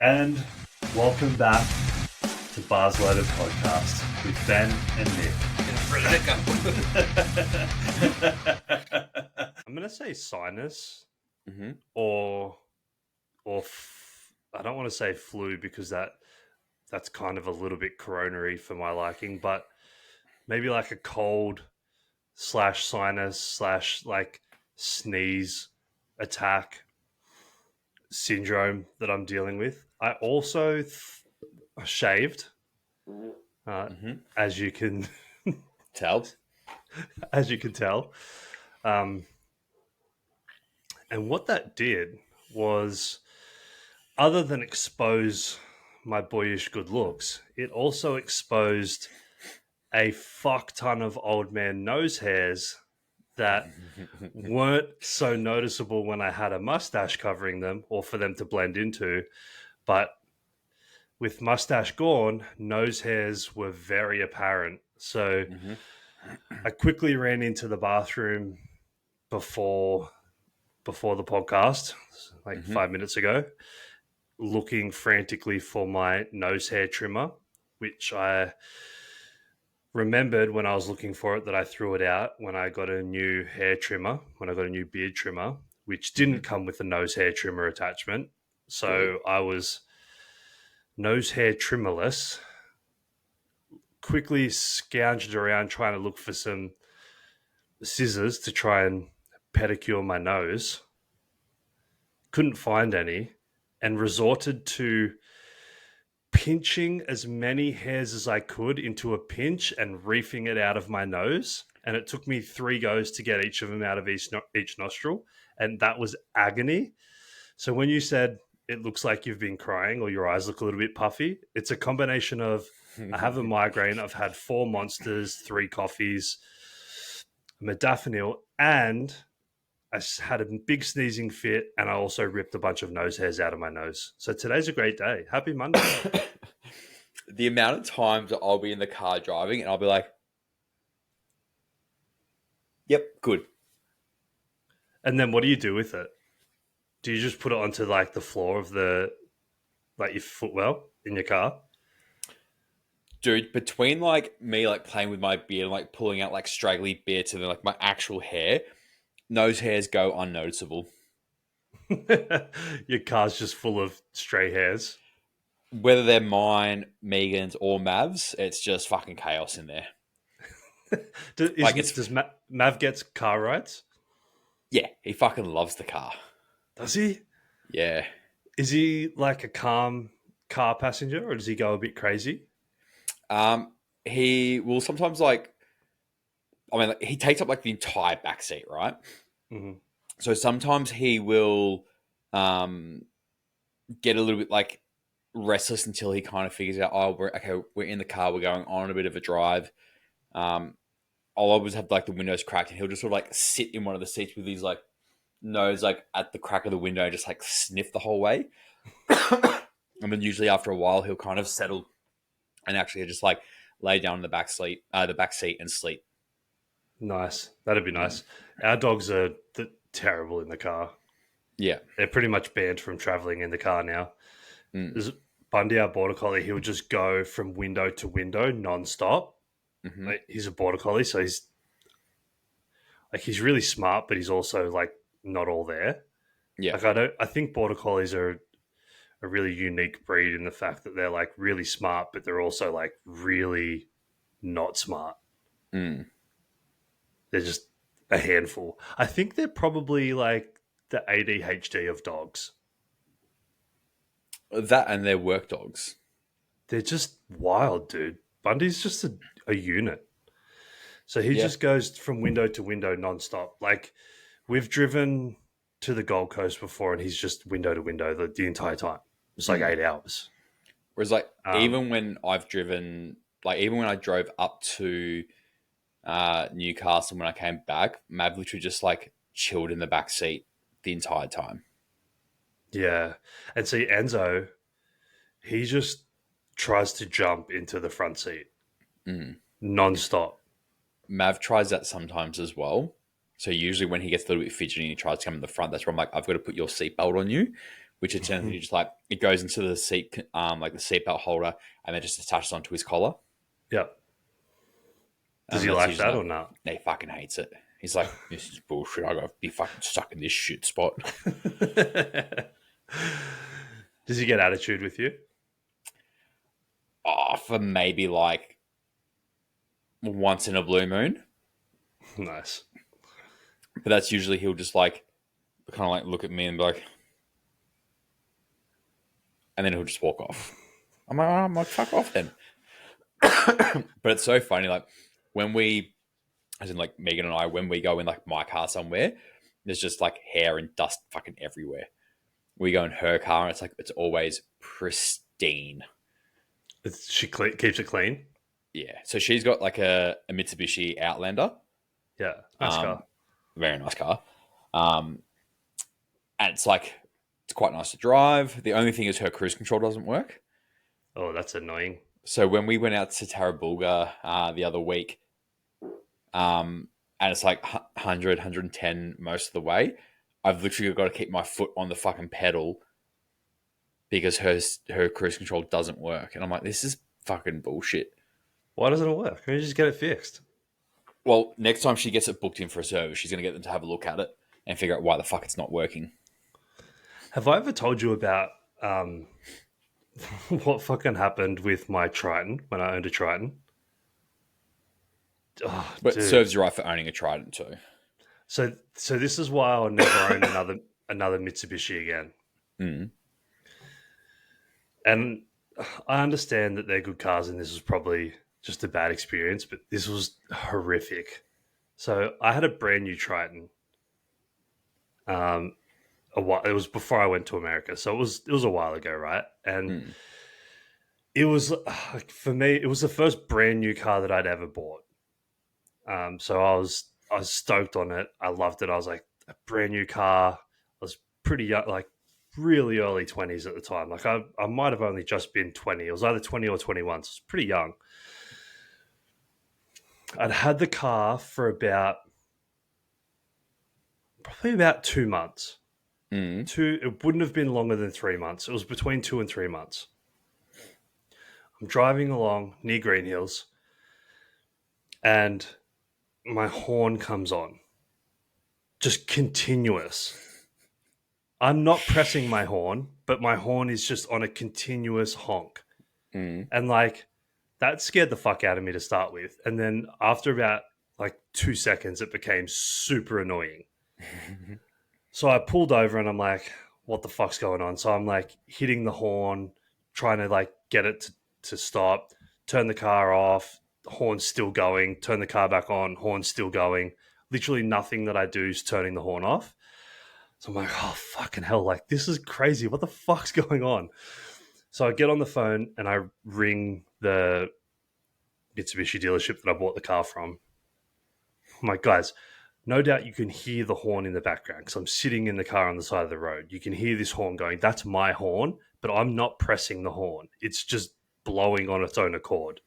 And welcome back to Bars Loaded Podcast with Ben and Nick. I'm going to say sinus or I don't want to say flu because that's kind of a little bit coronary for my liking, but maybe like a cold / sinus / like sneeze attack syndrome that I'm dealing with. I also shaved, as you can tell. As you can tell. And what that did was, other than expose my boyish good looks, it also exposed a fuck ton of old man nose hairs that weren't so noticeable when I had a mustache covering them or for them to blend into. But with mustache gone, nose hairs were very apparent. So I quickly ran into the bathroom before the podcast, like 5 minutes ago, looking frantically for my nose hair trimmer, which I remembered when I was looking for it that I threw it out when I got a new hair trimmer, when I got a new beard trimmer, which didn't come with a nose hair trimmer attachment. So I was nose hair trimmerless, quickly scounged around trying to look for some scissors to try and pedicure my nose. Couldn't find any and resorted to pinching as many hairs as I could into a pinch and reefing it out of my nose. And it took me 3 goes to get each of them out of each nostril. And that was agony. So when you said it looks like you've been crying or your eyes look a little bit puffy, it's a combination of I have a migraine, I've had 4 Monsters, 3 coffees, modafinil, and I had a big sneezing fit, and I also ripped a bunch of nose hairs out of my nose. So today's a great day. Happy Monday. The amount of times that I'll be in the car driving and I'll be like, yep, good. And then what do you do with it? Do you just put it onto like the floor of your footwell in your car? Dude, between like me like playing with my beard and like pulling out like straggly bits and then like my actual hair, nose hairs go unnoticeable. Your car's just full of stray hairs. Whether they're mine, Megan's, or Mav's, it's just fucking chaos in there. Does Mav gets car rides? Yeah, he fucking loves the car. Does he? Yeah. Is he like a calm car passenger, or does he go a bit crazy? He will sometimes like he takes up like the entire back seat, right? Mm-hmm. So sometimes he will get a little bit like restless until he kind of figures out, we're in the car, we're going on a bit of a drive. I'll always have like the windows cracked, and he'll just sort of like sit in one of the seats with his like nose like at the crack of the window and just like sniff the whole way. And then usually after a while he'll kind of settle and actually just like lay down in the back seat and sleep. Nice. That'd be nice. Our dogs are terrible in the car. Yeah. They're pretty much banned from traveling in the car now. There's Bundy, our border collie, he'll just go from window to window nonstop. Like, he's a border collie, so he's really smart, but he's also like not all there. Yeah. Like I think border collies are a really unique breed in the fact that they're like really smart, but they're also like really not smart. They're just a handful. I think they're probably like the ADHD of dogs. That and their work dogs. They're just wild, dude. Bundy's just a unit. So he just goes from window to window nonstop. Like, we've driven to the Gold Coast before, and he's just window to window the entire time. It's like 8 hours. Whereas, like, even when I've driven, like, even when I drove up to Newcastle when I came back, Mav literally just like chilled in the back seat the entire time. Yeah. And see, Enzo, he just tries to jump into the front seat nonstop. Mav tries that sometimes as well. So usually when he gets a little bit fidgety and he tries to come in the front, that's where I'm like, I've got to put your seatbelt on you. which essentially just like it goes into the seat, like the seatbelt holder, and then just attaches onto his collar. Yep. Does And he that's like usually that like, or not? he fucking hates it. He's like, this is bullshit. I gotta be fucking stuck in this shit spot. Does he get attitude with you? Oh, for maybe like once in a blue moon. Nice. But that's usually he'll just like kind of like look at me and be like, and then he'll just walk off. I'm like, fuck off then. But it's so funny, like when we, as in like Megan and I, when we go in like my car somewhere, there's just like hair and dust fucking everywhere. We go in her car and it's like it's always pristine. She keeps it clean. Yeah. So she's got like a Mitsubishi Outlander. Yeah, nice car. Very nice car. And it's like it's quite nice to drive. The only thing is her cruise control doesn't work. Oh, that's annoying. So when we went out to Tarabulga the other week, and it's like 100, 110 most of the way, I've literally got to keep my foot on the fucking pedal because her cruise control doesn't work. And I'm like, this is fucking bullshit. Why doesn't it work? Can you just get it fixed? Well, next time she gets it booked in for a service, she's going to get them to have a look at it and figure out why the fuck it's not working. Have I ever told you about what fucking happened with my Triton when I owned a Triton? Oh, But dude. it serves you right for owning a Trident too. So this is why I'll never own another Mitsubishi again. Mm. And I understand that they're good cars, and this was probably just a bad experience, but this was horrific. So I had a brand new Triton. It was before I went to America, so it was a while ago, right? And it was for me, it was the first brand new car that I'd ever bought. So I was stoked on it. I loved it. I was like, a brand new car. I was pretty young, like really early 20s at the time. Like I might have only just been 20. It was either 20 or 21, so it's pretty young. I'd had the car for probably about 2 months. It wouldn't have been longer than 3 months. It was between 2 and 3 months. I'm driving along near Green Hills, and my horn comes on. Just continuous. I'm not pressing my horn, but my horn is just on a continuous honk. And like that scared the fuck out of me to start with. And then after about like 2 seconds, it became super annoying. So I pulled over and I'm like, what the fuck's going on? So I'm like hitting the horn, trying to like get it to stop, turn the car off, the horn's still going, turn the car back on, horn's still going. Literally nothing that I do is turning the horn off. So I'm like, oh, fucking hell, like this is crazy. What the fuck's going on? So I get on the phone and I ring the Mitsubishi dealership that I bought the car from. I'm like, guys, no doubt you can hear the horn in the background because I'm sitting in the car on the side of the road. You can hear this horn going. That's my horn, but I'm not pressing the horn. It's just blowing on its own accord.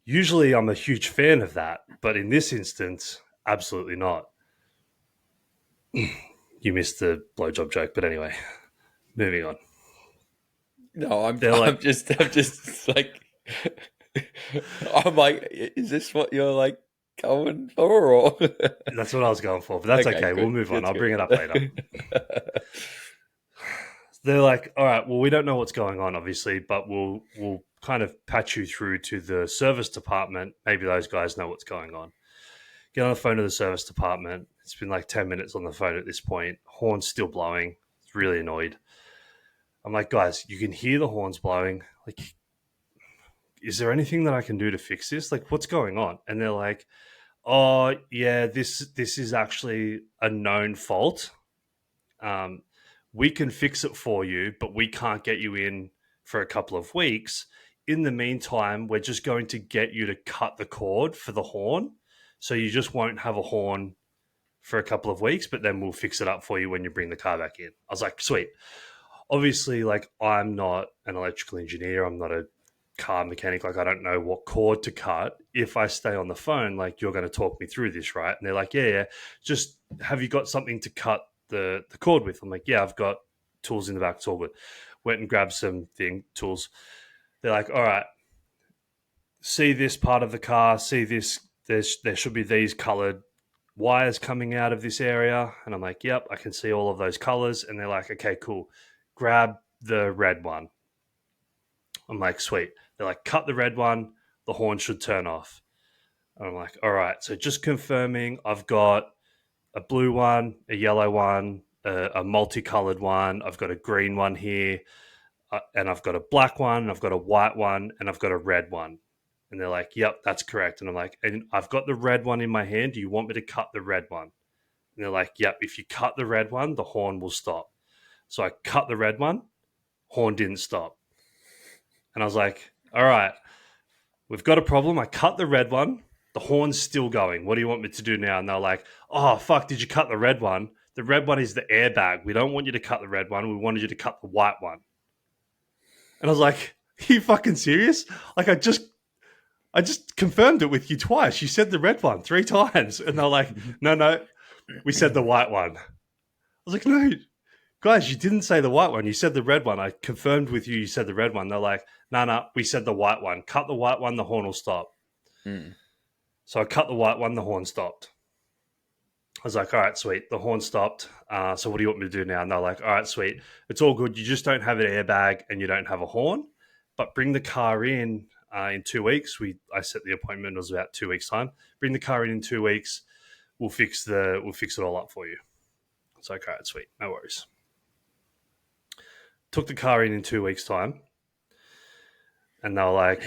Usually I'm a huge fan of that, but in this instance, absolutely not. You missed the blowjob joke, but anyway, moving on. No, I'm just like, I'm like, is this what you're like going for? Or that's what I was going for, but that's okay. We'll move on. I'll bring it up later. They're like, all right, well, we don't know what's going on, obviously, but we'll kind of patch you through to the service department. Maybe those guys know what's going on. Get on the phone to the service department. It's been like 10 minutes on the phone at this point. Horn's still blowing. It's really annoyed. I'm like, guys, you can hear the horns blowing. Like, is there anything that I can do to fix this? Like, what's going on? And they're like, oh, yeah, this is actually a known fault. We can fix it for you, but we can't get you in for a couple of weeks. In the meantime, we're just going to get you to cut the cord for the horn. So you just won't have a horn for a couple of weeks, but then we'll fix it up for you when you bring the car back in. I was like, sweet. Obviously, like, I'm not an electrical engineer. I'm not a car mechanic. Like, I don't know what cord to cut. If I stay on the phone, like, you're going to talk me through this, right? And they're like, yeah. Just have you got something to cut the cord with? I'm like, yeah, I've got tools in the back. It's all good. Went and grabbed some tools. They're like, all right, see this part of the car, see this, there should be these colored wires coming out of this area. And I'm like, yep, I can see all of those colors. And they're like, okay, cool. Grab the red one. I'm like, sweet. They're like, cut the red one. The horn should turn off. And I'm like, all right. So just confirming, I've got a blue one, a yellow one, a multicolored one. I've got a green one here. And I've got a black one, I've got a white one, and I've got a red one. And they're like, yep, that's correct. And I'm like, and I've got the red one in my hand. Do you want me to cut the red one? And they're like, yep, if you cut the red one, the horn will stop. So I cut the red one, horn didn't stop. And I was like, all right, we've got a problem. I cut the red one, the horn's still going. What do you want me to do now? And they're like, oh, fuck, did you cut the red one? The red one is the airbag. We don't want you to cut the red one. We wanted you to cut the white one. And I was like, are you fucking serious? Like, I just confirmed it with you twice. You said the red one 3 times. And they're like, no, we said the white one. I was like, no, guys, you didn't say the white one. You said the red one. I confirmed with you said the red one. They're like, no, we said the white one. Cut the white one, the horn will stop. So I cut the white one, the horn stopped. I was like, all right, sweet. The horn stopped. So what do you want me to do now? And they're like, all right, sweet. It's all good. You just don't have an airbag and you don't have a horn, but bring the car in 2 weeks. I set the appointment. It was about 2 weeks time. Bring the car in 2 weeks. We'll fix it all up for you. It's like, all right, sweet. No worries. Took the car in 2 weeks time. And they were like,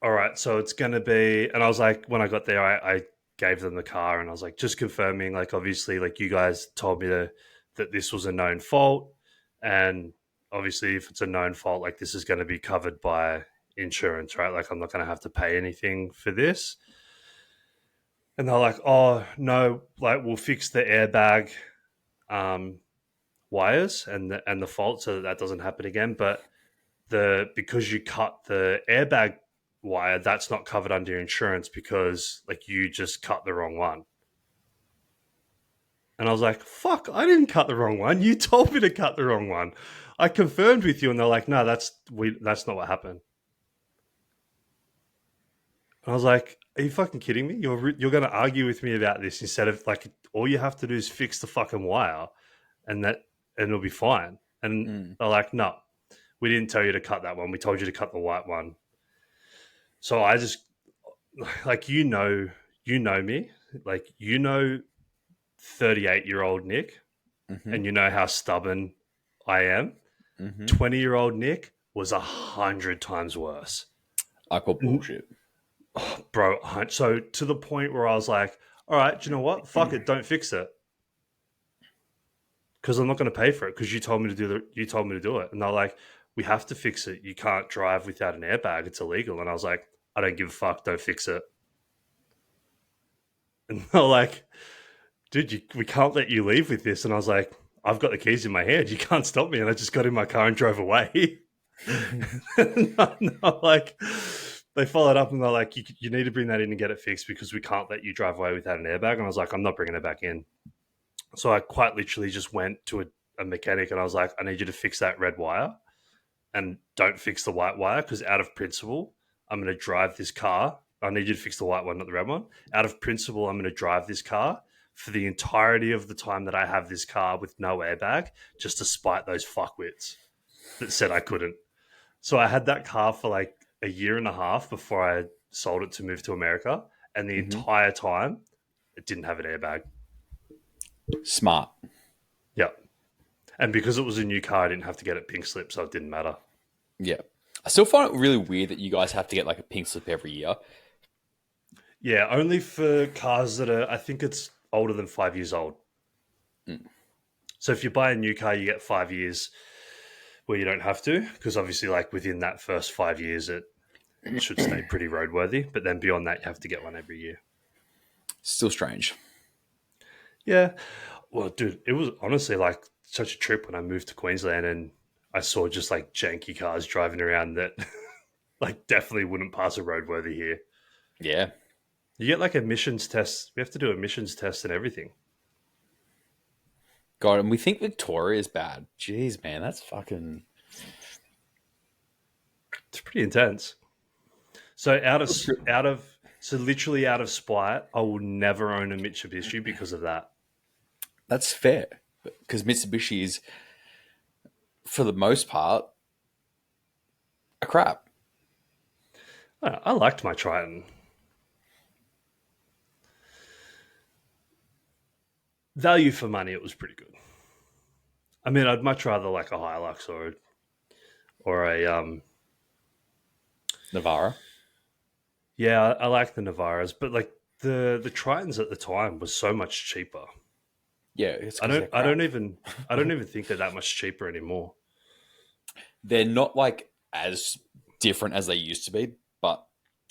all right, so it's going to be, and I was like, when I got there, I gave them the car and I was like, just confirming, like, obviously, like, you guys told me that this was a known fault. And obviously, if it's a known fault, like, this is going to be covered by insurance, right? Like, I'm not going to have to pay anything for this. And they're like, oh, no, like, we'll fix the airbag wires and the fault so that doesn't happen again. But because you cut the airbag wire, that's not covered under insurance because, like, you just cut the wrong one. And I was like, fuck, I didn't cut the wrong one. You told me to cut the wrong one. I confirmed with you. And they're like, no, that's not what happened. And I was like, are you fucking kidding me? You're going to argue with me about this instead of, like, all you have to do is fix the fucking wire and it'll be fine. And they're like, no, we didn't tell you to cut that one. We told you to cut the white one. So I just, like, you know me, like, 38-year-old Nick, and you know how stubborn I am. 20-year-old Nick was 100 times worse. I call bullshit. Oh, bro, so to the point where I was like, all right, do you know what? Fuck it, don't fix it. Because I'm not going to pay for it because you told me to do it. And they're like, we have to fix it. You can't drive without an airbag. It's illegal. And I was like, I don't give a fuck. Don't fix it. And they're like, dude, we can't let you leave with this. And I was like, I've got the keys in my hand. You can't stop me. And I just got in my car and drove away. No, like, they followed up and they're like, you need to bring that in and get it fixed because we can't let you drive away without an airbag. And I was like, I'm not bringing it back in. So I quite literally just went to a mechanic and I was like, I need you to fix that red wire and don't fix the white wire because out of principle, I'm going to drive this car. I need you to fix the white one, not the red one. Out of principle, I'm going to drive this car for the entirety of the time that I have this car with no airbag just to spite those fuckwits that said I couldn't. So I had that car for like a year and a half before I sold it to move to America. And the entire time, it didn't have an airbag. Smart. Yep. And because it was a new car, I didn't have to get it pink slip, so it didn't matter. Yeah. I still find it really weird that you guys have to get like a pink slip every year. Yeah, only for cars that are, I think it's older than 5 years old. So if you buy a new car, you get 5 years where you don't have to, because obviously, like, within that first 5 years, it should stay pretty roadworthy. But then beyond that, you have to get one every year. Still strange. Yeah. Well, dude, it was honestly like such a trip when I moved to Queensland and I saw just like janky cars driving around that like definitely wouldn't pass a roadworthy here. Yeah. You get like emissions tests. We have to do emissions tests and everything. God, and we think Victoria is bad. Jeez, man, that's fucking. It's pretty intense. So literally out of spite, I will never own a Mitsubishi because of that. That's fair because Mitsubishi is, for the most part, a crap. I liked my Triton. Value for money, it was pretty good. I mean, I'd much rather like a Hilux or a Navara. Yeah, I like the Navaras, but like the Tritons at the time was so much cheaper. Yeah, it's I because they're don't I crap. don't even I don't even think they're that much cheaper anymore. They're not like as different as they used to be, but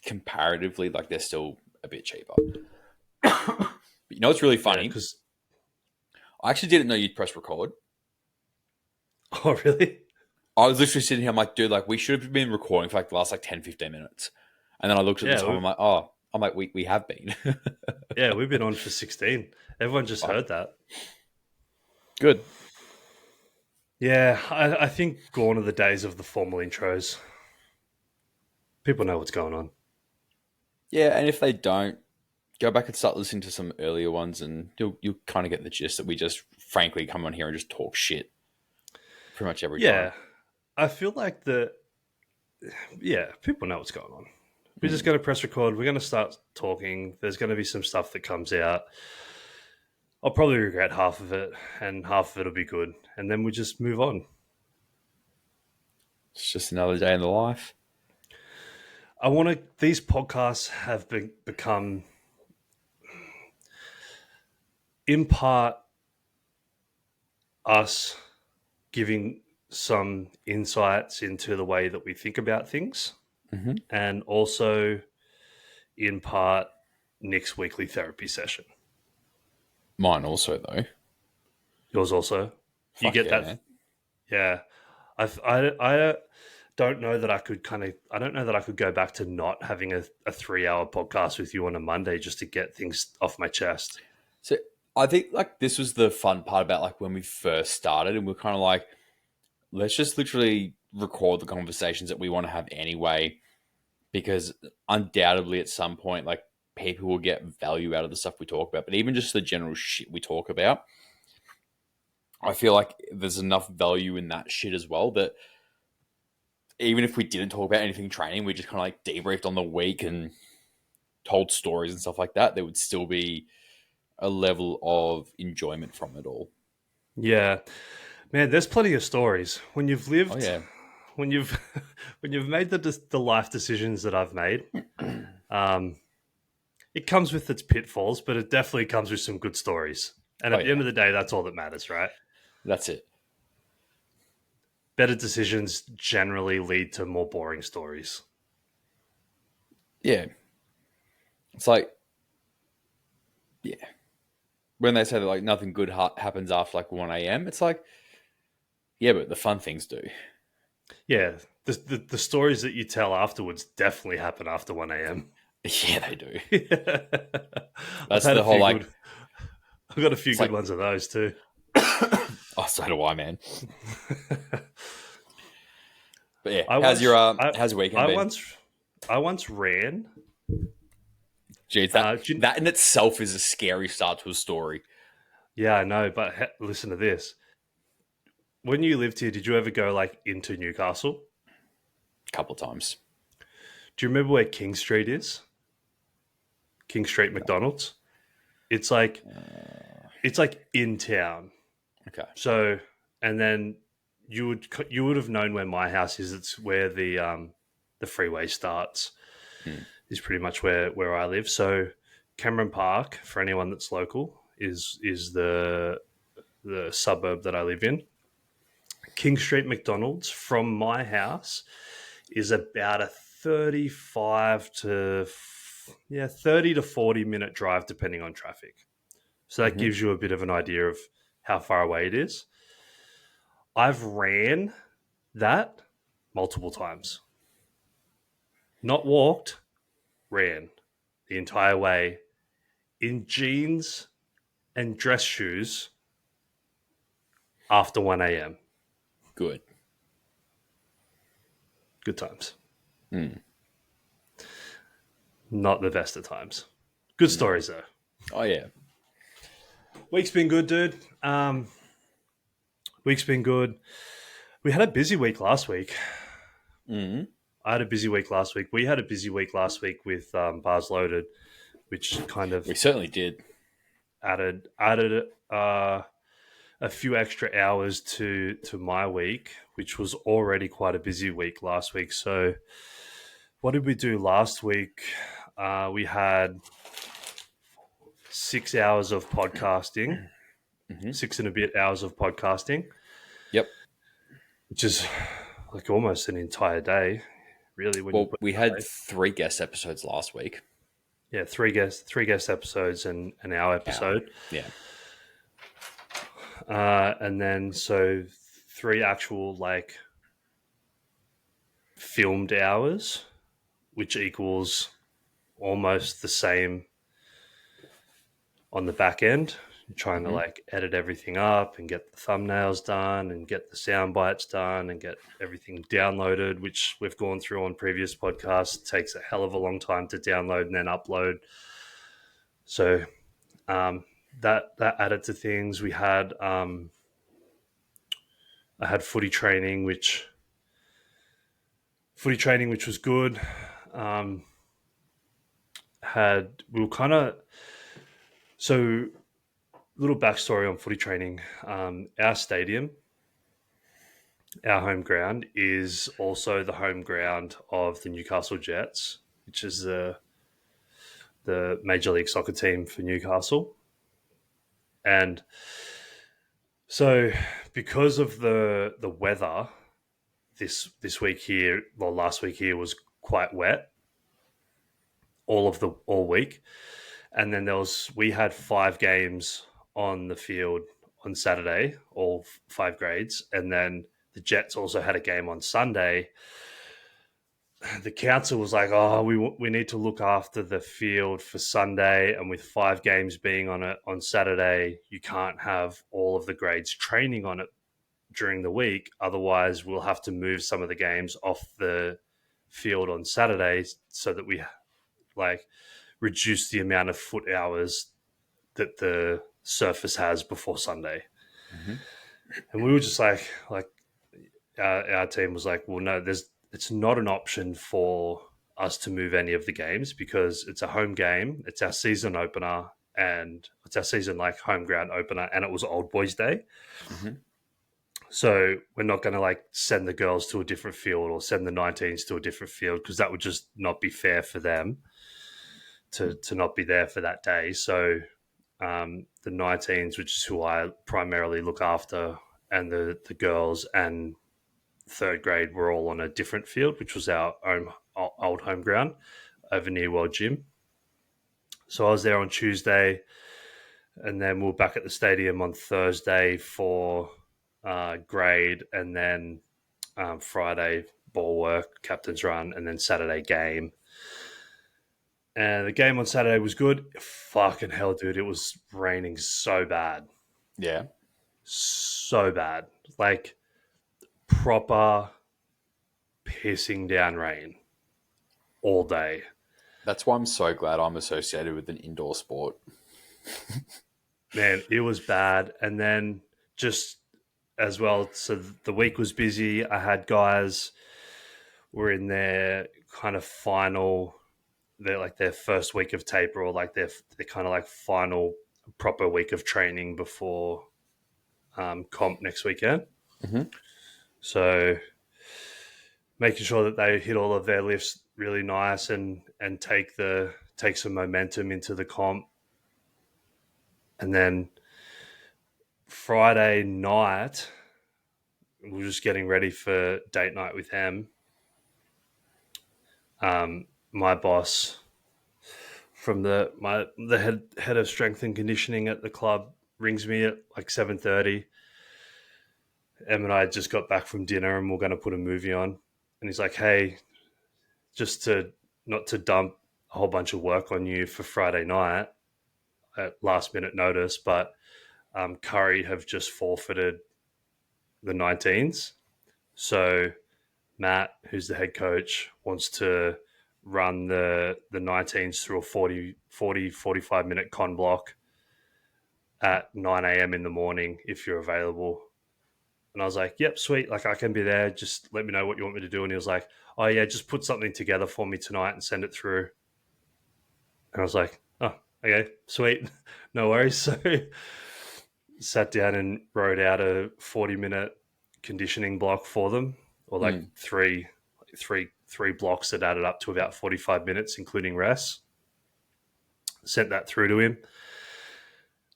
comparatively, like they're still a bit cheaper. But you know what's really Yeah, funny? because I actually didn't know you'd press record. oh really? I was literally sitting here, I'm like, dude, like we should have been recording for like the last like 10, 15 minutes. And then I looked at the Yeah, time, I'm like, we have been. yeah, we've been on for 16. Everyone just Fuck. heard that. Good. Yeah, I think gone are the days of the formal intros. People know what's going on. Yeah, and if they don't, go back and start listening to some earlier ones and you'll kind of get the gist that we just frankly come on here and just talk shit pretty much every time. Yeah, I feel like people know what's going on. We're just Mm. going to press record. We're going to start talking. There's going to be some stuff that comes out. I'll probably regret half of it, and half of it'll be good. And then we just move on. It's just another day in the life. I want to. These podcasts have become, in part, us giving some insights into the way that we think about things, Mm-hmm. and also, in part, Nick's weekly therapy session. Mine also, though. Yours also. You Fuck get yeah, that? man. Yeah. I don't know that I could I don't know that I could go back to not having a 3 hour podcast with you on a Monday just to get things off my chest. So I think like this was the fun part about like when we first started, and we're kind of like, let's just literally record the conversations that we want to have anyway, because undoubtedly at some point, like people will get value out of the stuff we talk about. But even just the general shit we talk about, I feel like there's enough value in that shit as well that even if we didn't talk about anything training, we just kind of like debriefed on the week and told stories and stuff like that, there would still be a level of enjoyment from it all. Yeah. Man, there's plenty of stories. When you've Oh lived yeah. when you've when you've made the life decisions that I've made, um, it comes with its pitfalls, but it definitely comes with some good stories. And Oh at the end yeah. of the day, that's all that matters, right? That's it. Better decisions generally lead to more boring stories. Yeah. It's like, yeah. When they say that like nothing good happens after like 1 a.m., it's like, yeah, but the fun things do. Yeah, the stories that you tell afterwards definitely happen after 1 a.m. Yeah, they do. I've That's had the a whole few like, good. I've got a few it's good like, ones of those too. oh, so do I, man. But yeah, I once, how's your weekend I been? once, I once ran. Jeez, that in itself is a scary start to a story. Yeah, I know, but listen to this. When you lived here, did you ever go like into Newcastle? A couple of times. Do you remember where King Street is? King Street McDonald's. It's like it's like in town. Okay. So, and then you would have known where my house is. It's where the freeway starts. Hmm. Is pretty much where I live. So, Cameron Park, for anyone that's local, is the suburb that I live in. King Street McDonald's from my house is about a 30 to 40 minute drive depending on traffic. So that Mm-hmm. gives you a bit of an idea of how far away it is. I've ran that multiple times. Not walked, ran the entire way in jeans and dress shoes after 1 a.m. Good. Good times. Mm. Not the best of times. Good stories, though. Oh, yeah. Week's been good, dude. Week's been good. We had a busy week last week. Mm. I had a busy week last week. We had a busy week last week with Bars Loaded, which kind of We certainly did. added a few extra hours to my week, which was already quite a busy week last week. So, what did we do last week? We had 6 hours of podcasting, Mm-hmm. 6 and a bit hours of podcasting, Yep. which is like almost an entire day, really. When you Well, put we it that had way. 3 guest episodes last week. Yeah, three guest episodes and an hour episode. Yeah. And then so 3 actual like filmed hours, which equals almost the same on the back end. You're trying to Mm-hmm. like edit everything up and get the thumbnails done and get the sound bites done and get everything downloaded, which we've gone through on previous podcasts. It takes a hell of a long time to download and then upload. So that added to things. We had I had footy training, which was good. We were kind of so little backstory on footy training. Our stadium, our home ground, is also the home ground of the Newcastle Jets, which is the Major League Soccer team for Newcastle. And so, because of the weather, this week here, well, last week here was quite wet. All week, and then we had 5 games on the field on Saturday, all 5 grades, and then the Jets also had a game on Sunday. The council was like, "Oh, we need to look after the field for Sunday, and with 5 games being on it on Saturday, you can't have all of the grades training on it during the week. Otherwise, we'll have to move some of the games off the field on Saturdays so that we like reduce the amount of foot hours that the surface has before Sunday." Mm-hmm. And we were just like our team was like, well, no, it's not an option for us to move any of the games because it's a home game. It's our season opener and it's our season like home ground opener. And it was Old Boys Day. Mm-hmm. So we're not going to like send the girls to a different field or send the 19s to a different field because that would just not be fair for them to not be there for that day. So the 19s, which is who I primarily look after, and the girls and 3rd grade were all on a different field, which was our old home ground over near World Gym. So I was there on Tuesday, and then we were back at the stadium on Thursday for grade, and then Friday ball work, captain's run, and then Saturday game. And the game on Saturday was good. Fucking hell, dude. It was raining so bad. Yeah. So bad. Like proper pissing down rain all day. That's why I'm so glad I'm associated with an indoor sport. Man, it was bad. And then just as well, so the week was busy. I had guys were in their kind of final, they're like their first week of taper or like their kind of like final proper week of training before comp next weekend. Mm-hmm. So making sure that they hit all of their lifts really nice and take some momentum into the comp. And then Friday night, we were just getting ready for date night with them. My boss from the head of strength and conditioning at the club rings me at like 7:30. Em and I just got back from dinner and we're going to put a movie on. And he's like, "Hey, just to not to dump a whole bunch of work on you for Friday night at last minute notice, but Curry have just forfeited the 19s. So Matt, who's the head coach, wants to run the 19s through a 45 minute con block at 9 a.m. in the morning if you're available. And I was like, yep, sweet. Like, I can be there. Just let me know what you want me to do. And he was like, oh, yeah, just put something together for me tonight and send it through. And I was like, oh, okay, sweet. No worries. So sat down and wrote out a 40-minute conditioning block for them, or like three blocks that added up to about 45 minutes, including rest. Sent that through to him.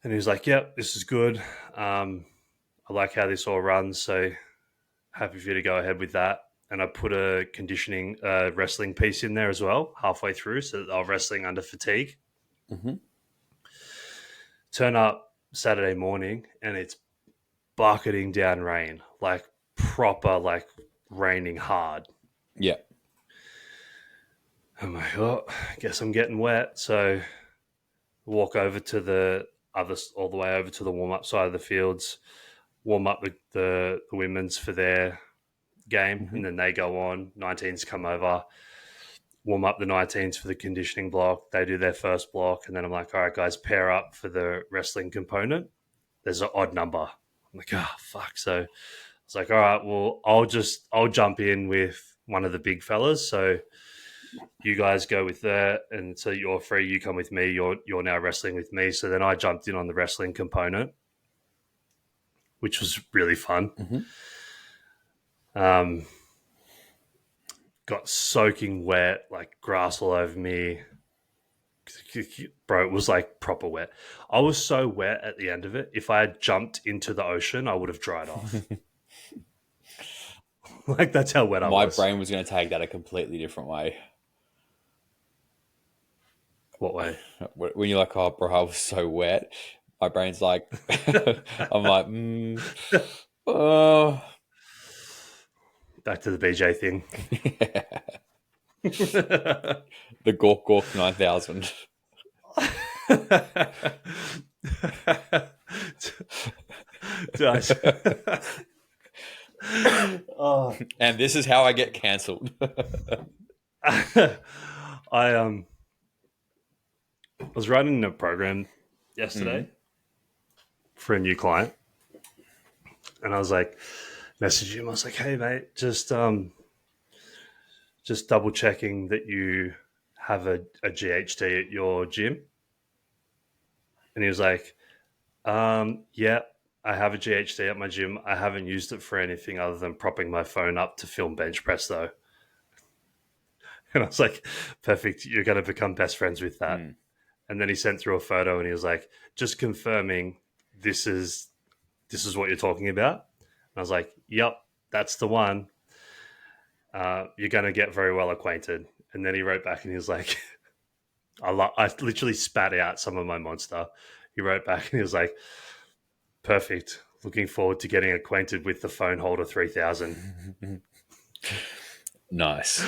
And he was like, yep, this is good. I like how this all runs, so happy for you to go ahead with that. And I put a conditioning wrestling piece in there as well, halfway through, so that they're wrestling under fatigue. Mm-hmm. Turn up Saturday morning, and it's bucketing down rain, like proper, like raining hard. Yeah. I'm like, oh, I guess I'm getting wet. So walk over to the all the way over to the warm-up side of the fields, warm up the women's for their game, and then they go on. 19s come over, warm up the 19s for the conditioning block. They do their first block, and then I'm like, all right, guys, pair up for the wrestling component. There's an odd number. I'm like, oh, fuck. So I was like, all right, well, I'll jump in with one of the big fellas. So you guys go with that, and so you're free. You come with me. You're now wrestling with me. So then I jumped in on the wrestling component, which was really fun. Got soaking wet, like grass all over me. Bro, it was like proper wet. I was so wet at the end of it. If I had jumped into the ocean, I would have dried off. Like, that's how wet I My was. brain was going to take that a completely different way. What way? When you're like, oh, bro, I was so wet. My brain's like, I'm like, oh. Back to the BJ thing. The Gork Gork 9000. Oh. And this is how I get cancelled. I was running a program yesterday for a new client, and I was like, messaging him. I was like, hey mate, just double checking that you have a GHD at your gym. And he was like, yeah, I have a GHD at my gym. I haven't used it for anything other than propping my phone up to film bench press though. And I was like, perfect. You're going to become best friends with that. And then he sent through a photo and he was like, just confirming this is what you're talking about. And I was like, yep, that's the one. You're going to get very well acquainted. And then he wrote back and he was like, I literally spat out some of my monster. He wrote back and he was like, perfect. Looking forward to getting acquainted with the phone holder 3000. Nice.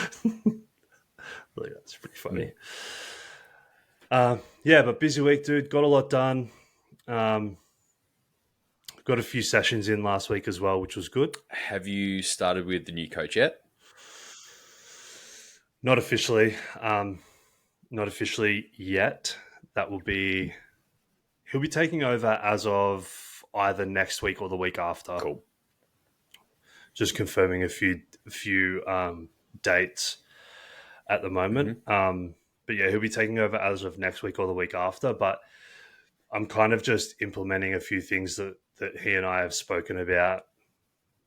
Really, that's pretty funny. Yeah, but busy week, dude. Got a lot done. Got a few sessions in last week as well, which was good. Have you started with the new coach yet? Not officially. Not officially yet. He'll be taking over as of either next week or the week after. Cool. Just confirming a few dates at the moment. But yeah, he'll be taking over as of next week or the week after. But I'm kind of just implementing a few things that he and I have spoken about,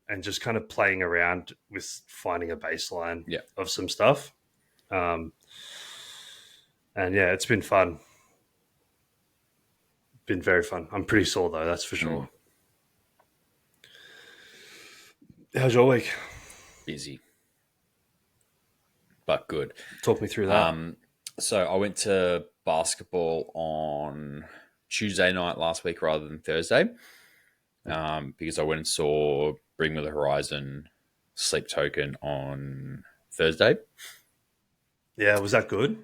and just kind of playing around with finding a baseline of some stuff. And yeah, it's been fun. Been very fun. I'm pretty sore though, that's for sure. How's your week? Busy, but good. Talk me through that. So I went to basketball on Tuesday night last week rather than Thursday, because I went and saw Bring Me the Horizon Sleep Token on Thursday. Yeah, was that good?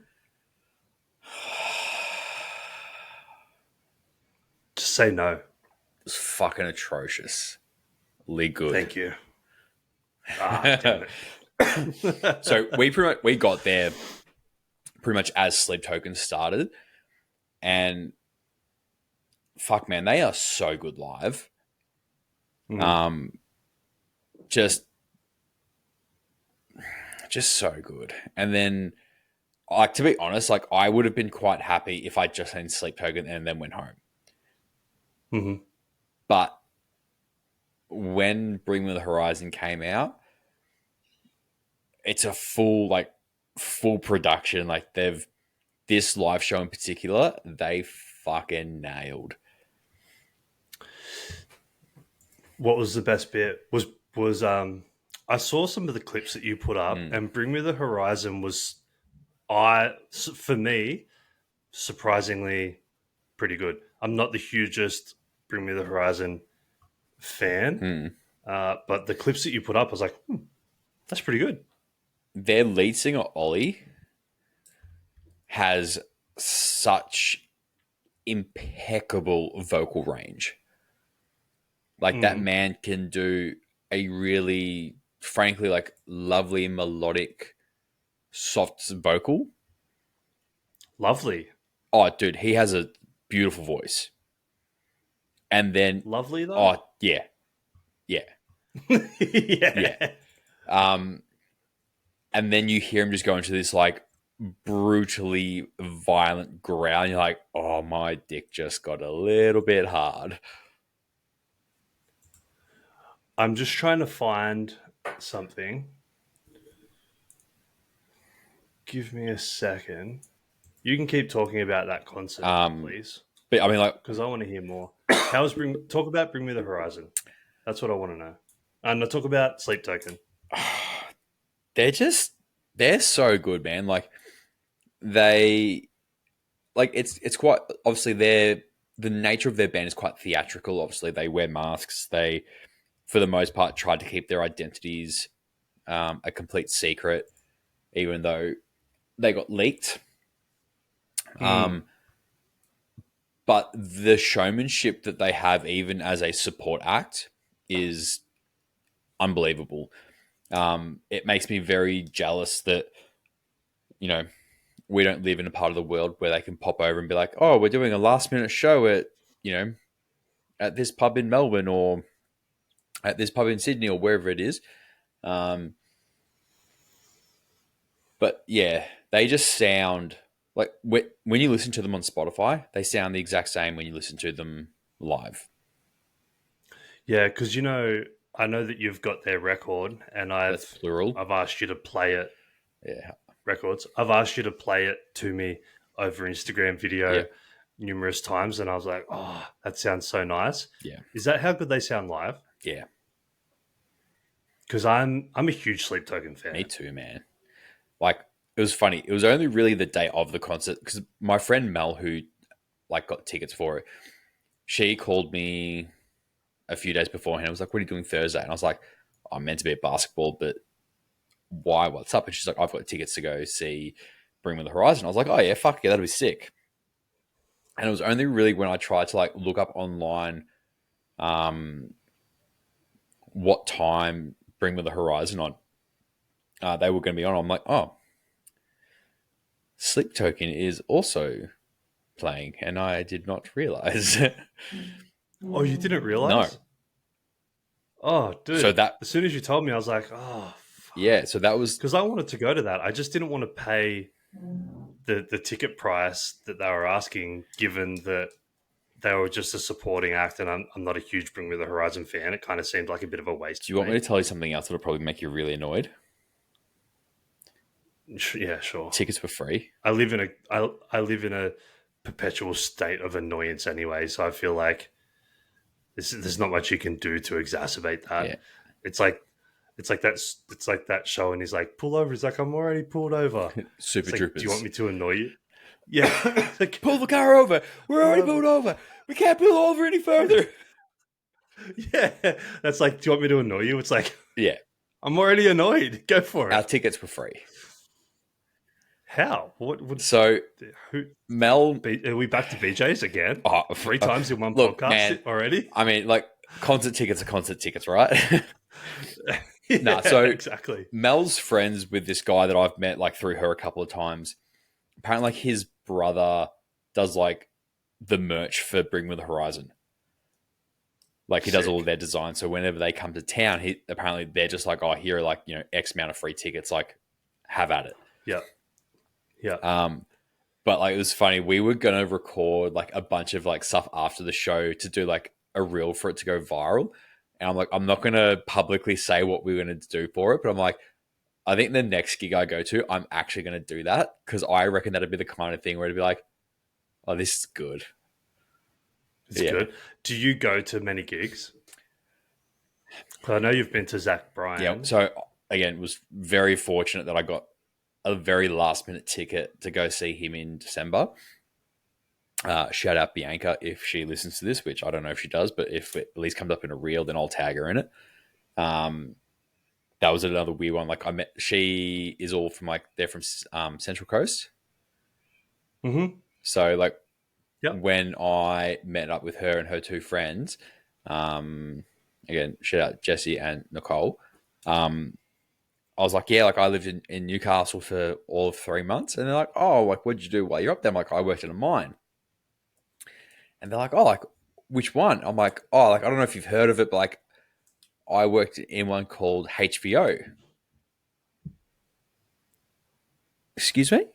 Just say no. It was fucking atrocious. good. Thank you. Damn it. So we got there pretty much as Sleep Token started, and fuck, man, they are so good live. Just so good. And then, like, to be honest, like, I would have been quite happy if I just seen Sleep Token and then went home. Mm-hmm. But when Bring Me the Horizon came out, it's a full production. Like, this live show in particular, they fucking nailed. What was the best bit? Was I saw some of the clips that you put up, and Bring Me the Horizon was, for me, surprisingly pretty good. I'm not the hugest Bring Me the Horizon fan, but the clips that you put up, I was like, that's pretty good. Their lead singer, Ollie, has such impeccable vocal range. Like, that man can do a really, frankly, like, lovely, melodic, soft vocal. Lovely. Oh, dude, he has a beautiful voice. And then... Lovely, though? Oh, yeah. Yeah. Yeah. And then you hear him just go into this, like, brutally violent growl. And you're like, oh, my dick just got a little bit hard. I'm just trying to find something. Give me a second. You can keep talking about that concert, please. But I mean, like, because I want to hear more. Talk about Bring Me the Horizon. That's what I want to know. And I'll talk about Sleep Token. They're so good, man. Like, it's quite, obviously, the nature of their band is quite theatrical. Obviously, they wear masks. They, for the most part, tried to keep their identities a complete secret, even though they got leaked. But the showmanship that they have, even as a support act, is unbelievable. It makes me very jealous that, we don't live in a part of the world where they can pop over and be like, oh, we're doing a last minute show at this pub in Melbourne or at this pub in Sydney or wherever it is. But yeah, they just sound like, when you listen to them on Spotify, they sound the exact same when you listen to them live. Yeah, because I know that you've got their record, and That's plural. I've asked you to play it. Yeah. Records. I've asked you to play it to me over Instagram video numerous times, and I was like, oh, that sounds so nice. Yeah. Is that how good they sound live? Yeah. Because I'm a huge Sleep Token fan. Me too, man. Like, it was funny. It was only really the day of the concert, because my friend Mel, who got tickets for it, she called me a few days beforehand. I was like, what are you doing Thursday? And I was like, I'm meant to be at basketball, but why? What's up? And she's like, I've got tickets to go see Bring Me the Horizon. I was like, oh yeah, fuck yeah, that'll be sick. And it was only really when I tried to look up online what time Bring Me the Horizon on they were going to be on. I'm like, oh, Sleep Token is also playing, and I did not realize. Oh, you didn't realize? No. Oh, dude. So that, as soon as you told me, I was like, oh, fuck. Yeah. So that was because I wanted to go to that. I just didn't want to pay the ticket price that they were asking, given that they were just a supporting act, and I'm not a huge Bring Me the Horizon fan. It kind of seemed like a bit of a waste. Do you want me to tell you something else that'll probably make you really annoyed? Yeah, sure. Tickets were free. I live in a perpetual state of annoyance anyway, so I feel like there's not much you can do to exacerbate that. Yeah. It's like that show, and he's like, pull over. He's like, I'm already pulled over. Super Troopers. Do you want me to annoy you? Yeah. Pull the car over. We're already pulled over. We can't pull over any further. Yeah. That's like, do you want me to annoy you? It's like, yeah, I'm already annoyed. Go for it. Our tickets were free. How? What? So, Mel... Are we back to BJ's again? 3 times in one look, podcast man, already? I mean, concert tickets are concert tickets, right? Yeah, So exactly. Mel's friends with this guy that I've met like through her a couple of times. Apparently, like his brother does like the merch for Bring Me the Horizon. Like he does all of Sick. their design. So whenever they come to town, apparently they're just like, oh, here are like, you know, X amount of free tickets. Like, have at it. Yeah. Yeah. But like it was funny. We were gonna record like a bunch of like stuff after the show to do like a reel for it to go viral. And I'm like, I'm not gonna publicly say what we're gonna do for it, but I'm like, I think the next gig I go to, I'm actually gonna do that because I reckon that'd be the kind of thing where it'd be like, oh, this is good. It's Yeah. good. Do you go to many gigs? I know you've been to Zach Yeah. Bryan. So again, it was very fortunate that I got a very last minute ticket to go see him in December. Shout out Bianca if she listens to this, which I don't know if she does, but if it at least comes up in a reel, then I'll tag her in it. That was another weird one. Like she is all from like they're from Central Coast. Mm-hmm. So like Yep. when I met up with her and her two friends, again shout out Jesse and Nicole. I was like, yeah, like I lived in Newcastle for all of 3 months, and they're like, oh, like what'd you do while you're up there? I'm like, I worked in a mine. And they're like, oh, like, which one? I'm like, oh, like, I don't know if you've heard of it, but like, I worked in one called HVO. Excuse me?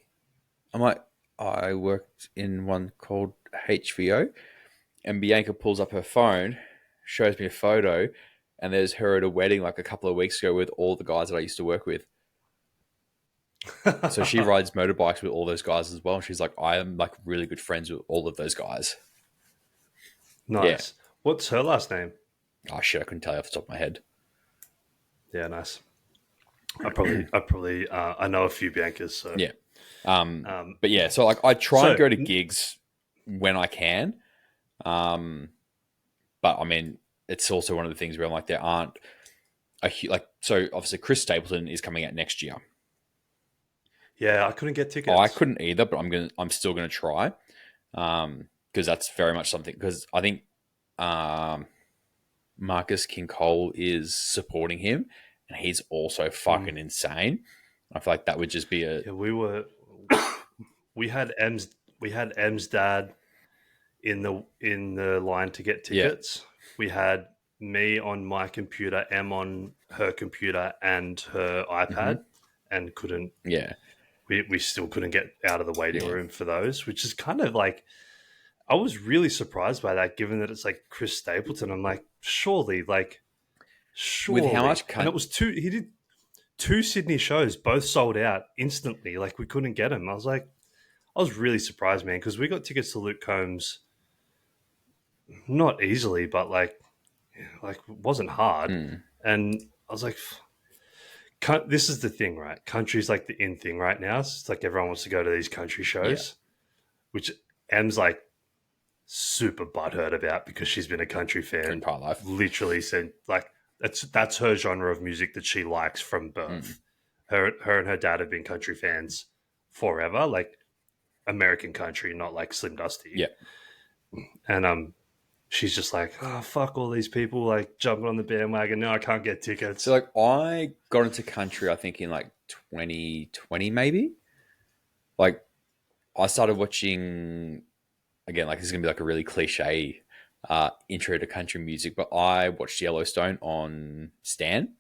I'm like, I worked in one called HVO. And Bianca pulls up her phone, shows me a photo, and there's her at a wedding like a couple of weeks ago with all the guys that I used to work with. So she rides motorbikes with all those guys as well. And she's like, I am like really good friends with all of those guys. Yeah. Nice. What's her last name? Oh shit, I couldn't tell you off the top of my head. Yeah, nice. I know a few Biancas. So Yeah. But yeah, so like I try and go to gigs when I can. But I mean, it's also one of the things where I'm like, there aren't so obviously Chris Stapleton is coming out next year. yeah, I couldn't get tickets. Oh, I couldn't either, but I'm still gonna try. Because that's very much something because I think Marcus King Cole is supporting him and he's also fucking insane. I feel like that would just be Yeah, we had M's dad in the line to get tickets. Yeah. We had me on my computer, M on her computer and her iPad, and couldn't. Yeah, we still couldn't get out of the waiting room for those, which is kind of like, I was really surprised by that, given that it's like Chris Stapleton. I'm like, surely. With how much, and it was he did 2 Sydney shows, both sold out instantly. Like we couldn't get him. I was really surprised, man, because we got tickets to Luke Combs not easily, but like it wasn't hard. And I was like, this is the thing, right? Country's like the in thing right now. It's like everyone wants to go to these country shows, which Em's like super butthurt about because she's been a country fan entire life. Literally said like that's her genre of music that she likes from birth. Her and her dad have been country fans forever, like American country, not like Slim Dusty. Yeah. And she's just like, oh, fuck all these people like jumping on the bandwagon. No, I can't get tickets. So like I got into country, I think in like 2020 maybe. Like I started watching, again, like this is gonna be like a really cliche intro to country music, but I watched Yellowstone on Stan.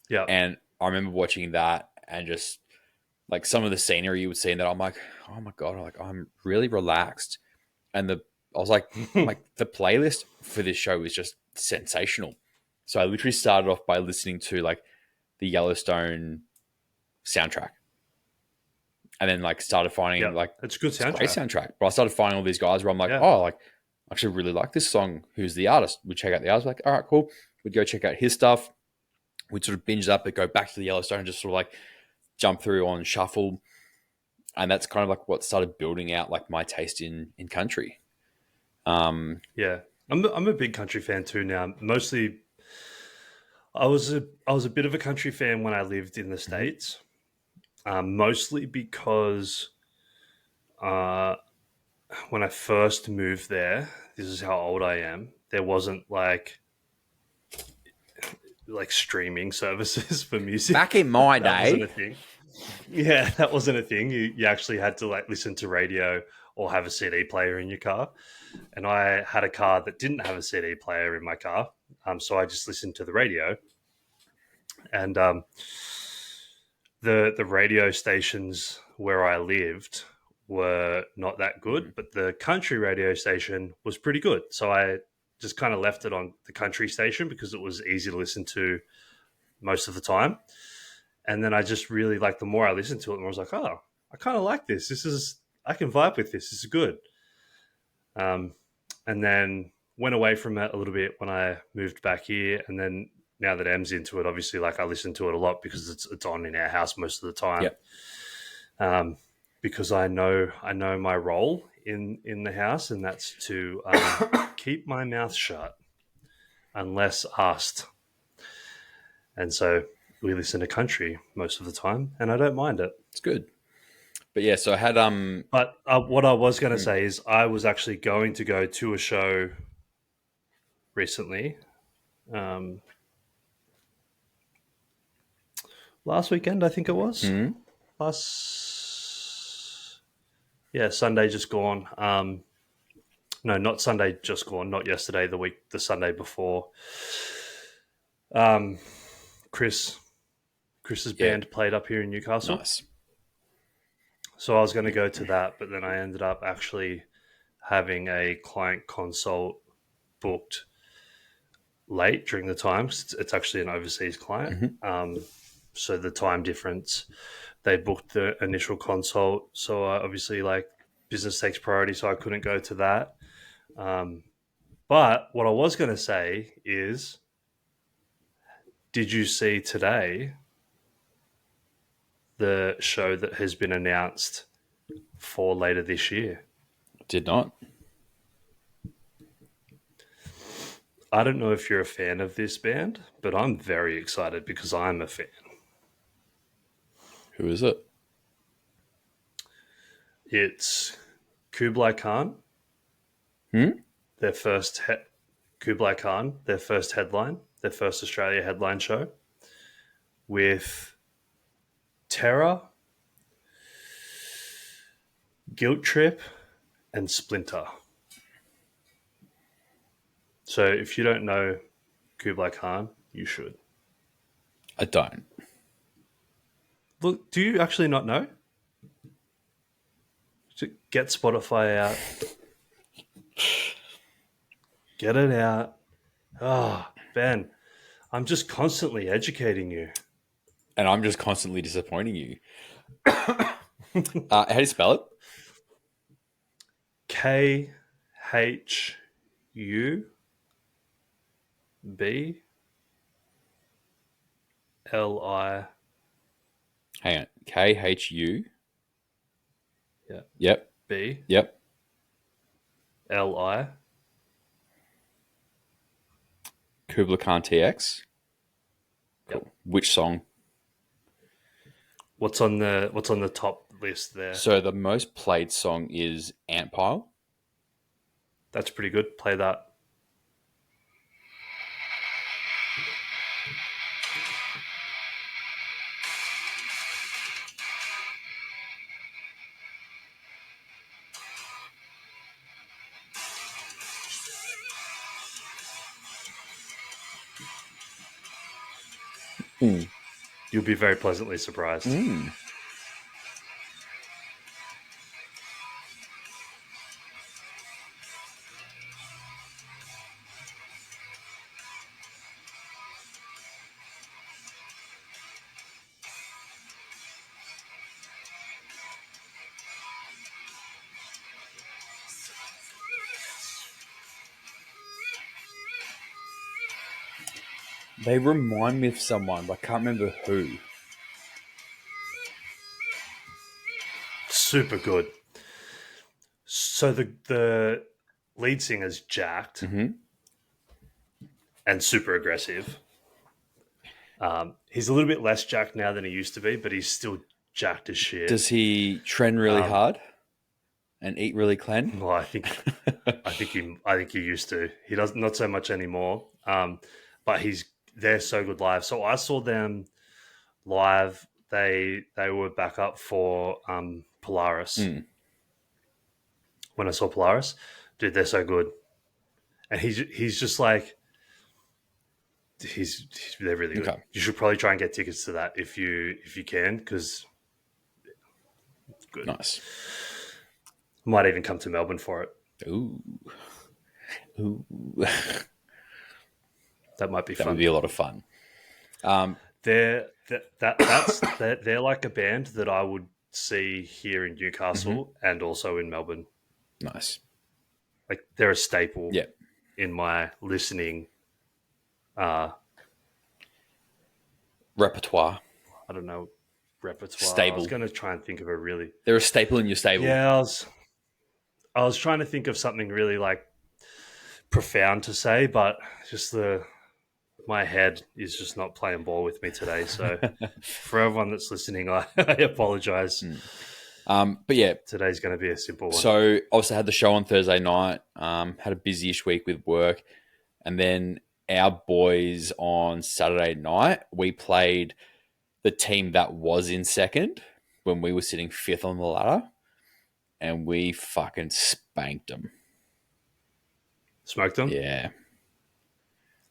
Yeah. And I remember watching that and just like some of the scenery you would see in that, I'm like, oh my God, I'm really relaxed. And I was like, the playlist for this show is just sensational. So I literally started off by listening to like the Yellowstone soundtrack. And then like started finding like it's a good soundtrack. It's a great soundtrack. But I started finding all these guys where I'm like, oh, like I actually really like this song. Who's the artist? We'd check out the artist, like, all right, cool. We'd go check out his stuff. We'd sort of binge up, but go back to the Yellowstone and just sort of like jump through on shuffle. And that's kind of like what started building out like my taste in country. Yeah. I'm a big country fan too now. Mostly I was a bit of a country fan when I lived in the States. Mostly because when I first moved there, this is how old I am, there wasn't like streaming services for music. Back in my That wasn't a day, thing. Yeah, that wasn't a thing. You actually had to like listen to radio or have a CD player in your car. And I had a car that didn't have a CD player in my car, so I just listened to the radio. And the radio stations where I lived were not that good, but the country radio station was pretty good. So I just kind of left it on the country station because it was easy to listen to most of the time. And then I just really like, the more I listened to it, the more I was like, oh, I kind of like this. I can vibe with this. This is good. And then went away from it a little bit when I moved back here. And then now that Em's into it, obviously, like, I listen to it a lot because it's on in our house most of the time. Yep. Because I know my role in the house, and that's to keep my mouth shut unless asked. And so we listen to country most of the time, and I don't mind it. It's good. But yeah, so I had But what I was going to say is I was actually going to go to a show recently, last weekend, I think it was. Sunday just gone. No, not Sunday just gone. Not yesterday. The Sunday before. Chris's band played up here in Newcastle. Nice. So I was going to go to that, but then I ended up actually having a client consult booked late during the time. It's actually an overseas client. So the time difference, they booked the initial consult. So obviously, like, business takes priority, so I couldn't go to that. But what I was going to say is, did you see today the show that has been announced for later this year? Did not. I don't know if you're a fan of this band, but I'm very excited because I'm a fan. Who is it? It's Kublai Khan. Their first Kublai Khan, their first headline, their first Australia headline show, with Terror, Guilt Trip, and Splinter. So if you don't know Kublai Khan, you should. I don't. Look, do you actually not know? Get Spotify out. Get it out. Oh, Ben, I'm just constantly educating you. And I'm just constantly disappointing you. How do you spell it? KHUBLI. Hang on. KHU. Yeah. Yep. B. Yep. LI. Kublai Khan TX. Cool. Yep. Which song? What's on the top list there? So the most played song is Ant Pile. That's pretty good. Play that. You'll be very pleasantly surprised. They remind me of someone, but I can't remember who. Super good. So the lead singer's jacked and super aggressive. He's a little bit less jacked now than he used to be, but he's still jacked as shit. Does he trend really hard and eat really clean? Well, I think he used to. He does not so much anymore. But they're so good live. So I saw them live. They were back up for Polaris. When I saw Polaris, dude, they're so good. And he's just like they're really good. Okay. You should probably try and get tickets to that if you can, because it's good. Nice. Might even come to Melbourne for it. Ooh. That might be fun. That would be a lot of fun. They're like a band that I would see here in Newcastle and also in Melbourne. Nice. Like they're a staple Yeah. in my listening Repertoire. I don't know, repertoire. Stable. I was going to try and think of a really... They're a staple in your stable. Yeah, I was trying to think of something really like profound to say, but just my head is just not playing ball with me today. So for everyone that's listening, I apologize. But yeah, today's going to be a simple one. So obviously I had the show on Thursday night, had a busy-ish week with work. And then our boys on Saturday night, we played the team that was in second when we were sitting fifth on the ladder. And we fucking spanked them. Smoked them? Yeah.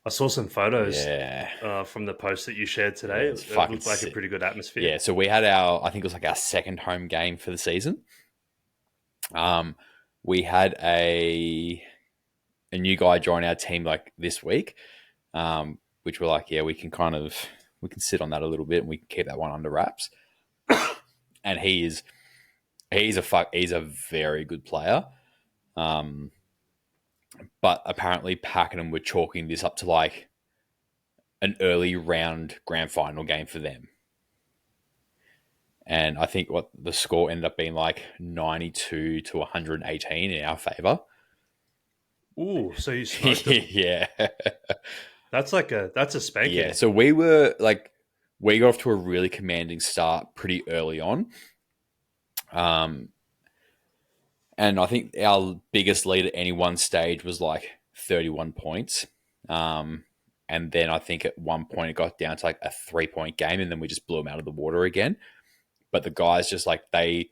I saw some photos Yeah. From the post that you shared today. Yeah, it looked like a pretty good atmosphere. Yeah, so we had I think it was like our second home game for the season. We had a new guy join our team like this week, which we're like, yeah, we can sit on that a little bit and we can keep that one under wraps. And he's a very good player. But apparently Pakenham were chalking this up to like an early round grand final game for them. And I think what the score ended up being like 92 to 118 in our favour. Ooh, so you smoked them. Yeah. That's a spanking. Yeah, so we got off to a really commanding start pretty early on. And I think our biggest lead at any one stage was like 31 points. And then I think at one point it got down to like a 3-point game, and then we just blew them out of the water again. But the guys just like they're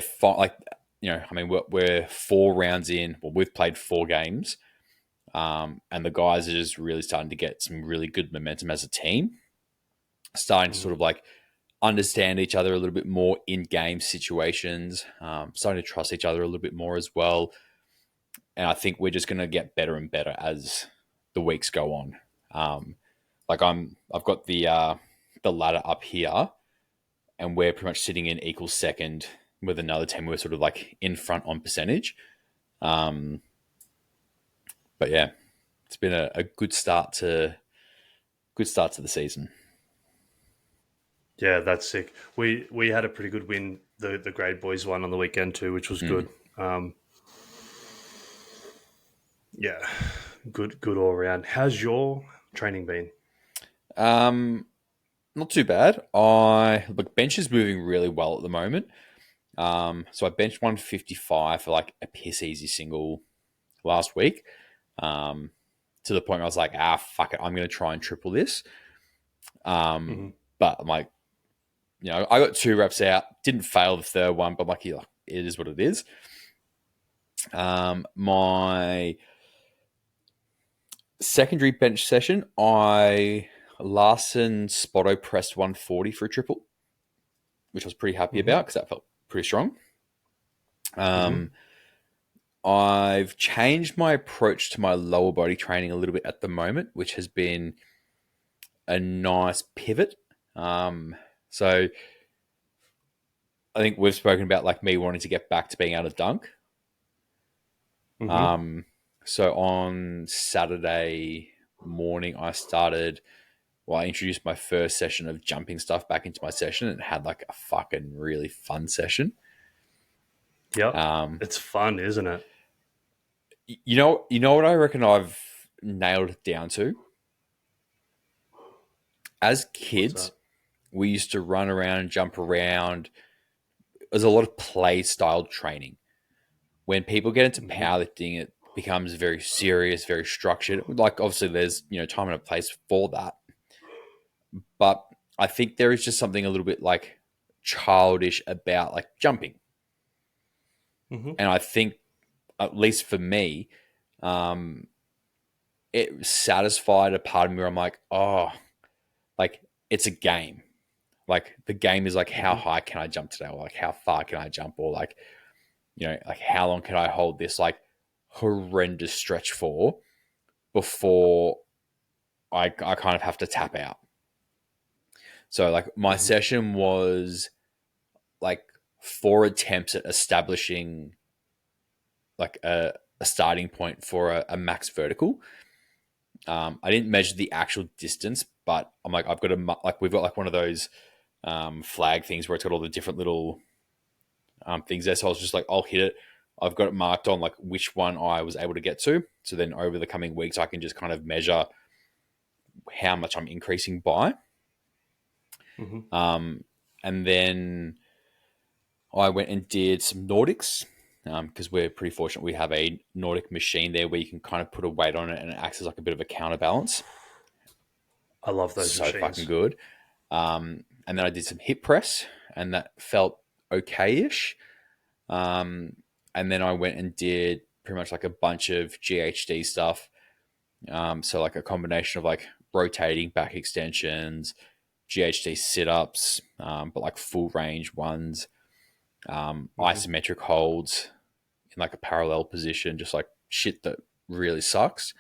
fine. Like, you know, I mean, we're 4 rounds in. Well, we've played 4 games, and the guys are just really starting to get some really good momentum as a team. Starting to sort of like understand each other a little bit more in game situations. Starting to trust each other a little bit more as well. And I think we're just going to get better and better as the weeks go on. I've got the ladder up here, and we're pretty much sitting in equal second with another team. We're sort of like in front on percentage. But yeah, it's been a good start to the season. Yeah, that's sick. We had a pretty good win, the grade boys one on the weekend too, which was good. Yeah, good all around. How's your training been? Not too bad. Bench is moving really well at the moment. So I benched 155 for like a piss easy single last week. To the point where I was like, fuck it, I'm going to try and triple this. But I'm like, you know, I got 2 reps out, didn't fail the third one, but I'm like, yeah, it is what it is. My secondary bench session, I Larson Spotto pressed 140 for a triple, which I was pretty happy about because that felt pretty strong. I've changed my approach to my lower body training a little bit at the moment, which has been a nice pivot. So I think we've spoken about like me wanting to get back to being able to dunk. So on Saturday morning, I introduced my first session of jumping stuff back into my session and had like a fucking really fun session. Yeah, it's fun, isn't it? You know what I reckon I've nailed it down to? As kids, we used to run around and jump around. There's a lot of play style training. when people get into Mm-hmm. powerlifting, it becomes very serious, very structured. Like obviously there's, time and a place for that. But I think there is just something a little bit like childish about like jumping. Mm-hmm. And I think, at least for me, um, it satisfied a part of me where I'm like, oh, like it's a game. Like the game is like, how Mm-hmm. high can I jump today? Or like, how far can I jump? Or like, like how long can I hold this like horrendous stretch for before I kind of have to tap out. So like my Mm-hmm. session was like 4 attempts at establishing like a starting point for a max vertical. I didn't measure the actual distance, but I'm like, I've got like we've got like one of those flag things where it's got all the different little things there. So I was just like, I'll hit it. I've got it marked on like which one I was able to get to. So then over the coming weeks, I can just kind of measure how much I'm increasing by. Mm-hmm. And then I went and did some Nordics because we're pretty fortunate. We have a Nordic machine there where you can kind of put a weight on it and it acts as like a bit of a counterbalance. I love those So fucking machines. good. And then I did some hip press and that felt okay-ish. And then I went and did pretty much like a bunch of GHD stuff. So like a combination of like rotating back extensions, GHD sit-ups, but like full range ones, Mm-hmm. isometric holds in like a parallel position, just like shit that really sucks.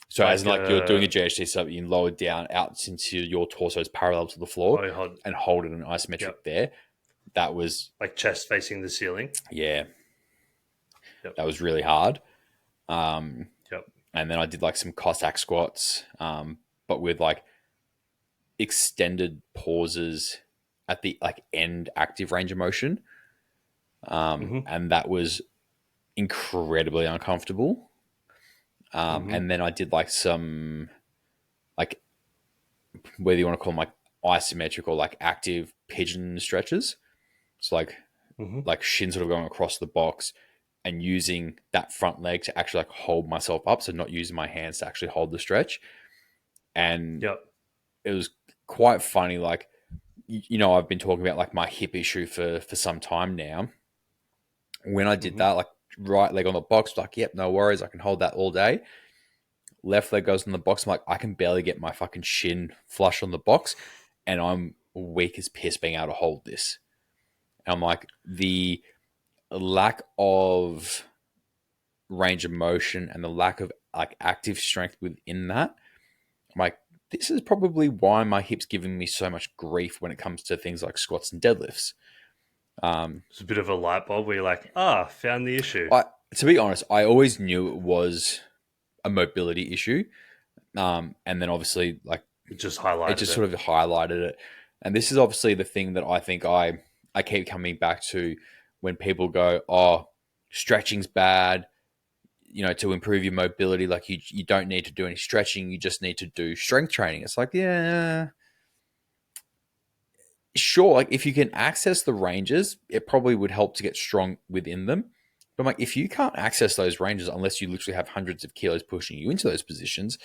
So as in Like like you're doing a GHD setup, you can lower down out into your torso is parallel to the floor oh, hold, and hold it in isometric yep, there. That was, like chest facing the ceiling. yeah, Yep. that was really hard. Um, Yep. and then I did like some Cossack squats, but with like extended pauses at the like end active range of motion. Mm-hmm. And that was incredibly uncomfortable. Mm-hmm. And then I did like some like whether you want to call them like isometric or like active pigeon stretches. So Mm-hmm. like shin sort of going across the box and using that front leg to actually like hold myself up. So not using my hands to actually hold the stretch. And Yep. it was quite funny. Like, I've been talking about like my hip issue for some time now. When I did Mm-hmm. that, like right leg on the box, like, yep, no worries. I can hold that all day. Left leg goes on the box. I'm like, I can barely get my fucking shin flush on the box. And I'm weak as piss being able to hold this. And I'm like, the lack of range of motion and the lack of like active strength within that, I'm like, this is probably why my hip's giving me so much grief when it comes to things like squats and deadlifts. It's a bit of a light bulb where you're like, found the issue. I, to be honest, I always knew it was a mobility issue. And then obviously, like, It just it highlighted just it. sort of highlighted it. And this is obviously the thing that I think I keep coming back to when people go, oh, stretching's bad, to improve your mobility. Like you don't need to do any stretching. You just need to do strength training. It's like, yeah, sure. Like if you can access the ranges, it probably would help to get strong within them. But I'm like, if you can't access those ranges unless you literally have hundreds of kilos pushing you into those positions,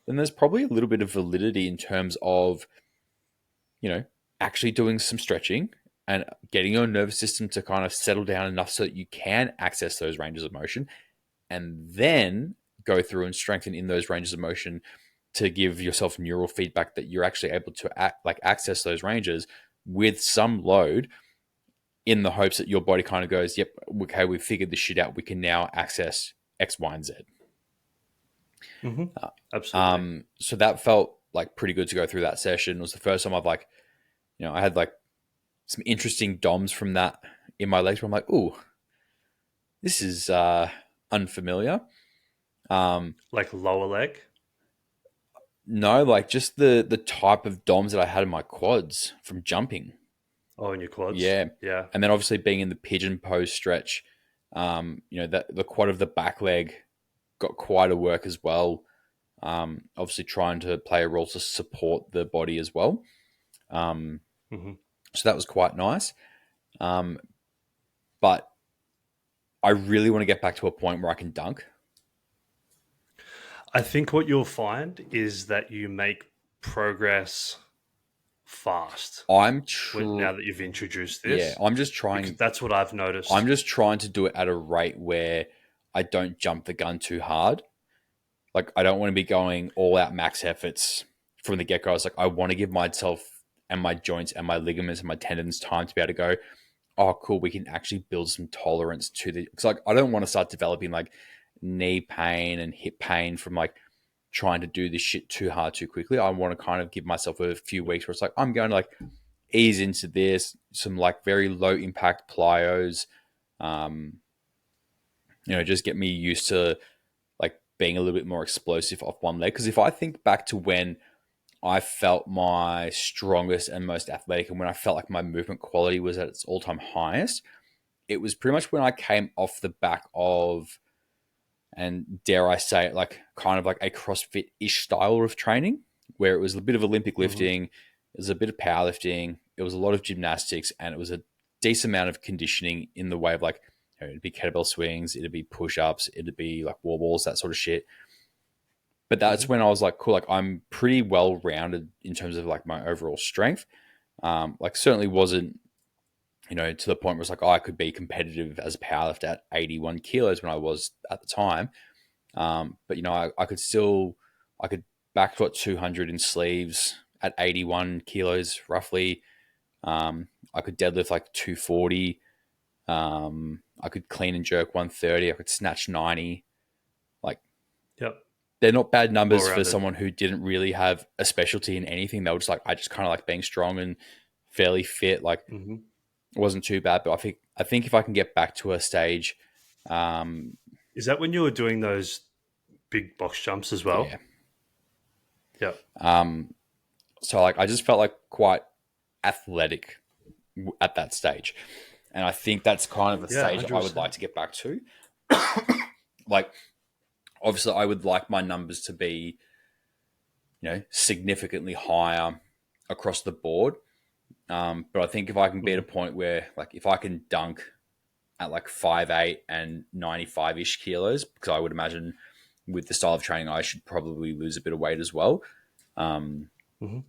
then there's probably a little bit of validity in terms of, actually doing some stretching and getting your nervous system to kind of settle down enough so that you can access those ranges of motion and then go through and strengthen in those ranges of motion to give yourself neural feedback that you're actually able to access those ranges with some load in the hopes that your body kind of goes, yep, okay, we've figured this shit out. We can now access X, Y, and Z. Mm-hmm. Absolutely. So that felt like pretty good to go through that session. It was the first time I've like, I had like some interesting DOMs from that in my legs where I'm like, ooh, this is unfamiliar. Like lower leg. No, like just the type of DOMs that I had in my quads from jumping. Oh, in your quads. Yeah. Yeah. And then obviously being in the pigeon pose stretch, that the quad of the back leg got quite a work as well. Obviously trying to play a role to support the body as well. Mm-hmm. So that was quite nice. But I really want to get back to a point where I can dunk. I think what you'll find is that you make progress fast I'm now that you've introduced yeah, this, because that's what I've I'm noticed. just trying to do it at a rate where I don't jump the gun too hard. Like I don't want to be going all out max efforts from the get go. I was like, I want to give myself and my joints and my ligaments and my tendons time to be able to go, oh, cool, we can actually build some tolerance to the. Because like I don't want to start developing like knee pain and hip pain from like trying to do this shit too hard too quickly. I want to kind of give myself a few weeks where it's like I'm going to like ease into this, some like very low impact plyos, um, just get me used to like being a little bit more explosive off one leg. Because if I think back to when I felt my strongest and most athletic, and when I felt like my movement quality was at its all time highest, it was pretty much when I came off the back of, and dare I say it, like kind of like a CrossFit ish style of training, where it was a bit of Olympic Hmm. lifting, it was a bit of powerlifting, it was a lot of gymnastics, and it was a decent amount of conditioning in the way of like, it'd be kettlebell swings, it'd be push ups, it'd be like wall balls, that sort of shit. But Hmm. that's when I was like, cool, like I'm pretty well rounded in terms of like my overall strength. Like certainly wasn't, to the point where it's like, oh, I could be competitive as a powerlifter at 81 kilos when I was at the time. But I could still, I could back squat 200 in sleeves at 81 kilos roughly. I could deadlift like 240. I could clean and jerk 130. I could snatch 90. Like Yep. they're not bad Well numbers for rounded. someone who didn't really have a specialty in anything. They were just like, I just kind of like being strong and fairly fit. Like Hmm. it wasn't too bad, but I think if I can get back to a stage, um, Is that when you were doing those big box jumps as yeah. well? Yep. So like I just felt like quite athletic at that stage, and I think that's kind of the Yeah, stage I would 100%. like to get back to. Like obviously, I would like my numbers to be, significantly higher across the board. But I think if I can be at a Hmm. point where, like, if I can dunk at like 5'8" and 95 ish kilos, because I would imagine with the style of training, I should probably lose a bit of weight as well. Um, Hmm.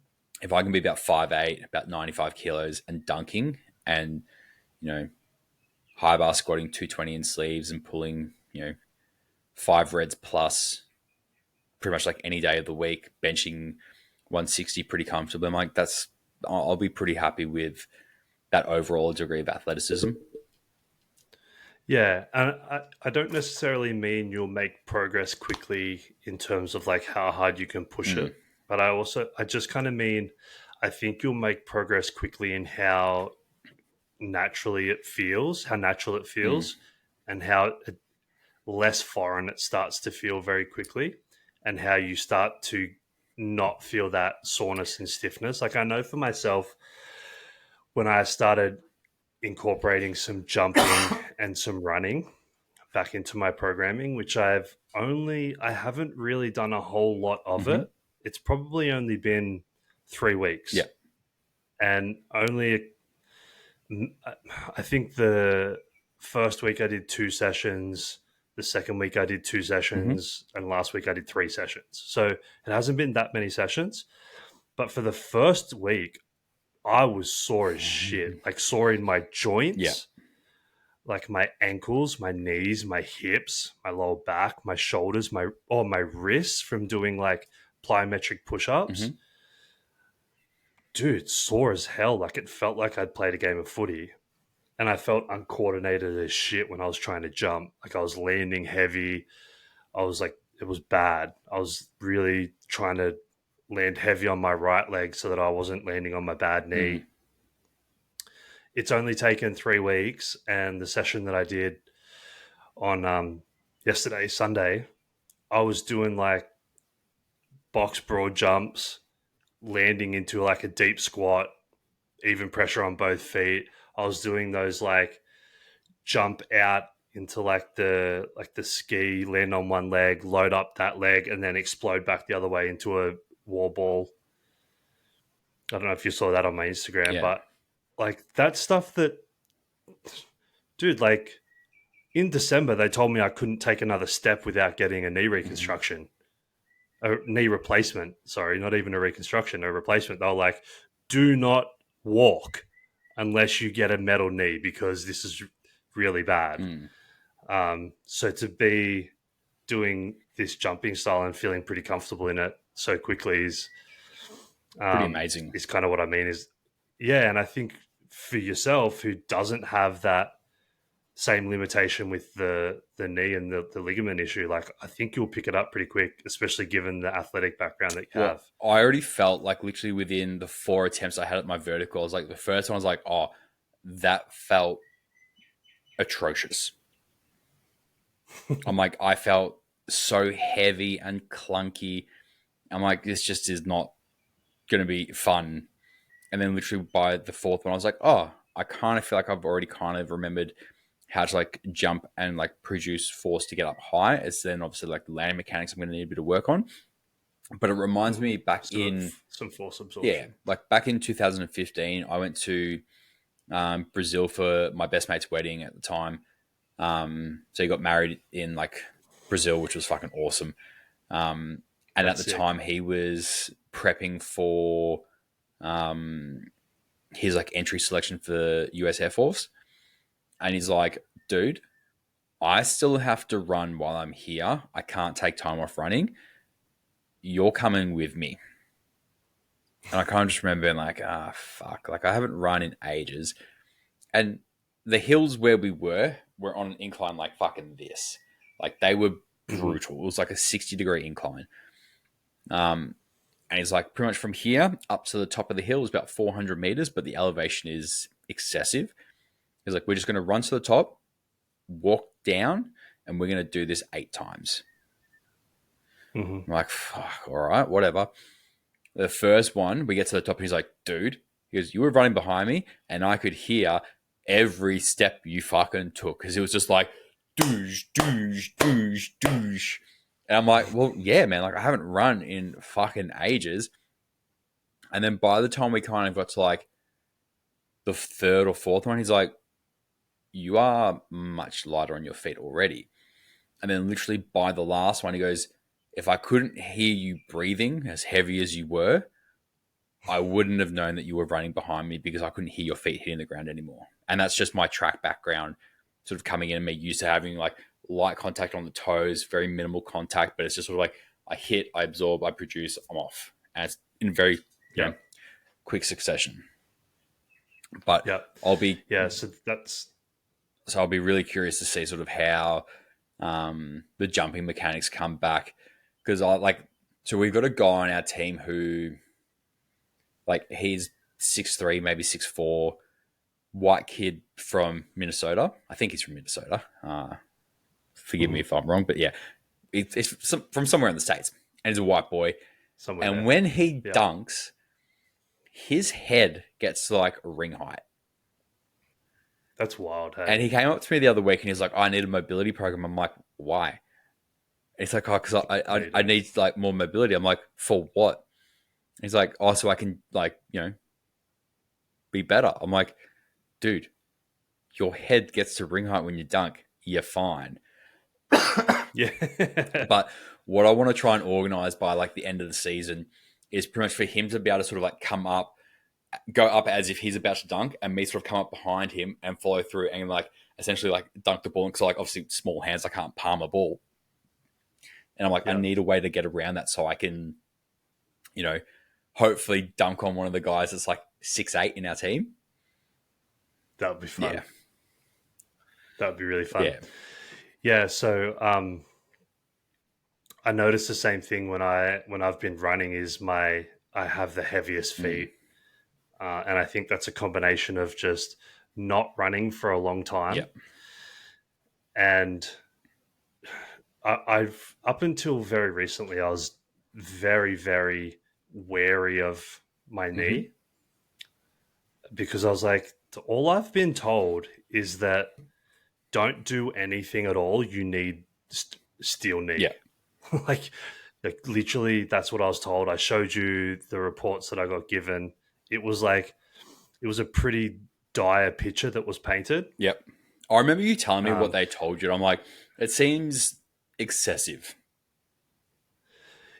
if I can be about 5'8", about 95 kilos and dunking and, you know, high bar squatting 220 in sleeves and pulling, 5 reds plus pretty much like any day of the week, benching 160 pretty comfortably. I'm like, I'll be pretty happy with that overall degree of athleticism. Yeah, and I don't necessarily mean you'll make progress quickly in terms of like how hard you can push Mm, it, but I just kind of mean I think you'll make progress quickly in how how natural it mm, feels, and how less foreign it starts to feel very quickly, and how you start to not feel that soreness and stiffness. Like I know for myself, when I started incorporating some jumping and some running back into my programming, which I haven't really done a whole lot of mm-hmm. it. It's probably only been 3 weeks, Yeah. and I think the first week I did 2 sessions, the second week I did two Mm-hmm. sessions, and last week I did 3 sessions. So it hasn't been that many sessions, but for the first week, I was sore as shit, like sore in my Yeah. joints, like my ankles, my knees, my hips, my lower back, my shoulders, my wrists from doing like plyometric push-ups. Mm-hmm. Dude, sore as hell. Like it felt like I'd played a game of footy. And I felt uncoordinated as shit when I was trying to jump. Like I was landing heavy. I was like, it was bad. I was really trying to land heavy on my right leg so that I wasn't landing on my bad Mm. knee. It's only taken 3 weeks, and the session that I did on yesterday, Sunday, I was doing like box broad jumps, landing into like a deep squat, even pressure on both feet. I was doing those like jump out into like the ski, land on one leg, load up that leg, and then explode back the other way into a wall ball. I don't know if you saw that on my Instagram, Yeah. but like that stuff that, dude, like in December, they told me I couldn't take another step without getting a knee reconstruction, a knee replacement. Sorry, not even a reconstruction, a replacement. They were like, do not walk unless you get a metal knee because this is really bad. So to be doing this jumping style and feeling pretty comfortable in it so quickly Pretty amazing. is kind of what I mean is, yeah. And I think for yourself who doesn't have that same limitation with the knee and the ligament issue, like I think you'll pick it up pretty quick, especially given the athletic background that you have. I already felt like literally within the 4 attempts I had at my vertical, I was like, the first one I was like, oh, that felt atrocious. I'm like, I felt so heavy and clunky. I'm like, this just is not going to be fun. And then literally by the fourth one, I was like, oh, I kind of feel like I've already kind of remembered how to like jump and like produce force to get up high. It's then obviously like the landing mechanics I'm going to need a bit of work on. But it reminds me back in some force absorption. Yeah, like back in 2015, I went to Brazil for my best mate's wedding at the time. So he got married in like Brazil, which was fucking awesome. And that's at the time he was prepping for his like entry selection for the US Air Force. And he's like, dude, I still have to run while I'm here. I can't take time off running. You're coming with me. And I kind of just remember being like, fuck. Like, I haven't run in ages. And the hills where we were on an incline like fucking this. Like, they were brutal. It was like a 60-degree incline. And he's like, pretty much from here up to the top of the hill is about 400 meters, but the elevation is excessive. He's like, we're just going to run to the top, walk down, and we're going to do this 8 times. I'm like, fuck, all right, whatever. The first one, we get to the top, and he's like, dude, he goes, you were running behind me, and I could hear every step you fucking took, because it was just like, doosh, doosh, doosh, doosh. And I'm like, well, yeah, man, like, I haven't run in fucking ages. And then by the time we kind of got to, like, the third or fourth one, he's like, you are much lighter on your feet already. And then literally by the last one, he goes, if I couldn't hear you breathing as heavy as you were, I wouldn't have known that you were running behind me because I couldn't hear your feet hitting the ground anymore. And that's just my track background sort of coming in and me used to having like light contact on the toes, very minimal contact, but it's just sort of like I hit, I absorb, I produce, I'm off. And it's in very you know, quick succession. But I'll be... Yeah, so I'll be really curious to see sort of how the jumping mechanics come back. Because so we've got a guy on our team who, like, he's 6'3", maybe 6'4", white kid from Minnesota. I think he's from Minnesota. Forgive me if I'm wrong, but yeah, it's from somewhere in the States. And he's a white boy. And when he dunks, his head gets to, like, ring height. That's wild, hey? And he came up to me the other week and he's like, I need a mobility program. I'm like, why? It's like, oh, because I need like more mobility. I'm like, for what? He's like, oh, so I can like, you know, be better. I'm like, dude, your head gets to ring height when you dunk. You're fine. Yeah. But what I want to try and organize by like the end of the season is pretty much for him to be able to sort of like go up as if he's about to dunk and me sort of come up behind him and follow through and like essentially like dunk the ball. And because like obviously small hands, I can't palm a ball. And I'm like, I need a way to get around that so I can, you know, hopefully dunk on one of the guys that's like 6'8" in our team. That would be fun. Yeah. That would be really fun. Yeah. So I noticed the same thing when I've been running is I have the heaviest feet. And I think that's a combination of just not running for a long time. Yep. And I've up until very recently, I was very, very wary of my knee because I was like, all I've been told is that don't do anything at all. You need steel knee. Yeah. like literally, that's what I was told. I showed you the reports that I got given. It was a pretty dire picture that was painted. Yep. I remember you telling me what Um, they told you. And I'm like, it seems excessive.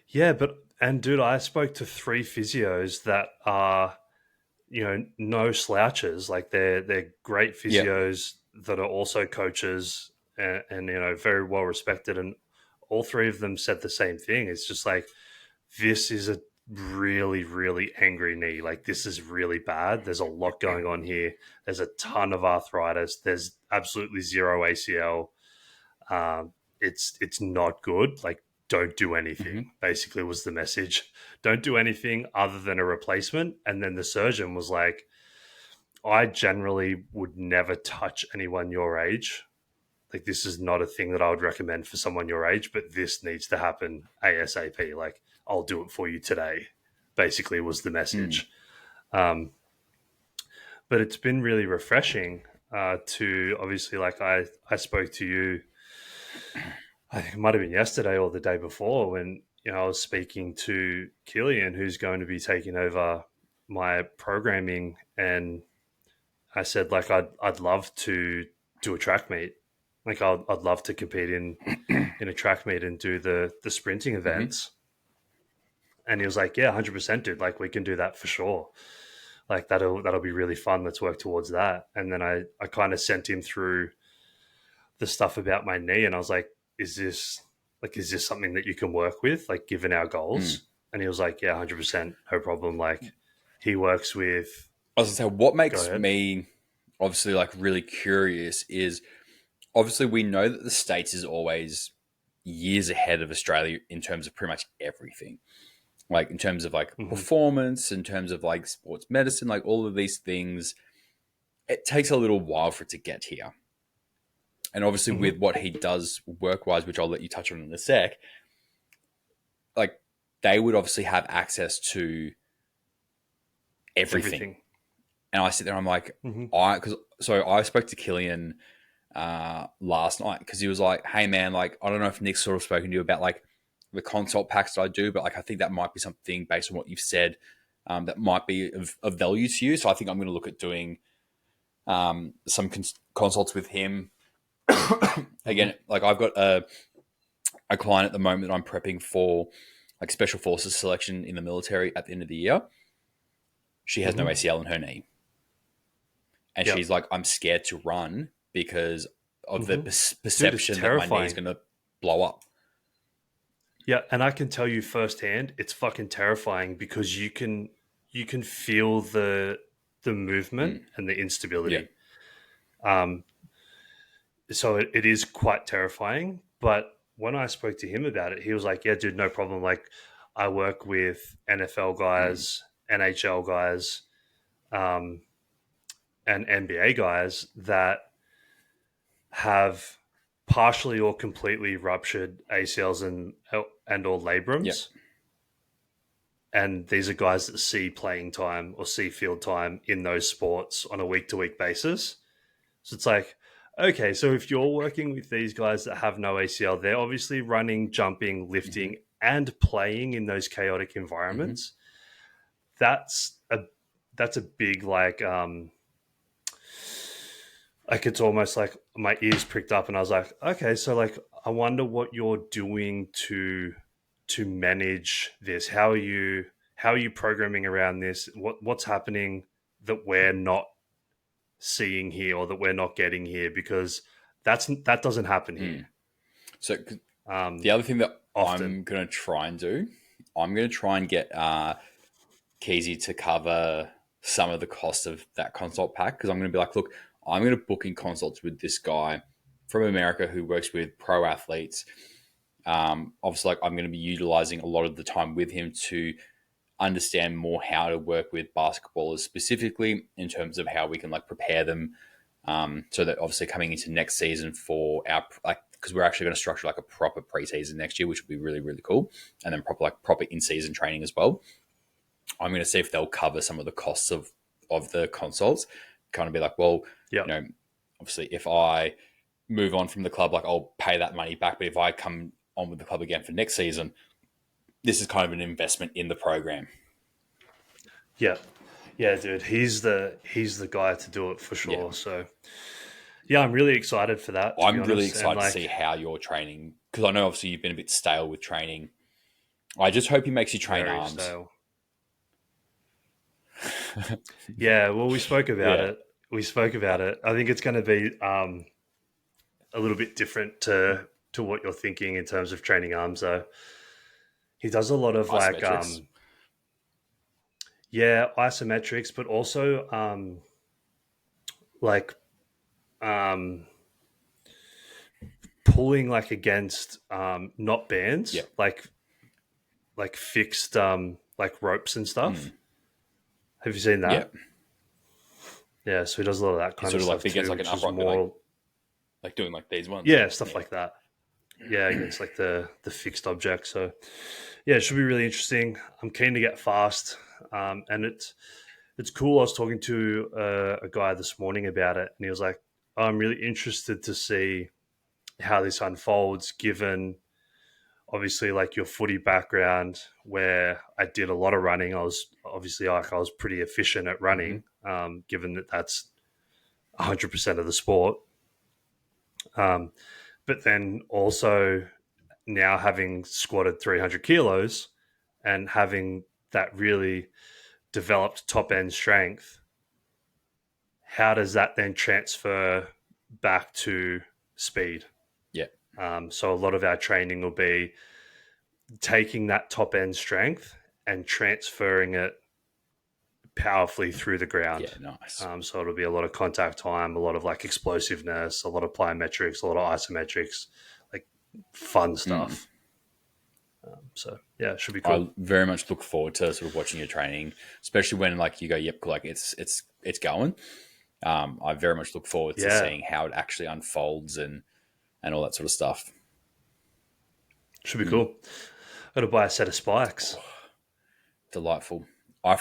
yeah, but and dude, I spoke to three physios that are, no slouches. Like they're great Yeah. physios that are also coaches, and very well respected. And all three of them said the same thing. It's just like, this is a really, really angry knee. Like, this is really bad. There's a lot going on here. There's a ton of arthritis. There's absolutely zero ACL. It's not good. Like, don't do anything. Hmm. Basically, was the message. Don't do anything other than a replacement. And then the surgeon was like, I generally would never touch anyone your age. Like, this is not a thing that I would recommend for someone your age, but this needs to happen ASAP. Like, I'll do it for you today, basically, was the Mm. message. Um, but it's been really refreshing to obviously, like, I spoke to you, I think it might have been yesterday or the day before, when, I was speaking to Killian, who's going to be taking over my programming. And I said, like, I'd love to do a track meet. Like, I'd love to compete in a track meet and do the sprinting Hmm. events. And he was like, yeah, 100%, dude. Like, we can do that for sure. Like, that'll be really fun. Let's work towards that. And then I kind of sent him through the stuff about my knee, and I was like, is this something that you can work with, like, given our Mm. goals? And he was like, yeah, 100%, no problem. Like, he works with. I was gonna say, what Go makes ahead. me obviously like really curious is obviously we know that the States is always years ahead of Australia in terms of pretty much everything. Like in terms of like Hmm. performance, in terms of like sports medicine, like all of these things, it takes a little while for it to get here. And obviously, Hmm. with what he does work wise, which I'll let you touch on in a sec, like they would obviously have access to everything. Everything. And I sit there, I'm like, Hmm. I spoke to Killian last night because he was like, hey man, like I don't know if Nick's sort of spoken to you about like the consult packs that I do, but like I think that might be something based on what you've said that might be of value to you. So I think I'm going to look at doing some consults with him. Hmm. Again, like I've got a client at the moment that I'm prepping for like special forces selection in the military at the end of the year. She has no Hmm. ACL in her knee. And Yep. she's like, I'm scared to run because of the Hmm. Dude, it's perception that my knee is terrifying. going to blow up. Yeah, and I can tell you firsthand, it's fucking terrifying because you can feel the movement Mm. and the Yeah. instability. Um, so it is quite terrifying. But when I spoke to him about it, he was like, "Yeah, dude, no problem. Like, I work with NFL Mm. guys, NHL guys, um, and NBA guys that have partially or completely ruptured ACLs and or Yeah. labrums." And these are guys that see playing time or see field time in those sports on a week to week basis. So it's like, okay, so if you're working with these guys that have no ACL, they're obviously running, jumping, Hmm. lifting, and playing in those chaotic Hmm. environments. That's a big, like it's almost like my ears pricked up, and I was like, okay, so like I wonder what you're doing to manage this. How are you programming around this? What's happening that we're not seeing here or that we're not getting here? Because that doesn't happen here Mm. So um, the other thing that often. I'm going to try and do, I'm going to try and get Keezy to cover some of the cost of that consult pack because I'm going to be like, look, I'm going to book in consults with this guy from America who works with pro athletes. Obviously, like I'm going to be utilizing a lot of the time with him to understand more how to work with basketballers specifically in terms of how we can like prepare them so that obviously coming into next season for our like because we're actually going to structure like a proper preseason next year, which will be really really cool, and then proper in season training as well. I'm going to see if they'll cover some of the costs of the consults. Kind of be like, well, Yeah. you know, obviously if I move on from the club, like I'll pay that money back. But if I come on with the club again for next season, this is kind of an investment in the program. Yeah. Yeah, dude. He's the guy to do it for Yeah. sure. So Yeah, I'm really excited for that, to be I'm really honest. And excited to like, see how you're training, because I know obviously you've been a bit stale with training. I just hope he makes you train very arms. stale. Yeah, well, we spoke about Yeah. it. We spoke about it. I think it's going to be a little bit different to what you're thinking in terms of training arms. Though he does a lot of like, Isometrics. yeah, isometrics, but also like um, pulling like against not bands, Yeah. like fixed like ropes and stuff. Mm. Have you seen Yeah. that? Yeah, so he does a lot of that He's kind sort of of like stuff against too, like an which is upright, but like more, doing like these ones. yeah, stuff Yeah. like that. Yeah, against like the fixed object. So yeah, it should be really interesting. I'm keen to get fast, and it's cool. I was talking to a guy this morning about it, and he was like, "Oh, I'm really interested to see how this unfolds, given obviously like your footy background, where I did a lot of running. I was obviously like I was pretty efficient at Mm-hmm. running, given that that's 100% of the sport. Um, but then also now having squatted 300 kilos and having that really developed top end strength, how does that then transfer back to speed? Yeah. So a lot of our training will be taking that top end strength and transferring it powerfully through the Yeah. ground. Nice. So it'll be a lot of contact time, a lot of like explosiveness, a lot of plyometrics, a lot of isometrics, like fun Mm. stuff. So yeah, it should be I cool. very much look forward to sort of watching your training, especially when like you go, yep, like it's going. I very much look forward to Yeah, seeing how it actually unfolds and all that sort of stuff. should be Mm. cool. Got to buy a set of spikes. Delightful. I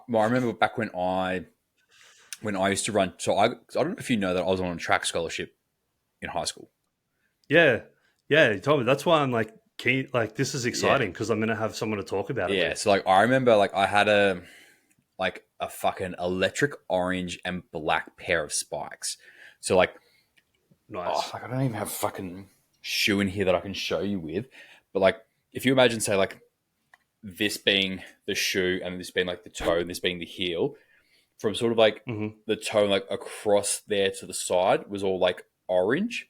remember back when I used to run. So I don't know if you know that I was on a track scholarship in high school. Yeah, yeah. You told me. That's why I'm like keen. Like this is Yeah, exciting because I'm gonna have someone to talk about it yeah. with. So like I remember like I had a fucking electric orange and black pair of spikes. So like Nice. like I don't even have a fucking shoe in here that I can show you with, but like if you imagine say like this being the shoe and this being like the toe and this being the heel, from sort of like Hmm. the toe like across there to the side was all like orange,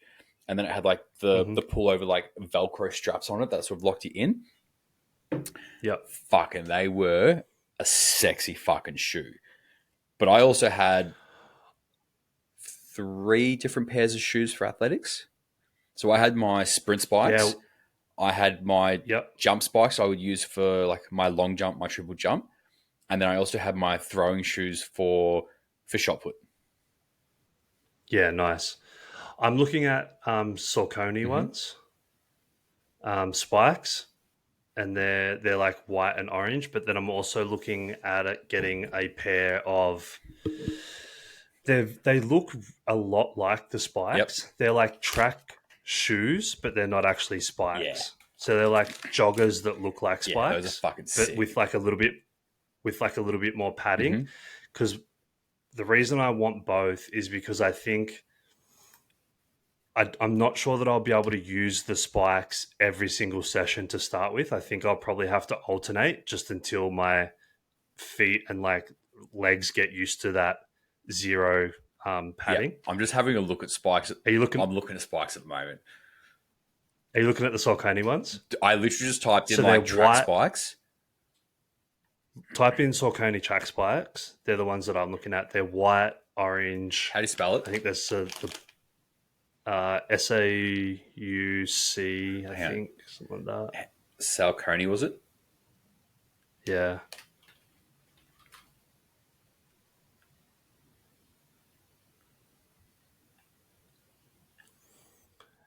and then it had like the Hmm. the pullover like Velcro straps on it that sort of locked you in. Yep. Fucking, they were a sexy fucking shoe. But I also had three different pairs of shoes for athletics. So I had my sprint Yeah. spikes, I had my Yep. jump spikes I would use for like my long jump, my triple jump, and then I also had my throwing shoes for shot put. Yeah. Nice. I'm looking at Saucony Mm-hmm. ones, spikes, and they're like white and orange. But then I'm also looking at it getting a pair of. They look a lot like the Yep. spikes. They're like track shoes, but they're not actually Yeah. spikes. So they're like joggers that look like Yeah. Those are spikes, fucking but sick. with like a little bit more padding. Mm-hmm. Because the reason I want both is because I think I'm not sure that I'll be able to use the spikes every single session to start with. I think I'll probably have to alternate just until my feet and like legs get used to that zero Yeah. padding. I'm just having a look at spikes. Are you looking? I'm looking at spikes at the moment. Are you looking at the Saucony ones? I literally just typed in So they're like track white. spikes. Type in Saucony track spikes. They're the ones that I'm looking at. They're white, orange. How do you spell I it? think there's the SAUC. I Hang on. think something like that. Salcone, was it? Yeah.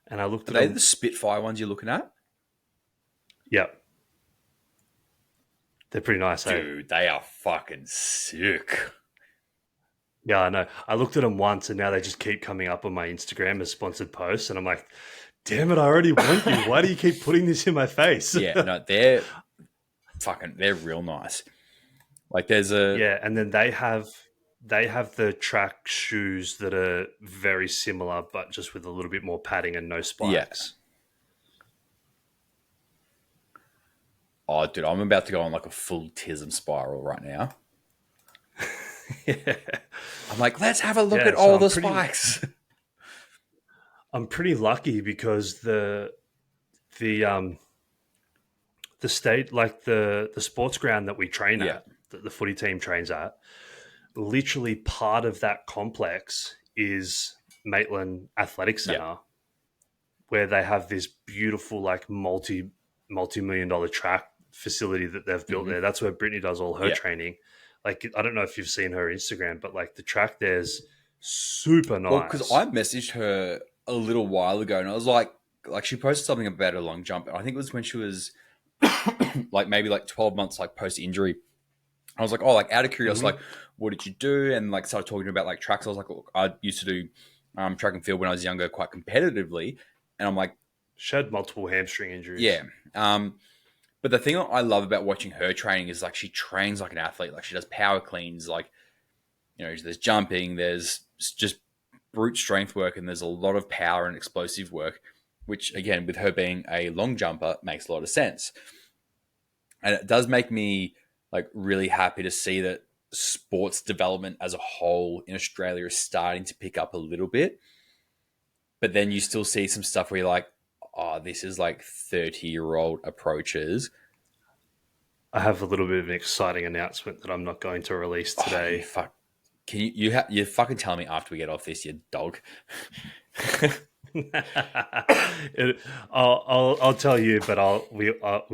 And I looked Are at they the them. Spitfire ones you're looking at? Yep. They're pretty nice, eh? Dude, they are fucking sick. Yeah, I know. I looked at them once and now they just keep coming up on my Instagram as sponsored posts. And I'm like, damn it, I already want you. Why do you keep putting this in my face? Yeah, no, they're real nice. Like there's a Yeah. And then they have the track shoes that are very similar, but just with a little bit more padding and no spikes. Oh, dude, I'm about to go on like a full tism spiral right now. Yeah. I'm like, let's have a look Yeah, at so all the spikes. I'm pretty lucky because the state, like the sports ground that we train Yeah. at, that the footy team trains at, literally part of that complex is Maitland Athletic Centre, where they have this beautiful like multi-million dollar track facility that they've built there. That's where Brittany does all her training. Like, I don't know if you've seen her Instagram, but like the track there's super Well, because nice. I messaged her a little while ago, and I was like she posted something about her long jump. I think it was when she was like maybe like 12 months like post injury. I was like, oh, like out of curiosity, like what did you do? And like started talking about like tracks. I was like, look, I used to do track and field when I was younger, quite competitively, and I'm like, She had multiple hamstring injuries. yeah. But the thing that I love about watching her training is like she trains like an athlete. Like she does power cleans, like, you know, there's jumping, there's just brute strength work, and there's a lot of power and explosive work, which again, with her being a long jumper, makes a lot of sense. And it does make me like really happy to see that sports development as a whole in Australia is starting to pick up a little bit. But then you still see some stuff where you're like, oh, this is like 30-year-old approaches. I have a little bit of an exciting announcement that I'm not going to release today. Can you fucking tell me after we get off this, you dog? I'll tell you, but we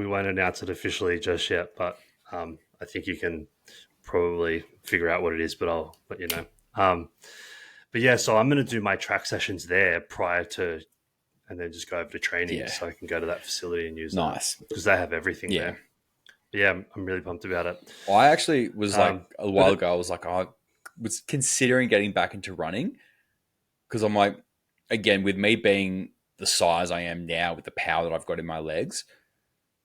won't announce it officially just yet. But I think you can probably figure out what it is. But I'll let you know. But yeah, so I'm going to do my track sessions there prior to, and then just go over to training, so I can go to that facility and use nice because they have everything there. But yeah, I'm really pumped about it. I actually was like a while ago. I was like, I was considering getting back into running because I'm like, again, with me being the size I am now, with the power that I've got in my legs,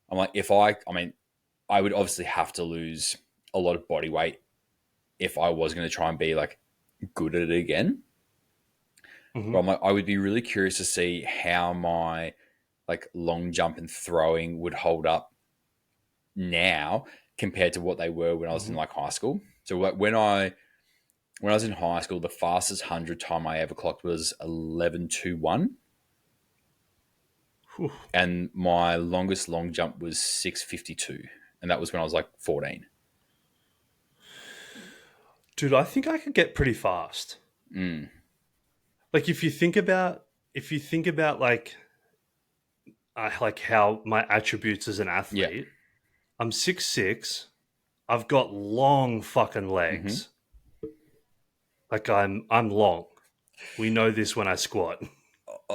I'm like, I would obviously have to lose a lot of body weight if I was going to try and be like good at it again. But I'm like, I would be really curious to see how my like long jump and throwing would hold up now compared to what they were when I was in like high school. So when I was in high school, the fastest 100 time I ever clocked was 11:21. And my longest long jump was 6:52. And that was when I was like 14. Dude, I think I could get pretty fast. Like if you think about like how my attributes as an athlete, I'm 6'6". I've got long fucking legs. Like I'm long. We know this when I squat.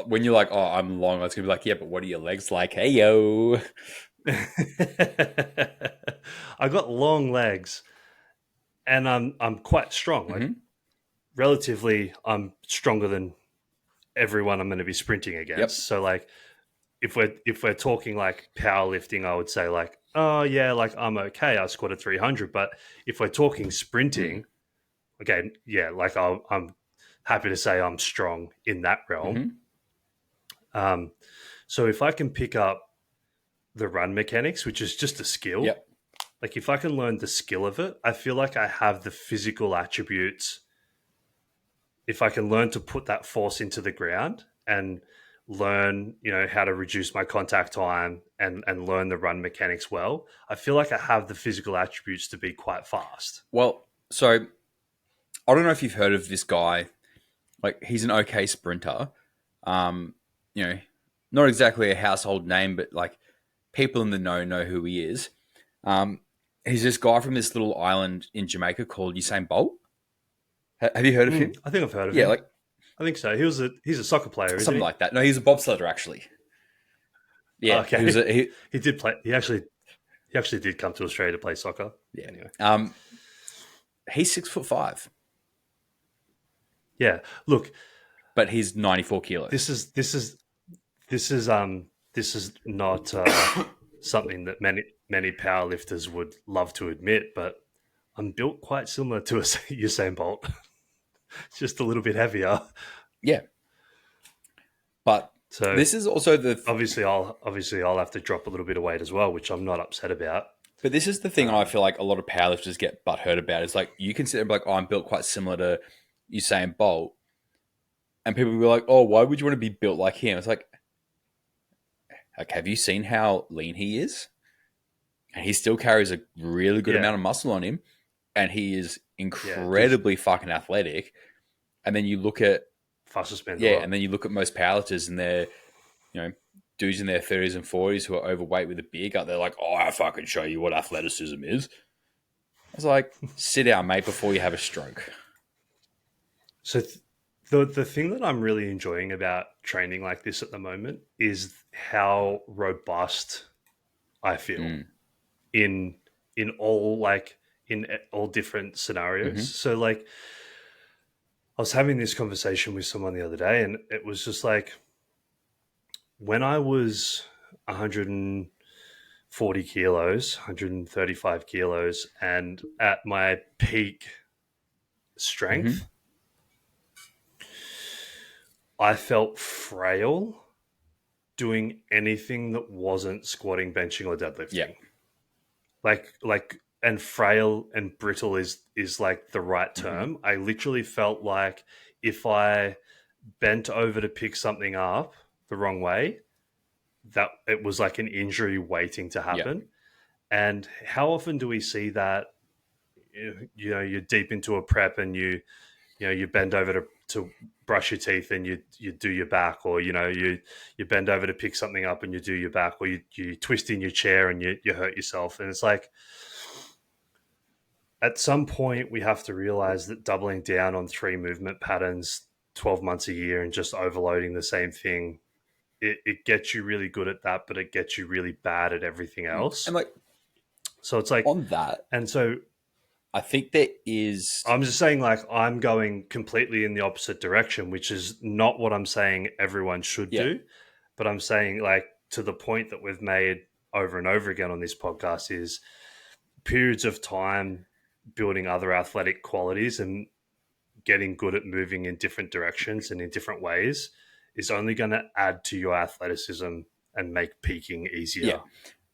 When you're like, oh, I'm long, I was gonna be like, yeah, but what are your legs like? Hey yo. I got long legs, and I'm quite strong. Like relatively, I'm stronger than everyone I'm going to be sprinting against. So like, if we're talking like powerlifting, I would say like, oh yeah, like I'm okay. I squatted 300. But if we're talking sprinting, again, yeah, like I'm happy to say I'm strong in that realm. So if I can pick up the run mechanics, which is just a skill, like if I can learn the skill of it, I feel like I have the physical attributes. If I can learn to put that force into the ground and learn, you know, how to reduce my contact time and learn the run mechanics well, I feel like I have the physical attributes to be quite fast. Well, so I don't know if you've heard of this guy. Like, he's an okay sprinter. You know, not exactly a household name, but like people in the know who he is. He's this guy from this little island in Jamaica called Usain Bolt. Have you heard of him? I think I've heard of him. Yeah, like I think so. He's a soccer player, isn't something he? like that. No, he's a bobsledder actually. Yeah, okay. He did play. He actually did come to Australia to play soccer. Yeah. Anyway. He's 6'5". Yeah. Look, but he's 94 kilos. This is not something that many powerlifters would love to admit, but I'm built quite similar to a Usain Bolt, just a little bit heavier. Yeah. But So this is also obviously I'll have to drop a little bit of weight as well, which I'm not upset about. but this is the thing I feel like a lot of powerlifters get butthurt about. Is like you can sit there and be like, oh, I'm built quite similar to Usain Bolt. And people will be like, oh, why would you want to be built like him? It's like, have you seen how lean he is? And he still carries a really good Yeah, amount of muscle on him. And he is yeah, dude's incredibly fucking athletic. And then you look at, fastest man in the yeah, world. and then you look at most powerlifters and they're, dudes in their 30s and 40s who are overweight with a beer gut. They're like, oh, I fucking show you what athleticism is. I was like, sit down, mate, before you have a stroke. So the thing that I'm really enjoying about training like this at the moment is how robust I feel Mm. in in all like in all different scenarios. Mm-hmm. So like I was having this conversation with someone the other day, and it was just like when I was 140 kilos, 135 kilos, and at my peak Mm-hmm. strength, I felt frail doing anything that wasn't squatting, benching, or Yeah. deadlifting. Like and frail and brittle is like the right Mm-hmm. term. I literally felt like if I bent over to pick something up the wrong way, that it was like an injury waiting to Yeah. happen. And how often do we see that? You know, you're deep into a prep and you bend over to brush your teeth and you do your back, or you bend over to pick something up and you do your back, or you twist in your chair and you hurt yourself. And it's like at some point we have to realize that doubling down on three movement patterns 12 months a year and just overloading the same thing, it gets you really good at that, but it gets you really bad at everything And else. like So it's like, on that, and so I think there is, I'm just saying, like, I'm going completely in the opposite direction, which is not what I'm saying everyone should yeah. do. But I'm saying, like, to the point that we've made over and over again on this podcast is periods of time building other athletic qualities and getting good at moving in different directions and in different ways is only going to add to your athleticism and make peaking Yeah. easier.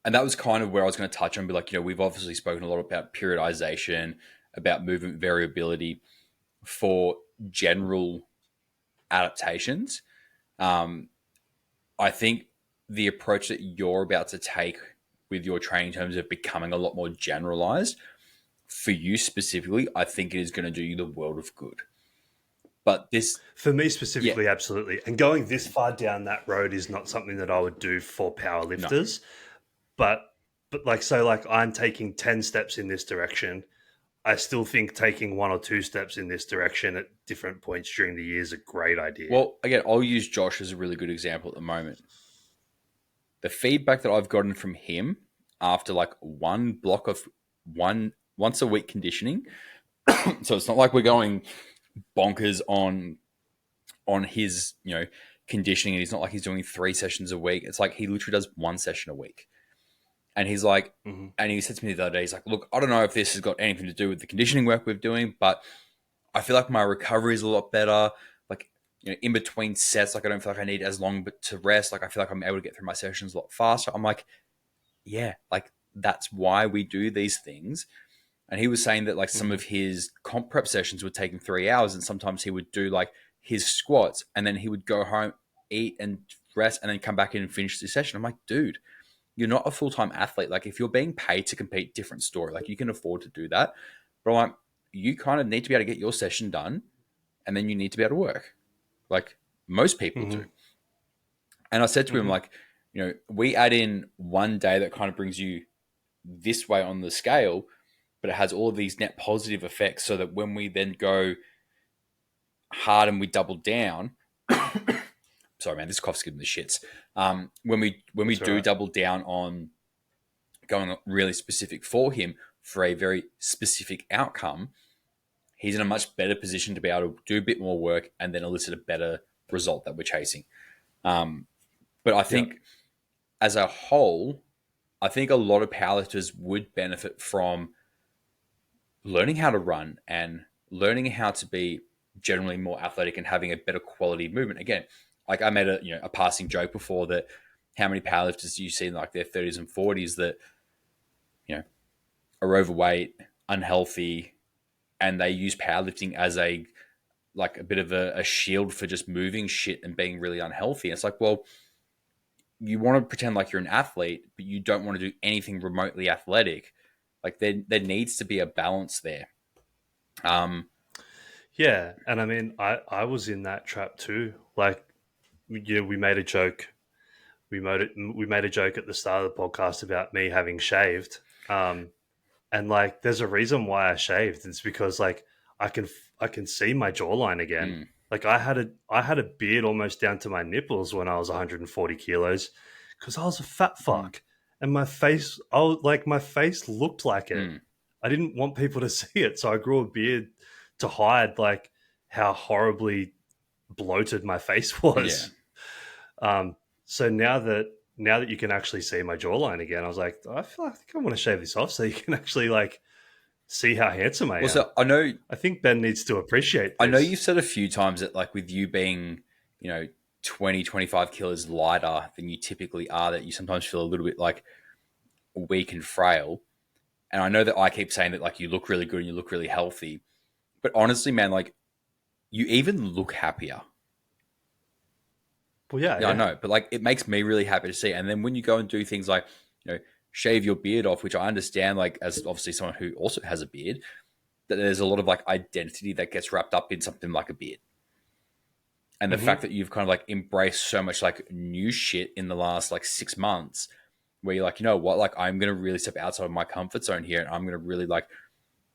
And that was kind of where I was going to touch on, be like, we've obviously spoken a lot about periodization, about movement variability for general adaptations. Um, I think the approach that you're about to take with your training in terms of becoming a lot more generalized for you specifically, I think it is going to do you the world of good. But this, For me yeah, specifically, absolutely. And going this far down that road is not something that I would do for no. powerlifters. But like, so like I'm taking 10 steps in this direction. I still think taking one or two steps in this direction at different points during the year is a great idea. Well, again, I'll use Josh as a really good example at the moment. The feedback that I've gotten from him after like one block of once a week conditioning, so it's not like we're going bonkers on his conditioning, and he's not like he's doing 3 sessions a week. It's like he literally does 1 session a week. And he's like, Mm-hmm. and he said to me the other day, he's like, look, I don't know if this has got anything to do with the conditioning work we're doing, but I feel like my recovery is a lot better. Like, in between sets, like I don't feel like I need as long to rest. Like I feel like I'm able to get through my sessions a lot faster. I'm like, yeah, like that's why we do these things. And he was saying that like some Mm-hmm. of his comp prep sessions would take him 3 hours, and sometimes he would do like his squats, and then he would go home, eat and rest, and then come back in and finish the session. I'm like, dude, you're not a full-time athlete. Like if you're being paid to compete, different story. Like you can afford to do that. But I'm like, you kind of need to be able to get your session done, and then you need to be able to work. Like most people Mm-hmm. do. And I said to him, Mm-hmm. like, we add in one day that kind of brings you this way on the scale, but it has all of these net positive effects so that when we then go hard and we double down, sorry, man, this cough's giving the shits. When we That's all do right. double down on going really specific for him for a very specific outcome, he's in a much better position to be able to do a bit more work and then elicit a better result that we're chasing. But I Yeah. think as a whole, I think a lot of powerlifters would benefit from learning how to run and learning how to be generally more athletic and having a better quality movement. Again, like I made a passing joke before that how many powerlifters do you see in like their 30s and 40s that are overweight, unhealthy, and they use powerlifting as a bit of a shield for just moving shit and being really unhealthy. It's like, well, you want to pretend like you're an athlete, but you don't want to do anything remotely athletic. Like there needs to be a balance there. Yeah, and I mean, I was in that trap too. Like, we made a joke. We made a joke at the start of the podcast about me having shaved. And like, there's a reason why I shaved. It's because like I can see my jawline again. Mm, Like I had a beard almost down to my nipples when I was 140 kilos because I was a fat mm, fuck, and my face looked like it. mm. I didn't want people to see it, so I grew a beard to hide like how horribly bloated my face Yeah. was. Um, so now that you can actually see my jawline again, I was like, I feel like I think I want to shave this off so you can actually like see how handsome I Well, am. so I think Ben needs to appreciate know this. you've said a few times that like with you being, 20, 25 kilos lighter than you typically are, that you sometimes feel a little bit like weak and frail. And I know that I keep saying that like you look really good and you look really healthy. But honestly, man, like you even look happier. Well, yeah, Yeah, I yeah. know, but like it makes me really happy to see. And then when you go and do things like, shave your beard off, which I understand, like as obviously someone who also has a beard, that there's a lot of like identity that gets wrapped up in something like a beard. And the fact Hmm. that you've kind of like embraced so much like new shit in the last like 6 months, where you're like, you know what, like I'm gonna really step outside of my comfort zone here, and I'm gonna really like,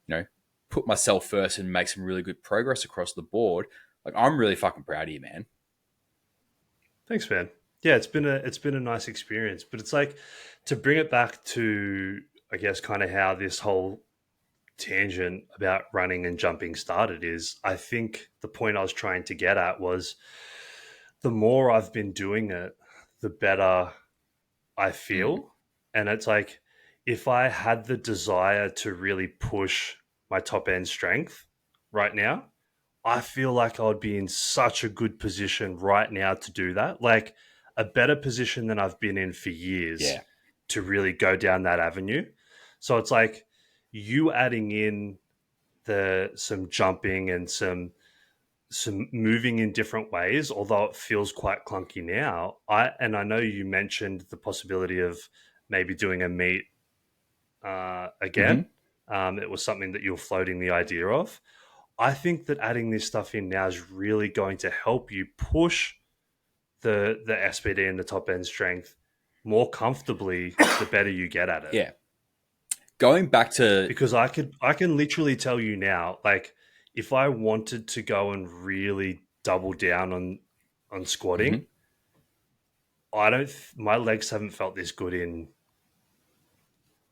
you know, put myself first and make some really good progress across the board. Like I'm really fucking proud of you, man. Thanks, man. Yeah, it's been a nice experience, but it's like to bring it back to I guess kind of how this whole tangent about running and jumping started is I think the point I was trying to get at was the more I've been doing it, the better I Mm. feel. And it's like if I had the desire to really push my top end strength right now, I feel like I would be in such a good position right now to do that. Like a better position than I've been in for years Yeah. to really go down that avenue. So it's like you adding in the some jumping and some moving in different ways, although it feels quite clunky now. I know you mentioned the possibility of maybe doing a meet again. Mm-hmm. It was something that you were floating the idea of. I think that adding this stuff in now is really going to help you push the SPD and the top end strength more comfortably the better you get at it. Yeah. Going back to Because I can literally tell you now, like if I wanted to go and really double down on Mhm. squatting, I don't my legs haven't felt this good in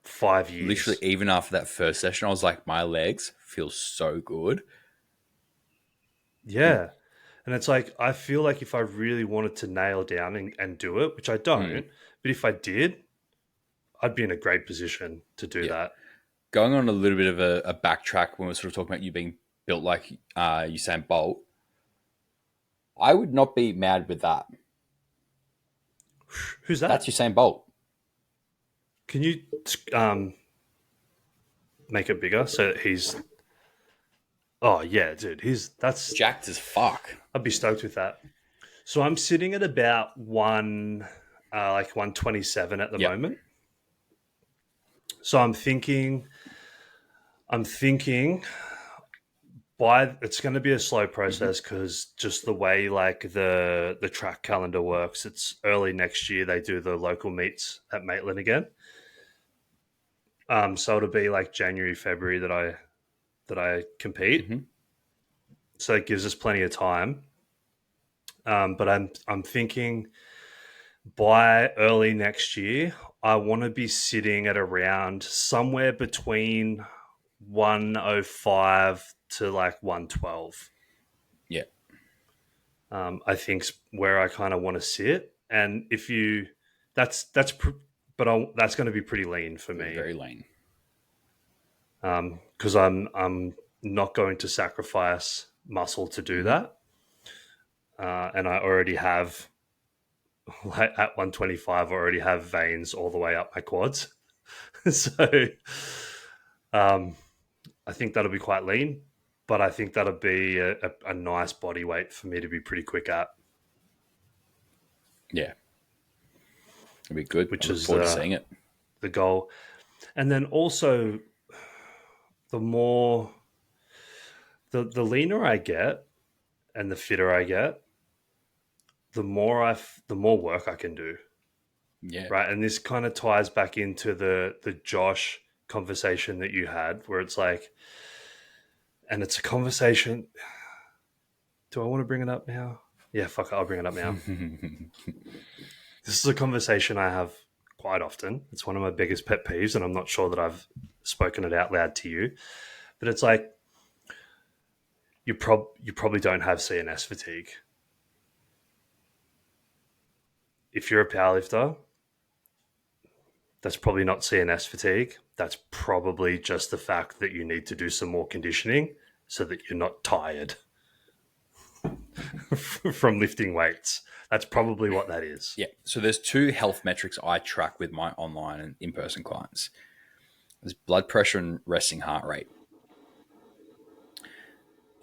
5 years. Literally, even after that first session, I was like, my legs feel so good. Mm. Yeah. And it's like I feel like if I really wanted to nail down and do it, which I Mm. don't, but if I did, I'd be in a great position to do Yeah. that. Going on a little bit of a backtrack when we're sort of talking about you being built like Usain Bolt, I would not be mad with that. Who's That's that? Usain Bolt. Can you make it bigger so that he's Oh yeah, dude. He's that's Jacked as fuck. I'd be stoked with that. So I'm sitting at about 127 at the Yep. moment. So I'm thinking by it's going to be a slow Hmm. process because just the way like the track calendar works, it's early next year they do the local meets at Maitland again. So it'll be like January, February that I compete. Hmm. So it gives us plenty of time. But I'm thinking by early next year, I want to be sitting at around somewhere between 105 to like 112. Yeah. I think's where I kind of want to sit. And if you, that's, pr- but that's going to be pretty lean for Be me. very lean. because I'm not going to sacrifice muscle to do that, and I already have, like, at 125, I already have veins all the way up my quads. So I think that'll be quite lean, but I think that'll be a nice body weight for me to be pretty quick at, Yeah. It'll be good. which I look is forward to seeing it. the goal. And then also, the more the leaner I get and the fitter I get, the more work I can do. Yeah. Right. And this kind of ties back into the Josh conversation that you had, where it's like, and it's a conversation. Do I want to bring it up now? Yeah, fuck it, I'll bring it up now. This is a conversation I have quite often. It's one of my biggest pet peeves, and I'm not sure that I've spoken it out loud to you. But it's like, you probably don't have CNS fatigue. If you're a powerlifter, that's probably not CNS fatigue. That's probably just the fact that you need to do some more conditioning so that you're not tired from lifting weights. That's probably what that is. Yeah. So there's two health metrics I track with my online and in-person clients. There's blood pressure and resting heart rate.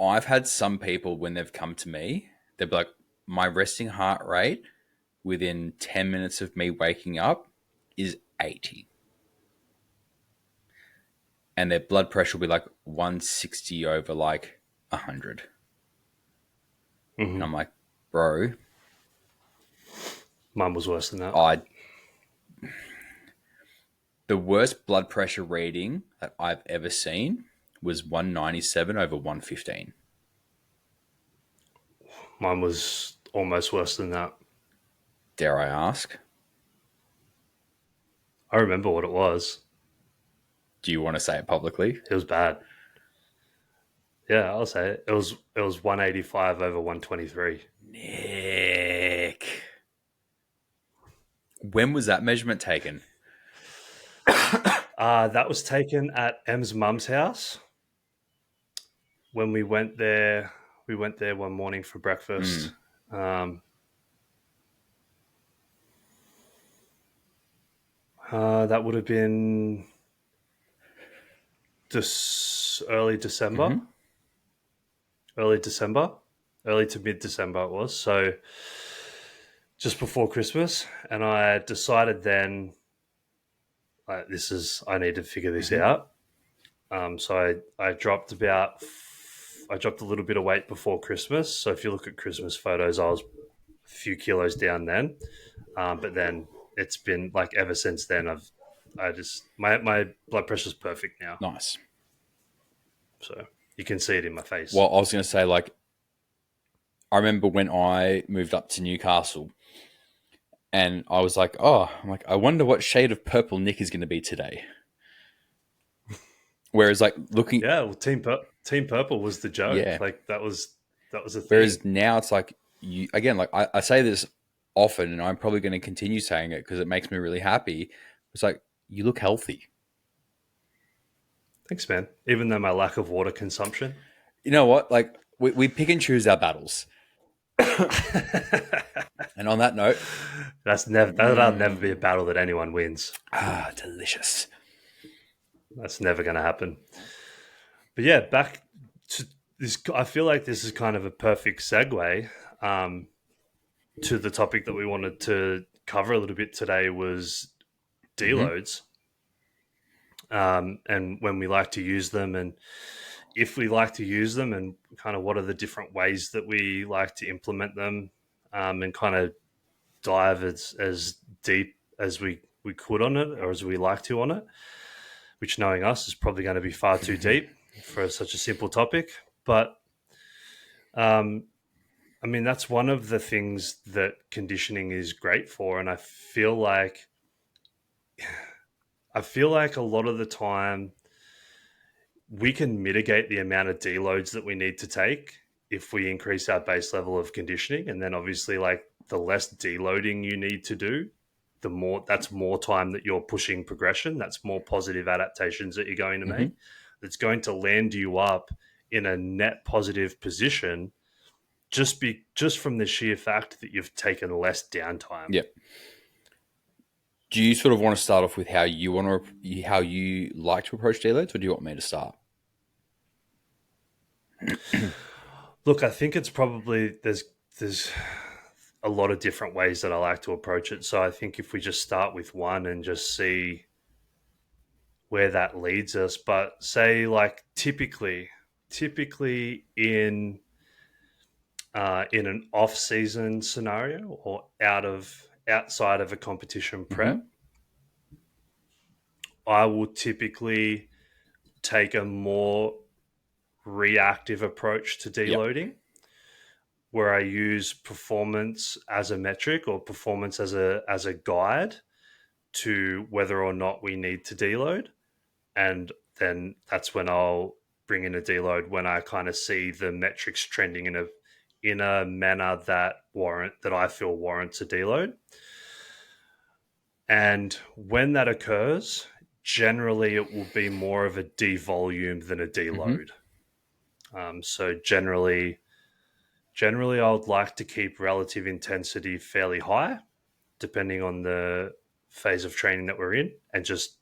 I've had some people, when they've come to me, they'll be like, my resting heart rate within 10 minutes of me waking up is 80. And their blood pressure will be like 160 over like 100. Mm-hmm. And I'm like, bro. Mine was worse than that. The worst blood pressure reading that I've ever seen was 197 over 115. Mine was almost worse than that. Dare I ask? I remember what it was. Do you want to say it publicly? It was bad. Yeah, I'll say it. It was 185 over 123. Nick. When was that measurement taken? That was taken at Em's mum's house. When we went there one morning for breakfast. That would have been early December. Early to mid-December it was. So just before Christmas. And I decided then, like, I need to figure this out. So I dropped a little bit of weight before Christmas. So if you look at Christmas photos, I was a few kilos down then. But then it's been like ever since then, my blood pressure's perfect now. Nice. So you can see it in my face. Well, I was going to say, like, I remember when I moved up to Newcastle and I was like, I wonder what shade of purple Nick is going to be today. Whereas, like, looking... Yeah, well, Team Purple was the joke. Yeah. Like, that was a thing. Whereas now it's like, I say this often and I'm probably going to continue saying it because it makes me really happy. It's like, you look healthy. Thanks, man. Even though my lack of water consumption. You know what? Like, we pick and choose our battles. And on that note, that'll never be a battle that anyone wins. Delicious. That's never going to happen. But yeah, back to this. I feel like this is kind of a perfect segue to the topic that we wanted to cover a little bit today was deloads. And when we like to use them, and if we like to use them, and kind of what are the different ways that we like to implement them, and kind of dive as deep as we could on it, or as we like to on it, which, knowing us, is probably going to be far too deep for such a simple topic. But I mean, that's one of the things that conditioning is great for, and I feel like a lot of the time we can mitigate the amount of deloads that we need to take if we increase our base level of conditioning. And then obviously, like, the less deloading you need to do, that's more time that you're pushing progression. That's more positive adaptations that you're going to make. that's going to land you up in a net positive position just from the sheer fact that you've taken less downtime. Yeah. Do you sort of want to start off with how you like to approach deloads, or do you want me to start? Look, I think it's probably there's a lot of different ways that I like to approach it. So I think if we just start with one and just see where that leads us, but say like typically in an off-season scenario or outside of a competition Mm-hmm. prep, I will typically take a more reactive approach to Yep. deloading, where I use performance as a metric or performance as a guide to whether or not we need to deload. And then that's when I'll bring in a deload when I kind of see the metrics trending in a manner that I feel warrants a deload. And when that occurs, generally it will be more of a devolume than a Mm-hmm. deload. So generally, I would like to keep relative intensity fairly high, depending on the phase of training that we're in, and just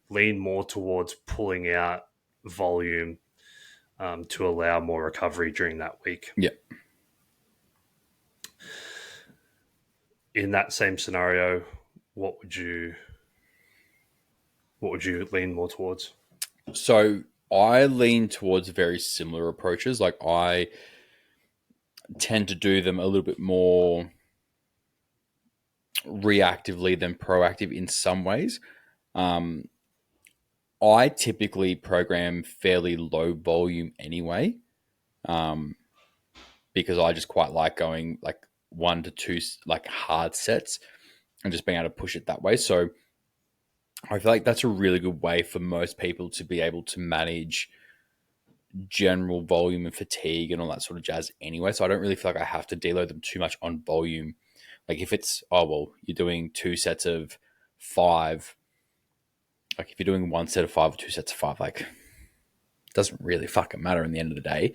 lean more towards pulling out volume to allow more recovery during that week. Yep. In that same scenario, what would you lean more towards? So I lean towards very similar approaches. Like I tend to do them a little bit more reactively than proactive in some ways. Um, I typically program fairly low volume anyway, um, because I just quite like going like 1 to 2 like hard sets and just being able to push it that way. So I feel like that's a really good way for most people to be able to manage general volume and fatigue and all that sort of jazz anyway. So I don't really feel like I have to deload them too much on volume. Like if it's, oh, well, you're doing 2 sets of 5, like if you're doing 1 set of 5 or 2 sets of 5, like it doesn't really fucking matter in the end of the day.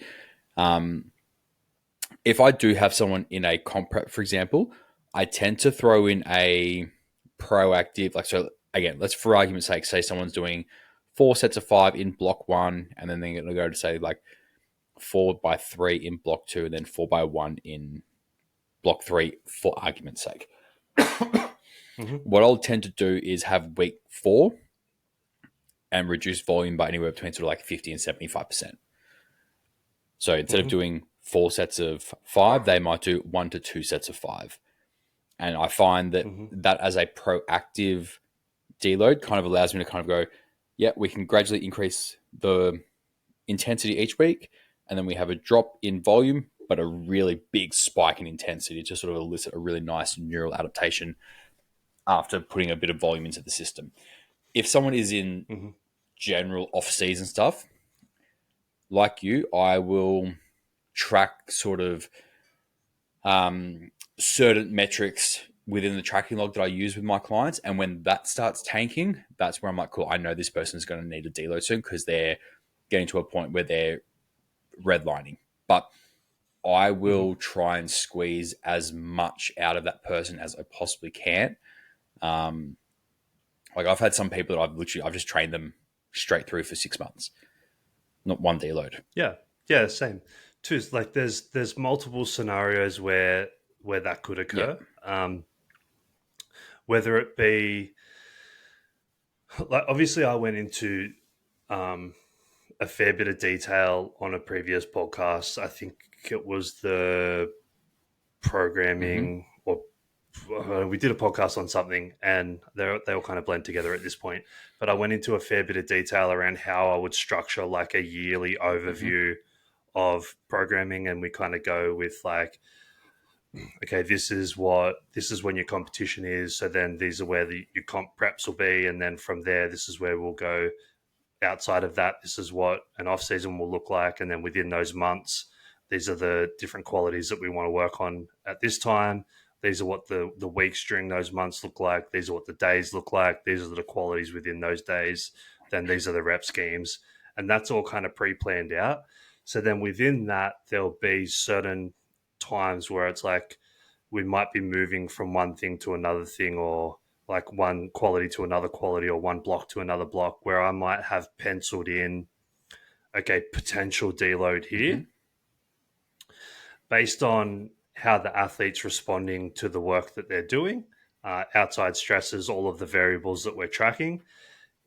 If I do have someone in a comp prep, for example, I tend to throw in a proactive, like, so again, let's for argument's sake, say someone's doing 4 sets of 5 in block 1, and then they're going to go to say like 4x3 in block 2, and then 4x1 in block 3, for argument's sake. Mm-hmm. What I'll tend to do is have week 4 and reduce volume by anywhere between sort of like 50 and 75%. So instead of doing 4 sets of 5, they might do 1 to 2 sets of 5. And I find that that as a proactive deload kind of allows me to kind of go, yeah, we can gradually increase the intensity each week, and then we have a drop in volume, but a really big spike in intensity to sort of elicit a really nice neural adaptation after putting a bit of volume into the system. If someone is in general off-season stuff, like you, I will track sort of certain metrics within the tracking log that I use with my clients. And when that starts tanking, that's where I'm like, cool, I know this person's going to need a deload soon because they're getting to a point where they're redlining. But I will try and squeeze as much out of that person as I possibly can. Like I've had some people that I've just trained them straight through for 6 months, not one deload. Yeah, same. Too, like there's multiple scenarios where that could occur. Whether it be like obviously I went into a fair bit of detail on a previous podcast. I think it was the programming or we did a podcast on something, and they all kind of blend together at this point. But I went into a fair bit of detail around how I would structure like a yearly overview of programming, and we kind of go with like, okay, this is when your competition is. So then these are where your comp preps will be, and then from there, this is where we'll go. Outside of that, this is what an off season will look like, and then within those months, these are the different qualities that we want to work on at this time. These are what the weeks during those months look like. These are what the days look like. These are the qualities within those days. Then these are the rep schemes. and that's all kind of pre-planned out. So then within that, there'll be certain times where it's like we might be moving from one thing to another thing, or like one quality to another quality, or one block to another block, where I might have penciled in, okay, potential deload Mm-hmm. here based on how the athlete's responding to the work that they're doing, outside stresses, all of the variables that we're tracking.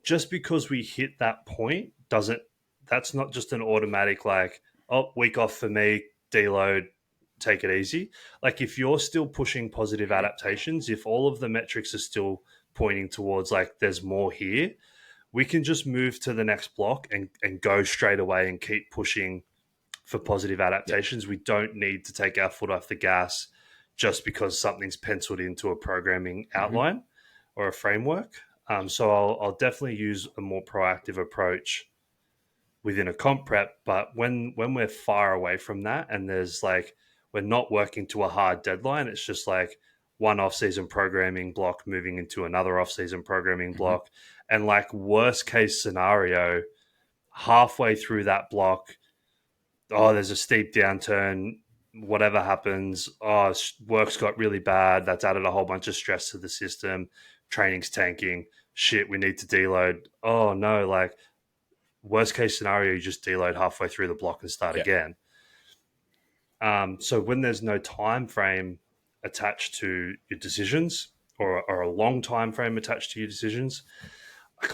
Just because we hit that point doesn't, that's not just an automatic like, oh, week off for me, deload, take it easy. Like if you're still pushing positive adaptations, if all of the metrics are still pointing towards like there's more here, we can just move to the next block and go straight away and keep pushing for positive Yep. adaptations. We don't need to take our foot off the gas just because something's penciled into a programming Mm-hmm. outline or a framework. So I'll definitely use a more proactive approach within a comp prep. But when we're far away from that, and there's like we're not working to a hard deadline, it's just like one off-season programming block moving into another off-season programming Mm-hmm. block, and like worst case scenario, halfway through that block, oh, there's a steep downturn. Whatever happens, oh, work's got really bad. That's added a whole bunch of stress to the system. Training's tanking. Shit, we need to deload. Oh no, like worst case scenario, you just deload halfway through the block and start Yeah. again. So when there's no time frame attached to your decisions, or a long time frame attached to your decisions,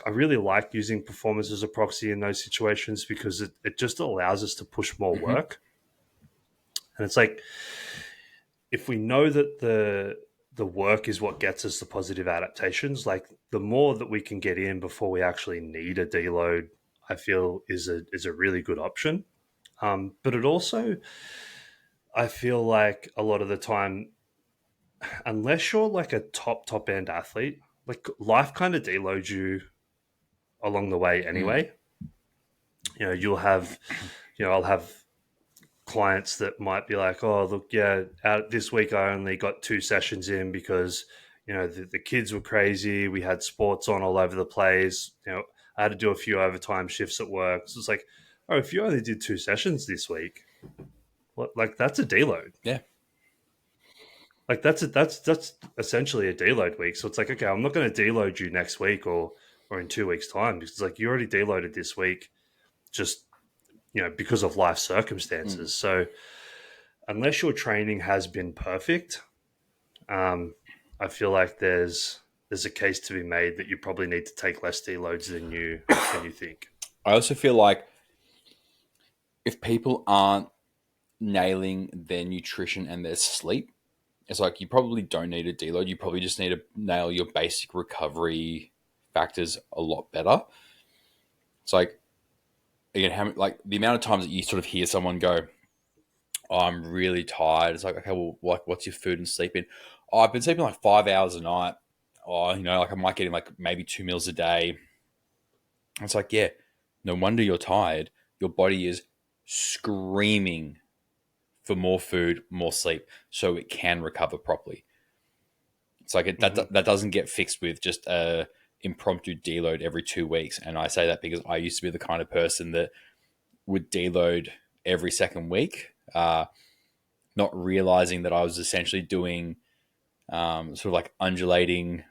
I really like using performance as a proxy in those situations because it just allows us to push more Mm-hmm. work. And it's like if we know that the work is what gets us the positive adaptations, like the more that we can get in before we actually need a deload, I feel is a really good option. But it also, I feel like a lot of the time, unless you're like a top end athlete, like life kind of deloads you along the way Mm. anyway. You know, you'll have, I'll have clients that might be like, oh, look, yeah, out this week I only got 2 sessions in because, the kids were crazy. We had sports on all over the place. I had to do a few overtime shifts at work. So it's like, oh, if you only did 2 sessions this week, what, like that's a deload. Yeah. Like that's essentially a deload week. So it's like, okay, I'm not going to deload you next week or in 2 weeks' time because it's like you already deloaded this week, just because of life Mm. circumstances. So unless your training has been perfect, um, I feel like there's a case to be made that you probably need to take less deloads than you think. I also feel like if people aren't nailing their nutrition and their sleep, it's like you probably don't need a deload. You probably just need to nail your basic recovery factors a lot better. It's like again, like the amount of times that you sort of hear someone go, "Oh, I'm really tired." It's like, okay, well, like, what's your food and sleeping? Oh, I've been sleeping like 5 hours a night. Oh, like I might get in like maybe 2 meals a day. It's like, yeah, no wonder you're tired. Your body is screaming for more food, more sleep, so it can recover properly. It's like Mm-hmm. that doesn't get fixed with just a impromptu deload every 2 weeks. And I say that because I used to be the kind of person that would deload every second week, not realizing that I was essentially doing sort of like undulating,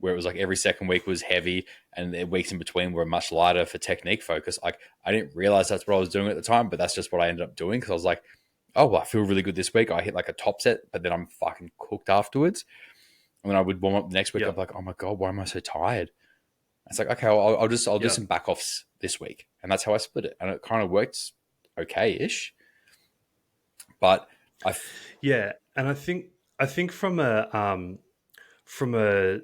where it was like every second week was heavy and the weeks in between were much lighter for technique focus. Like I didn't realize that's what I was doing at the time, but that's just what I ended up doing because I was like, oh, well, I feel really good this week. I hit like a top set, but then I'm fucking cooked afterwards. And then I would warm up the next week. I'm Yep. like, oh my God, why am I so tired? It's like, okay, I'll do some Yep. back offs this week. And that's how I split it. And it kind of works okay ish. But I, Yeah, and I think from a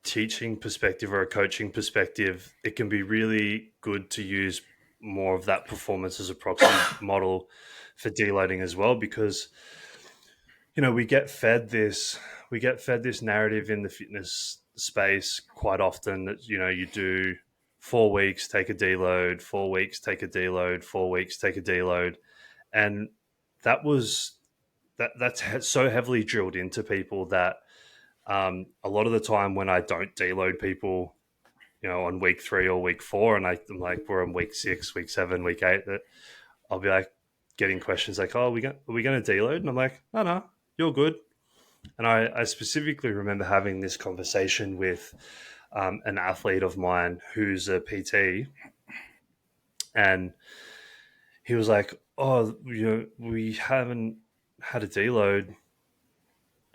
teaching perspective or a coaching perspective, it can be really good to use more of that performance as a proxy model for deloading as well, because we get fed this narrative in the fitness space quite often that you do 4 weeks, take a deload, 4 weeks, take a deload, 4 weeks, take a deload, and that was that's so heavily drilled into people that a lot of the time when I don't deload people on week 3 or week 4, and I'm like, we're on week 6, week 7, week 8, that I'll be like getting questions like, oh, are we going to deload? And I'm like, no, you're good. And I specifically remember having this conversation with an athlete of mine who's a PT, and he was like, oh, we haven't had a deload.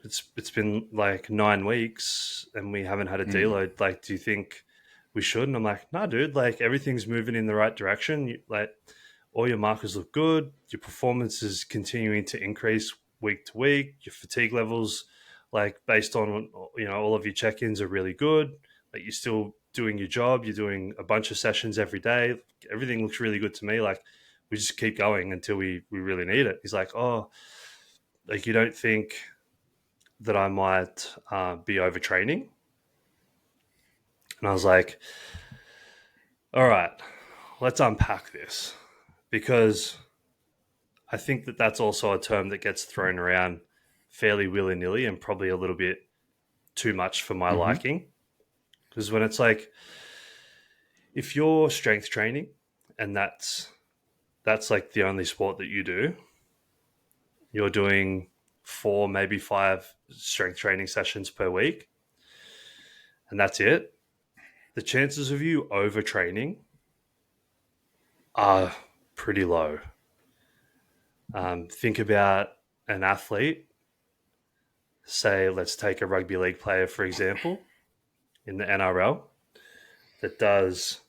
It's been like 9 weeks and we haven't had a deload. Like, do you think we should? And I'm like, nah, dude, like everything's moving in the right direction. Like all your markers look good. Your performance is continuing to increase week to week. Your fatigue levels, like based on, all of your check-ins are really good. Like you're still doing your job. You're doing a bunch of sessions every day. Everything looks really good to me. Like we just keep going until we really need it. He's like, oh, like you don't think that I might be overtraining? And I was like, all right, let's unpack this, because I think that that's also a term that gets thrown around fairly willy-nilly and probably a little bit too much for my liking. Because when it's like, if you're strength training and that's like the only sport that you do, you're doing 4, maybe 5 strength training sessions per week, and that's it, the chances of you overtraining are pretty low. Think about an athlete, say, let's take a rugby league player, for example, in the NRL, that does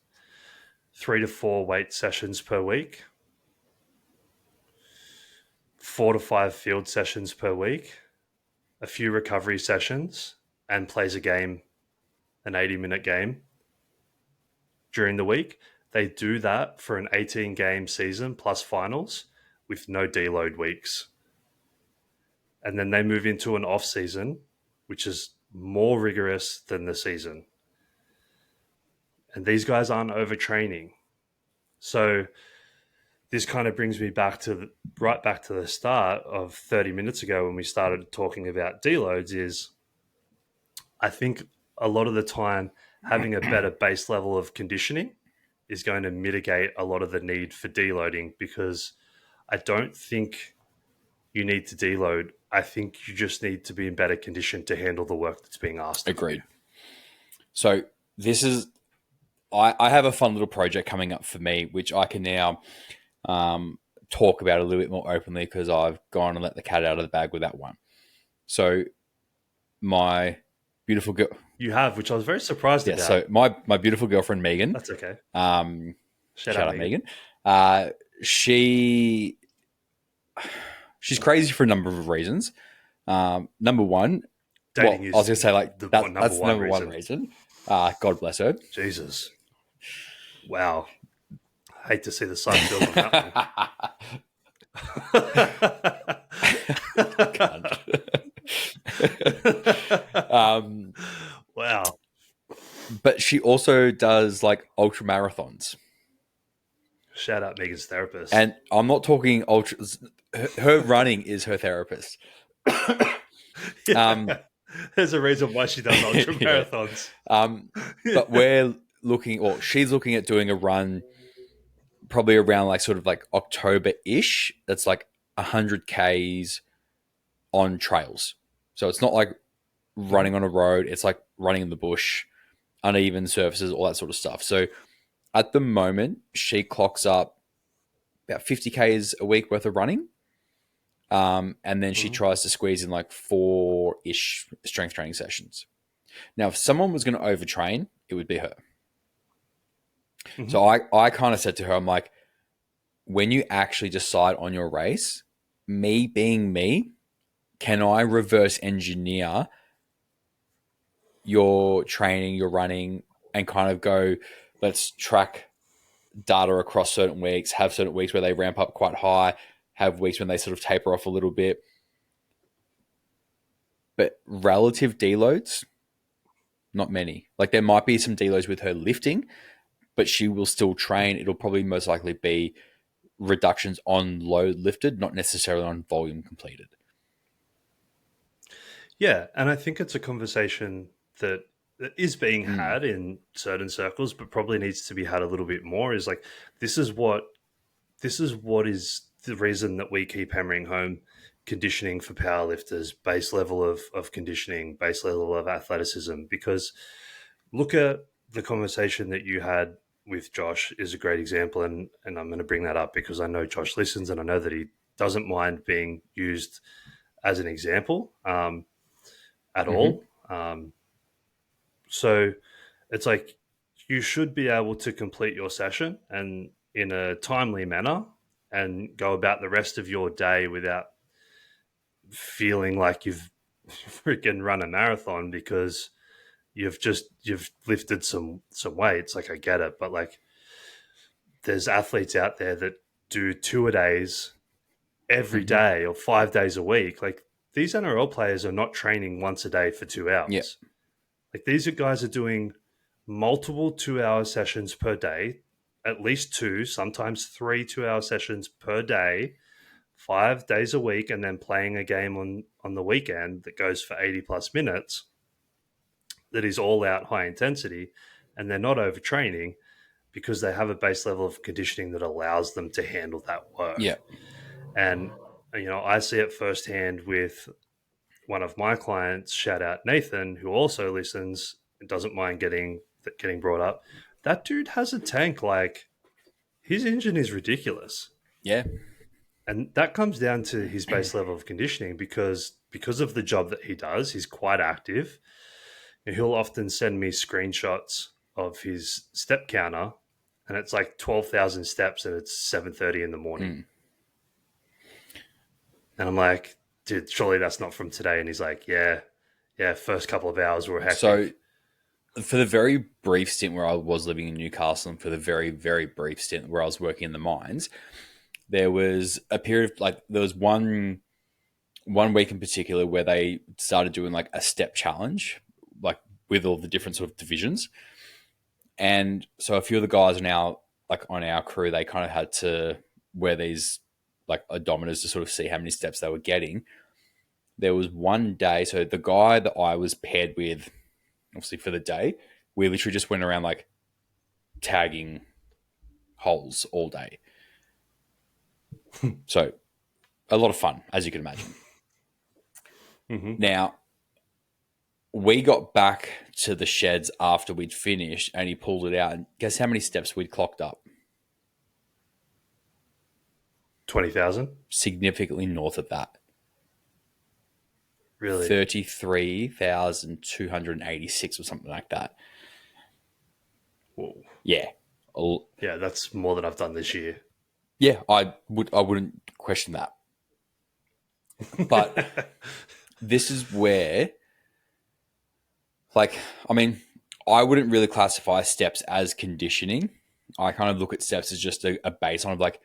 3 to 4 weight sessions per week, 4 to 5 field sessions per week, a few recovery sessions, and plays a game, an 80-minute game during the week. They do that for an 18-game season plus finals with no deload weeks. And then they move into an off season, which is more rigorous than the season. And these guys aren't overtraining. So this kind of brings me right back to the start of 30 minutes ago when we started talking about deloads. Is I think a lot of the time having a better base level of conditioning is going to mitigate a lot of the need for deloading, because I don't think you need to deload. I think you just need to be in better condition to handle the work that's being asked of you. Agreed. So this is, I have a fun little project coming up for me, which I can now talk about a little bit more openly, because I've gone and let the cat out of the bag with that one. So my beautiful girl, You have, which I was very surprised about. So my beautiful girlfriend Megan. That's okay. Shout out Megan. She's crazy for a number of reasons. Number one, Dating is I was going to say, like, that's the number reason. one reason. God bless her. Jesus. Wow. I hate to see the side build on that one. Wow. But she also does like ultra marathons. Shout out Megan's therapist. And I'm not talking ultra. Her running is her therapist. There's a reason why she does ultra marathons. But we're looking, or she's looking at doing a run probably around like sort of like October-ish. That's like 100 Ks on trails. So it's not like running on a road. It's like running in the bush, uneven surfaces, all that sort of stuff. So at the moment, she clocks up about 50 Ks a week worth of running. And then she tries to squeeze in like 4-ish strength training sessions. Now, if someone was going to overtrain, it would be her. So I kind of said to her, I'm like, when you actually decide on your race, me being me, can I reverse engineer your training, your running, and kind of go, let's track data across certain weeks, have certain weeks where they ramp up quite high, have weeks when they sort of taper off a little bit. But relative deloads, not many. Like there might be some deloads with her lifting, but she will still train. It'll probably most likely be reductions on load lifted, not necessarily on volume completed. Yeah, and I think it's a conversation that that is being Mm. had in certain circles, but probably needs to be had a little bit more. Is like this is what is the reason that we keep hammering home conditioning for powerlifters, base level of conditioning, base level of athleticism. Because look at the conversation that you had with Josh is a great example, and I'm going to bring that up because I know Josh listens and I know that he doesn't mind being used as an example at Mm-hmm. all. So it's like you should be able to complete your session and in a timely manner and go about the rest of your day without feeling like you've freaking run a marathon because you've lifted some weights. Like I get it, but like there's athletes out there that do 2 a days every Mm-hmm. day or 5 days a week. Like these NRL players are not training once a day for two Yeah. hours. Like these are guys are doing multiple 2 hour sessions per day, at least two, sometimes three 2 hour sessions per day, 5 days a week, and then playing a game on the weekend that goes for 80 plus minutes that is all out high intensity, and they're not overtraining because they have a base level of conditioning that allows them to handle that Yeah. work. And I see it firsthand with one of my clients, shout out Nathan, who also listens and doesn't mind getting brought up. That dude has a tank like his engine is ridiculous. Yeah. And that comes down to his base level of conditioning because of the job that he does, he's quite active. And he'll often send me screenshots of his step counter and it's like 12,000 steps and it's 7:30 in the morning. Mm. And I'm like, dude, surely that's not from today. And he's like, yeah, first couple of hours were So hectic. for the very brief stint where I was living in Newcastle and for the very, very brief stint where I was working in the mines, there was a period of like, there was one week in particular where they started doing like a step challenge, like with all the different sort of divisions. And so a few of the guys are now like on our crew, they kind of had to wear these like odometers to sort of see how many steps they were getting. There was one day, so the guy that I was paired with, obviously for the day, we literally just went around like tagging holes all day. So a lot of fun, as you can imagine. Mm-hmm. Now, we got back to the sheds after we'd finished and he pulled it out. And guess how many steps we'd clocked up? 20,000? Significantly north of that. Really? 33,286 or something like that. Whoa. Yeah. Yeah, that's more than I've done this year. Yeah, I wouldn't question that. But this is where, like, I mean, I wouldn't really classify steps as conditioning. I kind of look at steps as just a baseline of like,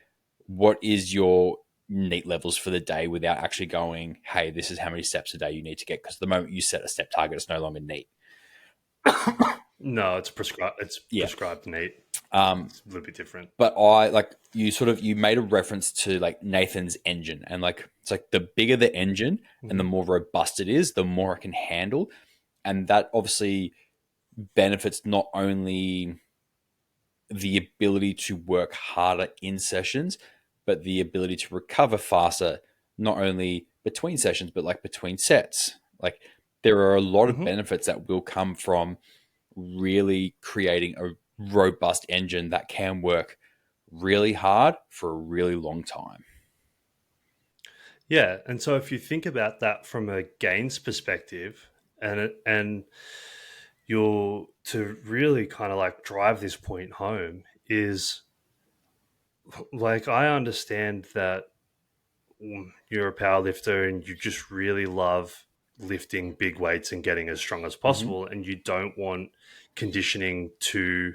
what is your NEAT levels for the day without actually going, hey, this is how many steps a day you need to get. Because the moment you set a step target, it's no longer NEAT. No, it's prescribed. It's Yeah. prescribed neat. Um, It's a little bit different. but I like you made a reference to like Nathan's engine and like it's like the bigger the engine and the more robust it is, the more it can handle. And that obviously benefits not only the ability to work harder in sessions, but the ability to recover faster, not only between sessions, but like between sets. Like there are a lot of Mm-hmm. benefits that will come from really creating a robust engine that can work really hard for a really long time. Yeah, and so if you think about that from a gains perspective, and you're to really kind of like drive this point home is like I understand that you're a power lifter and you just really love lifting big weights and getting as strong as Mm-hmm. possible, and you don't want conditioning to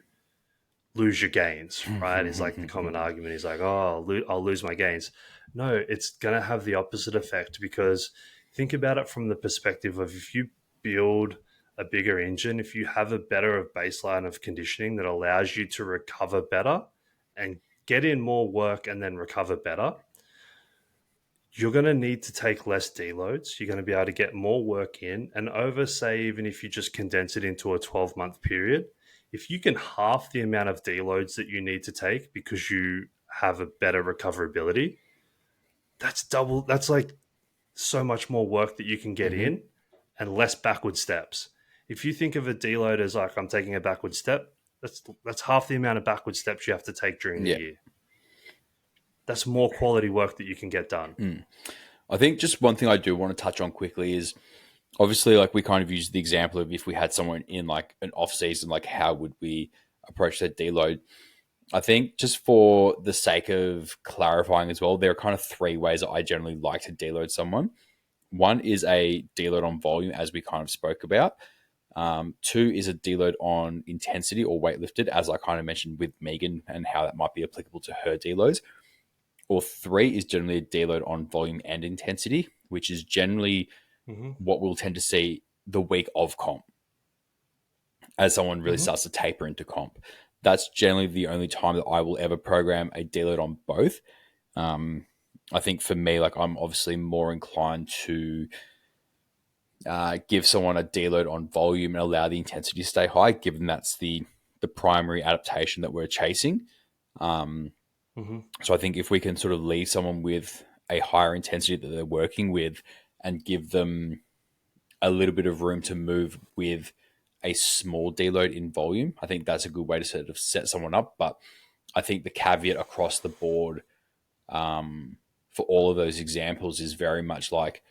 lose your gains, right? Is like the common argument is like, oh, I'll lose my gains. No, it's going to have the opposite effect because think about it from the perspective of if you build a bigger engine, if you have a better baseline of conditioning that allows you to recover better and get in more work and then recover better, you're going to need to take less deloads. You're going to be able to get more work in, and over, say, even if you just condense it into a 12-month period, if you can half the amount of deloads that you need to take because you have a better recoverability, that's double. That's like so much more work that you can get Mm-hmm. in and less backward steps. If you think of a deload as like I'm taking a backward step, that's half the amount of backward steps you have to take during the Yeah. year. That's more quality work that you can get done. I think just one thing I do want to touch on quickly is obviously like we kind of use the example of if we had someone in like an off season, like how would we approach that deload? I think just for the sake of clarifying as well, there are kind of three ways that I generally like to deload someone. One is a deload on volume, as we kind of spoke about. Two is a deload on intensity or weight lifted, as I kind of mentioned with Megan and how that might be applicable to her deloads. Or three is generally a deload on volume and intensity, which is generally Mm-hmm. what we'll tend to see the week of comp as someone really Mm-hmm. starts to taper into comp. That's generally the only time that I will ever program a deload on both. I think for me, like I'm obviously more inclined to give someone a deload on volume and allow the intensity to stay high, given that's the primary adaptation that we're chasing. Mm-hmm. So I think if we can sort of leave someone with a higher intensity that they're working with and give them a little bit of room to move with a small deload in volume, I think that's a good way to sort of set someone up. But I think the caveat across the board for all of those examples is very much like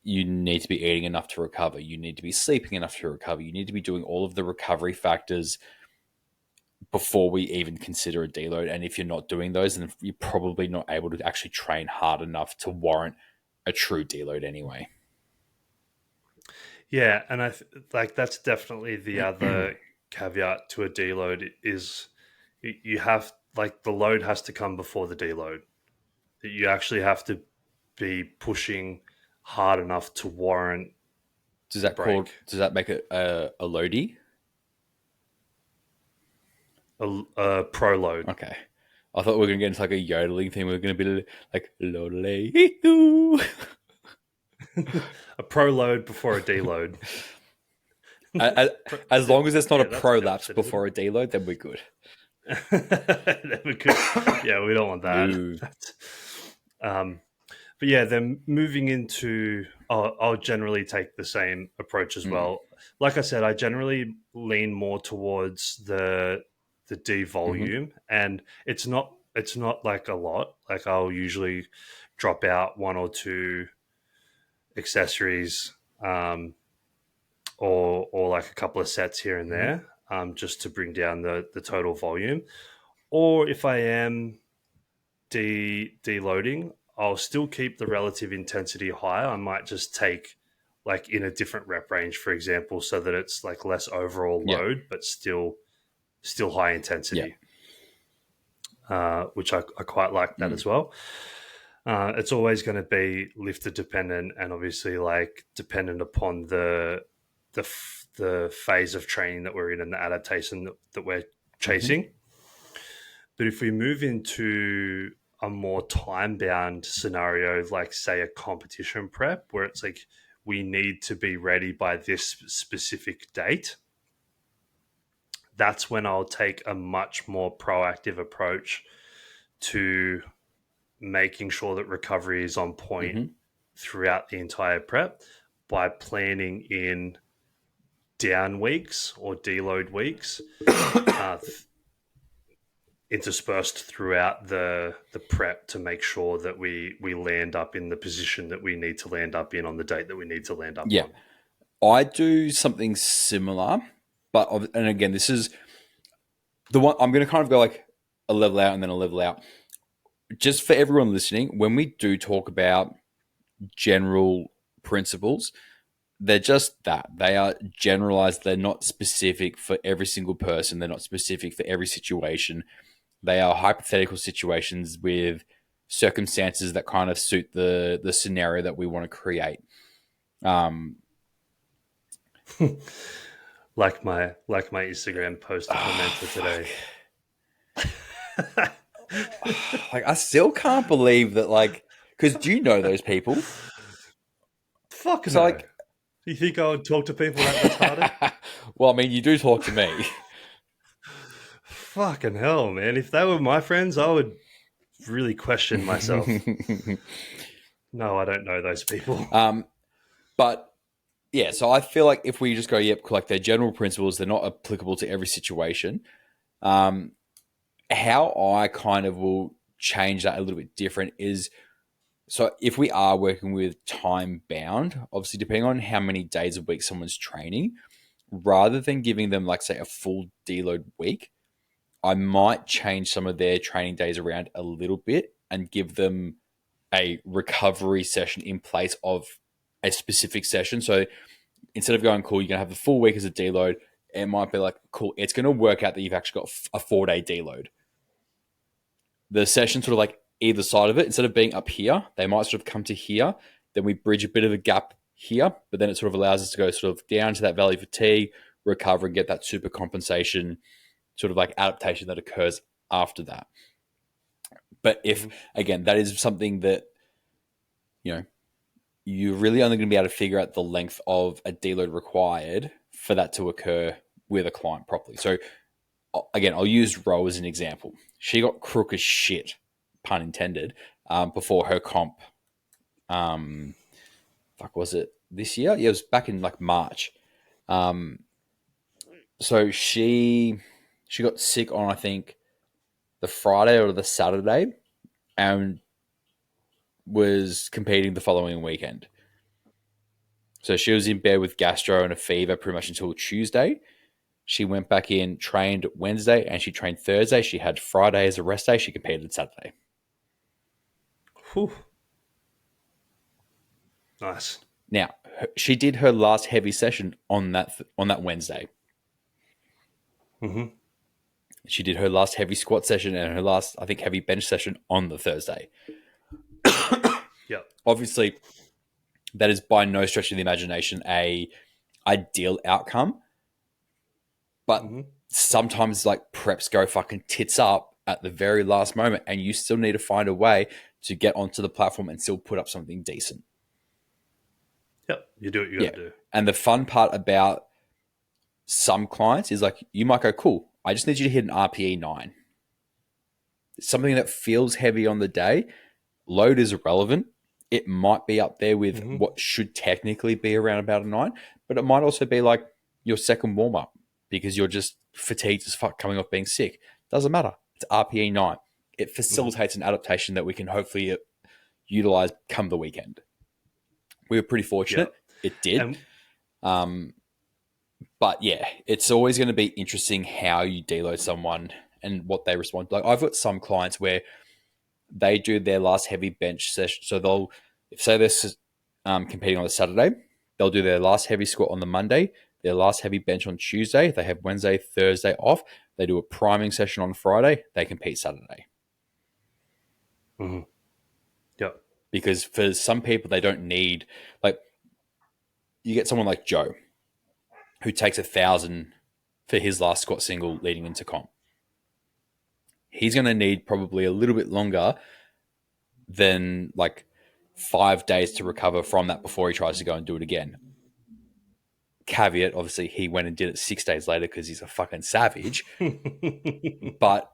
you need to be eating enough to recover. You need to be sleeping enough to recover. You need to be doing all of the recovery factors before we even consider a deload. And if you're not doing those, then you're probably not able to actually train hard enough to warrant a true deload anyway. Yeah, and like that's definitely the other caveat to a deload is you have like the load has to come before the deload. That you actually have to be pushing hard enough to warrant Does the that break. make it a loadie? A pro load, Okay. I thought we were going to get into like a yodeling thing. We were going to be like, lodely. a pro load before a deload. as, as long as it's not a That's prolapse opposite, isn't before a deload, then we're good. it? we could, yeah, we don't want that. No. Um, but yeah, then moving into, I'll generally take the same approach as Mm. well. Like I said, I generally lean more towards the D Mm-hmm. volume, and it's not like a lot. Like I'll usually drop out one or two accessories, or like a couple of sets here and Mm-hmm. there, just to bring down the total volume. Or if I am deloading, I'll still keep the relative intensity high. I might just take like in a different rep range, for example, so that it's like less overall Yeah. load, but still high Yeah. intensity, which I quite like that Mm. as well. It's always going to be lifter dependent, and obviously like dependent upon the phase of training that we're in and the adaptation that we're Mm-hmm. chasing. But if we move into a more time bound scenario, like say a competition prep, where it's like we need to be ready by this specific date, that's when I'll take a much more proactive approach to making sure that recovery is on point Mm-hmm. throughout the entire prep by planning in down weeks or deload weeks, interspersed throughout the prep to make sure that we land up in the position that we need to land up in on the date that we need to land up Yeah. on. I do something similar, but and again, this is the one I'm going to kind of go like a level out and then a level out. Just for everyone listening, when we do talk about general principles, they're just that. They are generalized. They're not specific for every single person. They're not specific for every situation. They are hypothetical situations with circumstances that kind of suit the scenario that we want to create. Um, like my Instagram post of Memento fuck. today. Like I still can't believe that. Like, Because do you know those people? Fuck So no. like, You think I would talk to people that retarded? well, I mean, you do talk to me. Fucking hell, man. If they were my friends, I would really question myself. No, I don't know those people. But yeah, so I feel like if we just go, yep, like they're general principles, they're not applicable to every situation. How I kind of will change that a little bit different is, so if we are working with time bound, obviously depending on how many days a week someone's training, rather than giving them like say a full deload week, I might change some of their training days around a little bit and give them a recovery session in place of a specific session. So instead of going, cool, you're going to have the full week as a deload, it might be like, cool, it's going to work out that you've actually got a 4-day deload. The session sort of like either side of it, instead of being up here, they might sort of come to here. Then we bridge a bit of a gap here, but then it sort of allows us to go sort of down to that valley fatigue, recover, and get that super compensation sort of like adaptation that occurs after that. But if, again, that is something that, you know, you're really only going to be able to figure out the length of a deload required for that to occur with a client properly. So again, I'll use Ro as an example. She got crook as shit, pun intended, before her comp. Was it this year? Yeah, it was back in like March. So she got sick on, I think, the Friday or the Saturday, and was competing the following weekend. So she was in bed with gastro and a fever pretty much until Tuesday. She went back in, trained Wednesday, and she trained Thursday. She had Friday as a rest day. She competed Saturday. Whew. Nice. Now, she did her last heavy session on that Wednesday. Mm-hmm. She did her last heavy squat session and her last, I think, heavy bench session on the Thursday. Yep. Obviously, that is by no stretch of the imagination a ideal outcome, but sometimes like preps go fucking tits up at the very last moment, and you still need to find a way to get onto the platform and still put up something decent. Yep. You do what you got to do. And the fun part about some clients is like, you might go, cool, I just need you to hit an RPE 9. Something that feels heavy on the day. Load is irrelevant. It might be up there with what should technically be around about a 9, but it might also be like your second warm up because you're just fatigued as fuck coming off being sick. Doesn't matter. It's RPE 9. It facilitates an adaptation that we can hopefully utilize come the weekend. We were pretty fortunate. Yep. It did. But yeah, it's always going to be interesting how you deload someone and what they respond. Like I've got some clients where they do their last heavy bench session. So they'll, if say they're competing on a Saturday, they'll do their last heavy squat on the Monday, their last heavy bench on Tuesday. They have Wednesday, Thursday off. They do a priming session on Friday. They compete Saturday. Mm-hmm. Yep. Because for some people, they don't need, like, you get someone like Joe who takes 1,000 for his last squat single leading into comp. He's going to need probably a little bit longer than like 5 days to recover from that before he tries to go and do it again. Caveat, obviously, he went and did it 6 days later because he's a fucking savage. But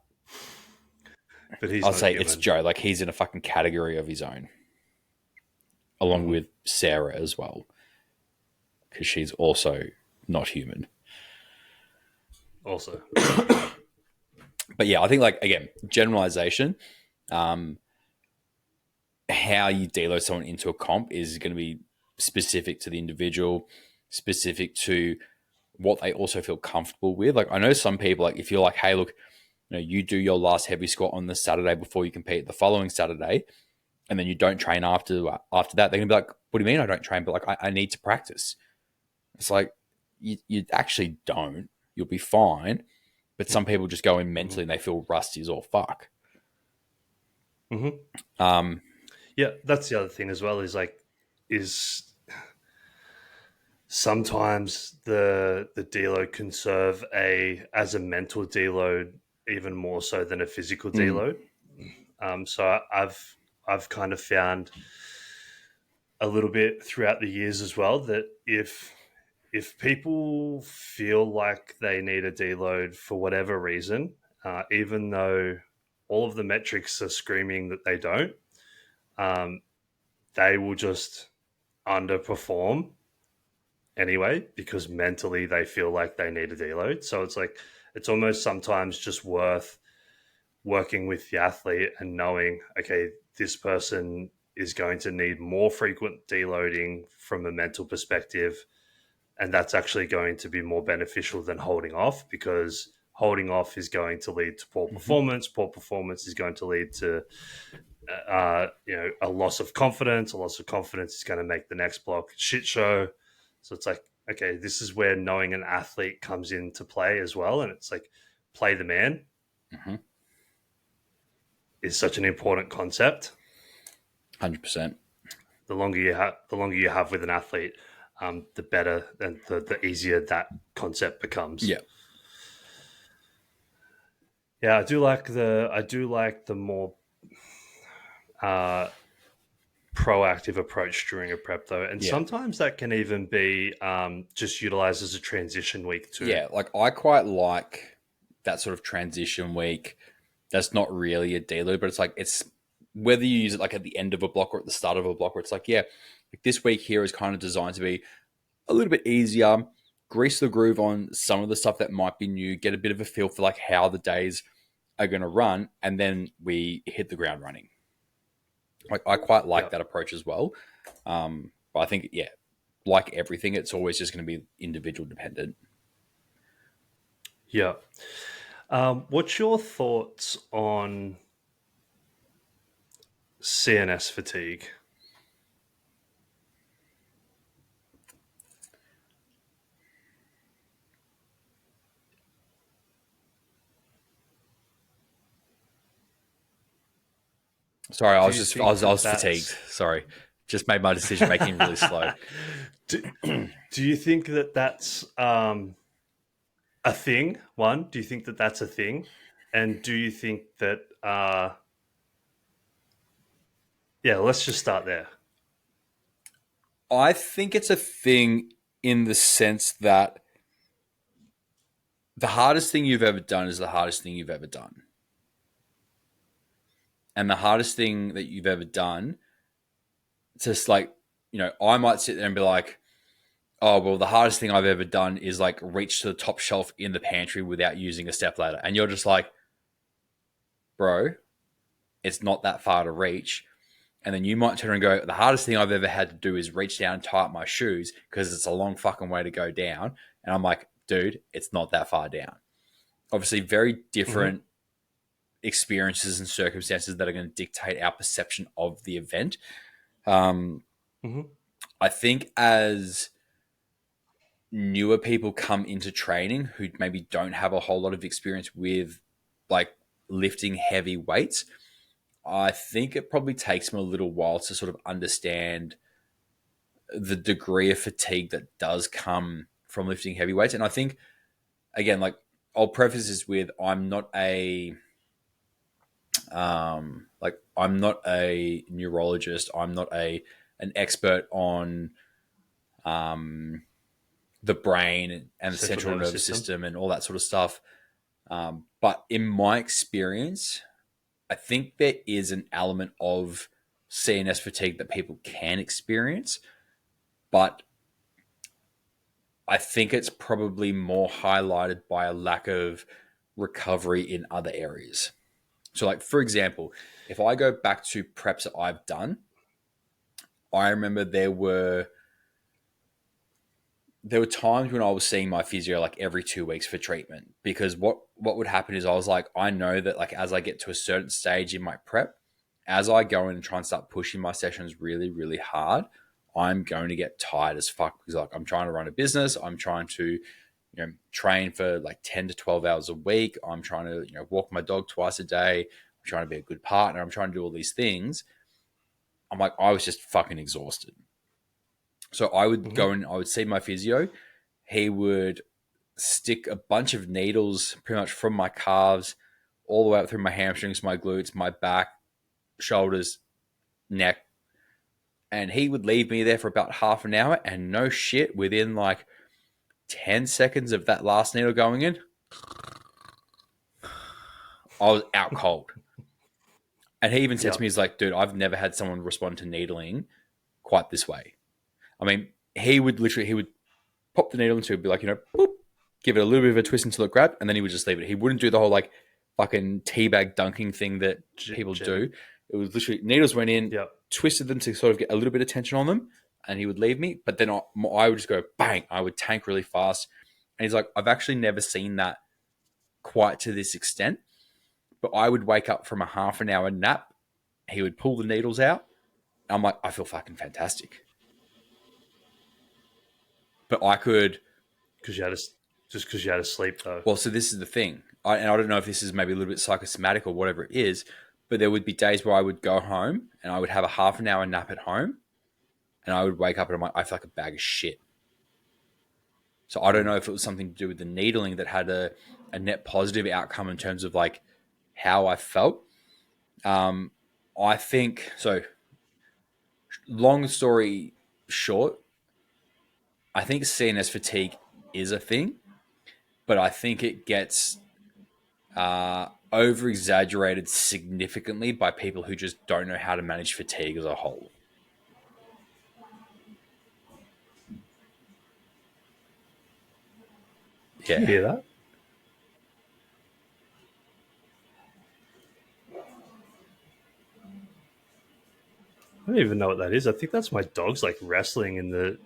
he's I'll say human. It's Joe. Like, he's in a fucking category of his own. Along with Sarah as well. Because she's also not human. Also. But yeah, I think, like, again, generalization, how you deload someone into a comp is going to be specific to the individual, specific to what they also feel comfortable with. Like, I know some people, like, if you're like, hey, look, you know, you do your last heavy squat on the Saturday before you compete the following Saturday, and then you don't train after that, they're going to be like, what do you mean I don't train? But like, I need to practice. It's like, you actually don't. You'll be fine. But some people just go in mentally and they feel rusty as all fuck. Yeah, that's the other thing as well, is sometimes the deload can serve as a mental deload even more so than a physical deload. So I've kind of found a little bit throughout the years as well that if people feel like they need a deload for whatever reason, even though all of the metrics are screaming that they don't, um, they will just underperform anyway because mentally they feel like they need a deload. So it's like it's almost sometimes just worth working with the athlete and knowing, okay, this person is going to need more frequent deloading from a mental perspective, and that's actually going to be more beneficial than holding off, because holding off is going to lead to poor Mm-hmm. performance. Poor performance is going to lead to a loss of confidence. A loss of confidence is going to make the next block shit show. So it's like, okay, this is where knowing an athlete comes into play as well, and it's like play the man Mm-hmm. is such an important concept. 100%. The longer you have with an athlete, the better and the easier that concept becomes. Yeah. Yeah, I do like the more uh, proactive approach during a prep though, and Yeah. sometimes that can even be just utilized as a transition week too. Yeah, like I quite like that sort of transition week. That's not really a deload, but it's like it's whether you use it like at the end of a block or at the start of a block, where it's like, yeah, like this week here is kind of designed to be a little bit easier, grease the groove on some of the stuff that might be new, get a bit of a feel for like how the days are going to run, and then we hit the ground running. Like I quite like that approach as well. But I think, yeah, like everything, it's always just going to be individual dependent. Yeah. What's your thoughts on CNS fatigue? Sorry, Do you think I that was fatigued. Sorry, just made my decision making really slow. do you think that that's a thing? One, do you think that that's a thing? And do you think that, yeah, let's just start there. I think it's a thing in the sense that the hardest thing you've ever done is the hardest thing you've ever done. And the hardest thing that you've ever done, it's just like, I might sit there and be like, oh, well, the hardest thing I've ever done is like reach to the top shelf in the pantry without using a step ladder. And you're just like, bro, it's not that far to reach. And then you might turn and go, the hardest thing I've ever had to do is reach down and tie up my shoes because it's a long fucking way to go down. And I'm like, dude, it's not that far down. Obviously, very different experiences and circumstances that are going to dictate our perception of the event. I think as newer people come into training who maybe don't have a whole lot of experience with like lifting heavy weights, I think it probably takes them a little while to sort of understand the degree of fatigue that does come from lifting heavy weights. And I think, again, like I'll preface this with, I'm not a neurologist. I'm not an expert on the brain and the central nervous system and all that sort of stuff. But in my experience, I think there is an element of CNS fatigue that people can experience, but I think it's probably more highlighted by a lack of recovery in other areas. So, like, for example, if I go back to preps that I've done, I remember there were times when I was seeing my physio like every 2 weeks for treatment, because what would happen is I was like, I know that like as I get to a certain stage in my prep, as I go in and try and start pushing my sessions really, really hard, I'm going to get tired as fuck because like I'm trying to run a business, I'm trying to train for like 10 to 12 hours a week, I'm trying to walk my dog twice a day, I'm trying to be a good partner, I'm trying to do all these things. I'm like, I was just fucking exhausted. So I would go and I would see my physio. He would stick a bunch of needles pretty much from my calves all the way up through my hamstrings, my glutes, my back, shoulders, neck, and he would leave me there for about half an hour, and no shit, within like 10 seconds of that last needle going in, I was out cold. And he even said to Yep. me, he's like, dude, I've never had someone respond to needling quite this way. I mean, he would pop the needle into it, be like, boop, give it a little bit of a twist until it grabbed, and then he would just leave it. He wouldn't do the whole like fucking teabag dunking thing that people do. It was literally needles went in, Yep. twisted them to sort of get a little bit of tension on them, and he would leave me. But then I would just go bang. I would tank really fast. And he's like, I've actually never seen that quite to this extent. But I would wake up from a half an hour nap. He would pull the needles out. I'm like, I feel fucking fantastic. But I could, Because you had to, just because you had to sleep though. well, so this is the thing. And I don't know if this is maybe a little bit psychosomatic or whatever it is, but there would be days where I would go home and I would have a half an hour nap at home, and I would wake up and I'm like, I feel like a bag of shit. So I don't know if it was something to do with the needling that had a net positive outcome in terms of like how I felt. I think so. Long story short, I think CNS fatigue is a thing, but I think it gets over exaggerated significantly by people who just don't know how to manage fatigue as a whole. Did you hear that? I don't even know what that is. I think that's my dog's like wrestling in the.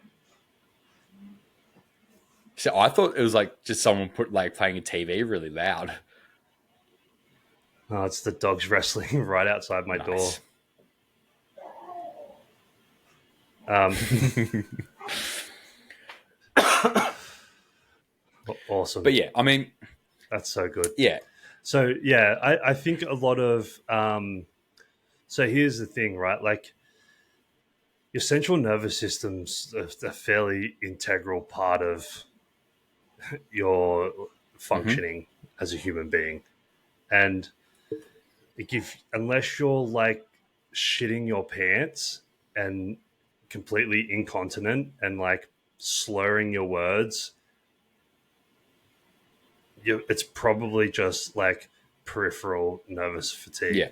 So I thought it was like just someone playing a TV really loud. Oh, it's the dog's wrestling right outside my door. Awesome. But yeah, I mean, that's so good. Yeah. So yeah, I think a lot of. So here's the thing, right? Like your central nervous system's a fairly integral part of your functioning as a human being, and if unless you're like shitting your pants and completely incontinent and like slurring your words, it's probably just like peripheral nervous fatigue. Yeah.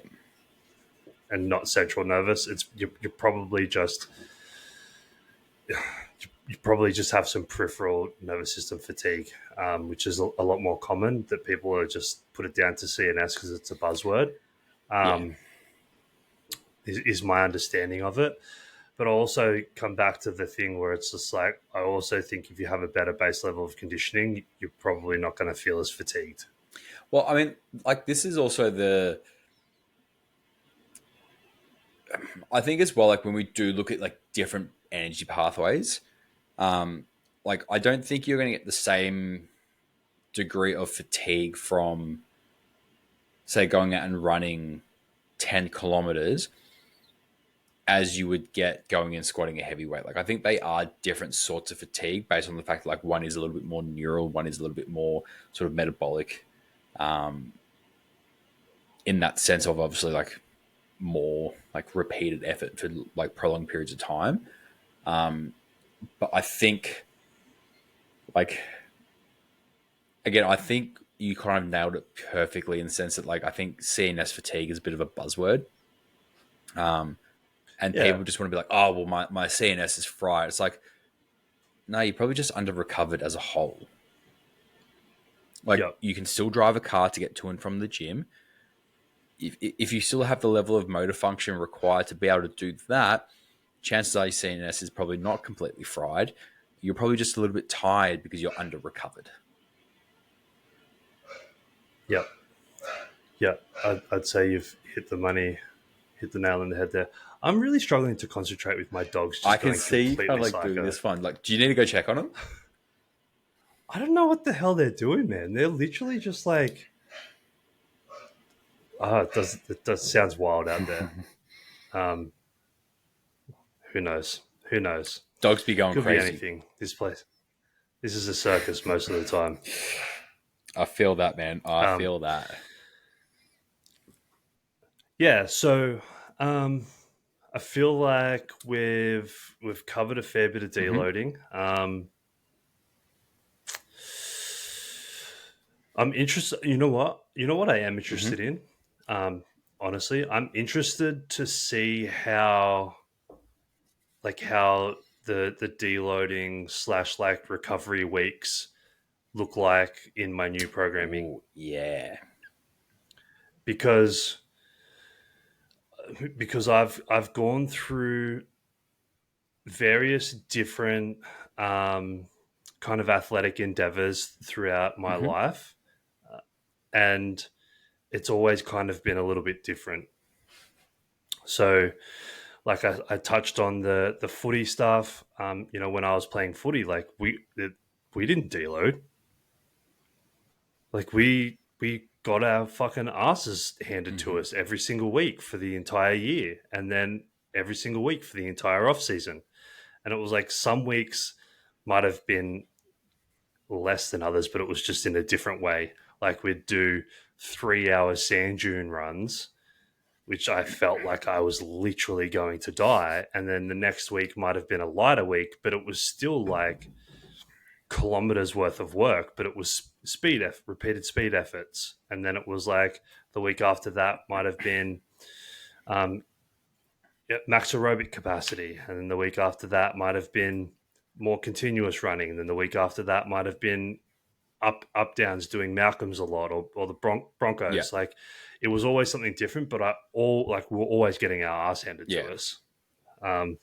And not central nervous. It's you're probably just you probably just have some peripheral nervous system fatigue, which is a lot more common. That people are just put it down to CNS because it's a buzzword. Is my understanding of it. But I also come back to the thing where it's just like, I also think if you have a better base level of conditioning, you're probably not going to feel as fatigued. Well, I mean, like this is also I think as well, like when we do look at like different energy pathways, like I don't think you're going to get the same degree of fatigue from, say, going out and running 10 kilometers as you would get going and squatting a heavy weight. Like I think they are different sorts of fatigue based on the fact that like one is a little bit more neural, one is a little bit more sort of metabolic, in that sense of obviously like more like repeated effort for like prolonged periods of time. But I think like, again, I think you kind of nailed it perfectly in the sense that like, I think CNS fatigue is a bit of a buzzword. And people just want to be like, oh, well, my CNS is fried. It's like, no, you're probably just under recovered as a whole. Like you can still drive a car to get to and from the gym. If you still have the level of motor function required to be able to do that, chances are your CNS is probably not completely fried. You're probably just a little bit tired because you're under recovered. Yep. Yeah, I'd say you've hit the nail on the head there. I'm really struggling to concentrate with my dogs. Just I can see you kind of like psycho. doing this fun. Like, do you need to go check on them? I don't know what the hell they're doing, man. They're literally just like, it does sounds wild out there. Who knows? Who knows? Dogs be going Could crazy. Be anything. This is a circus most of the time. I feel that, man. I feel that. Yeah. So, a I feel like we've covered a fair bit of deloading. I'm interested. You know what? You know what I am interested in. Honestly, I'm interested to see how the deloading / like recovery weeks look like in my new programming. Ooh, yeah. because I've gone through various different kind of athletic endeavors throughout my life, and it's always kind of been a little bit different. So, like I touched on the footy stuff. When I was playing footy, like we didn't deload. Like we got our fucking asses handed to us every single week for the entire year, and then every single week for the entire off season. And it was like some weeks might have been less than others, but it was just in a different way. Like we'd do 3 hour sand dune runs, which I felt like I was literally going to die. And then the next week might have been a lighter week, but it was still like kilometers worth of work, but it was repeated speed efforts. And then it was like the week after that might have been um, max aerobic capacity. And then the week after that might have been more continuous running. And then the week after that might have been up downs, doing Malcolm's a lot, or the Broncos. Yeah. Like it was always something different, but we were always getting our ass handed to us. I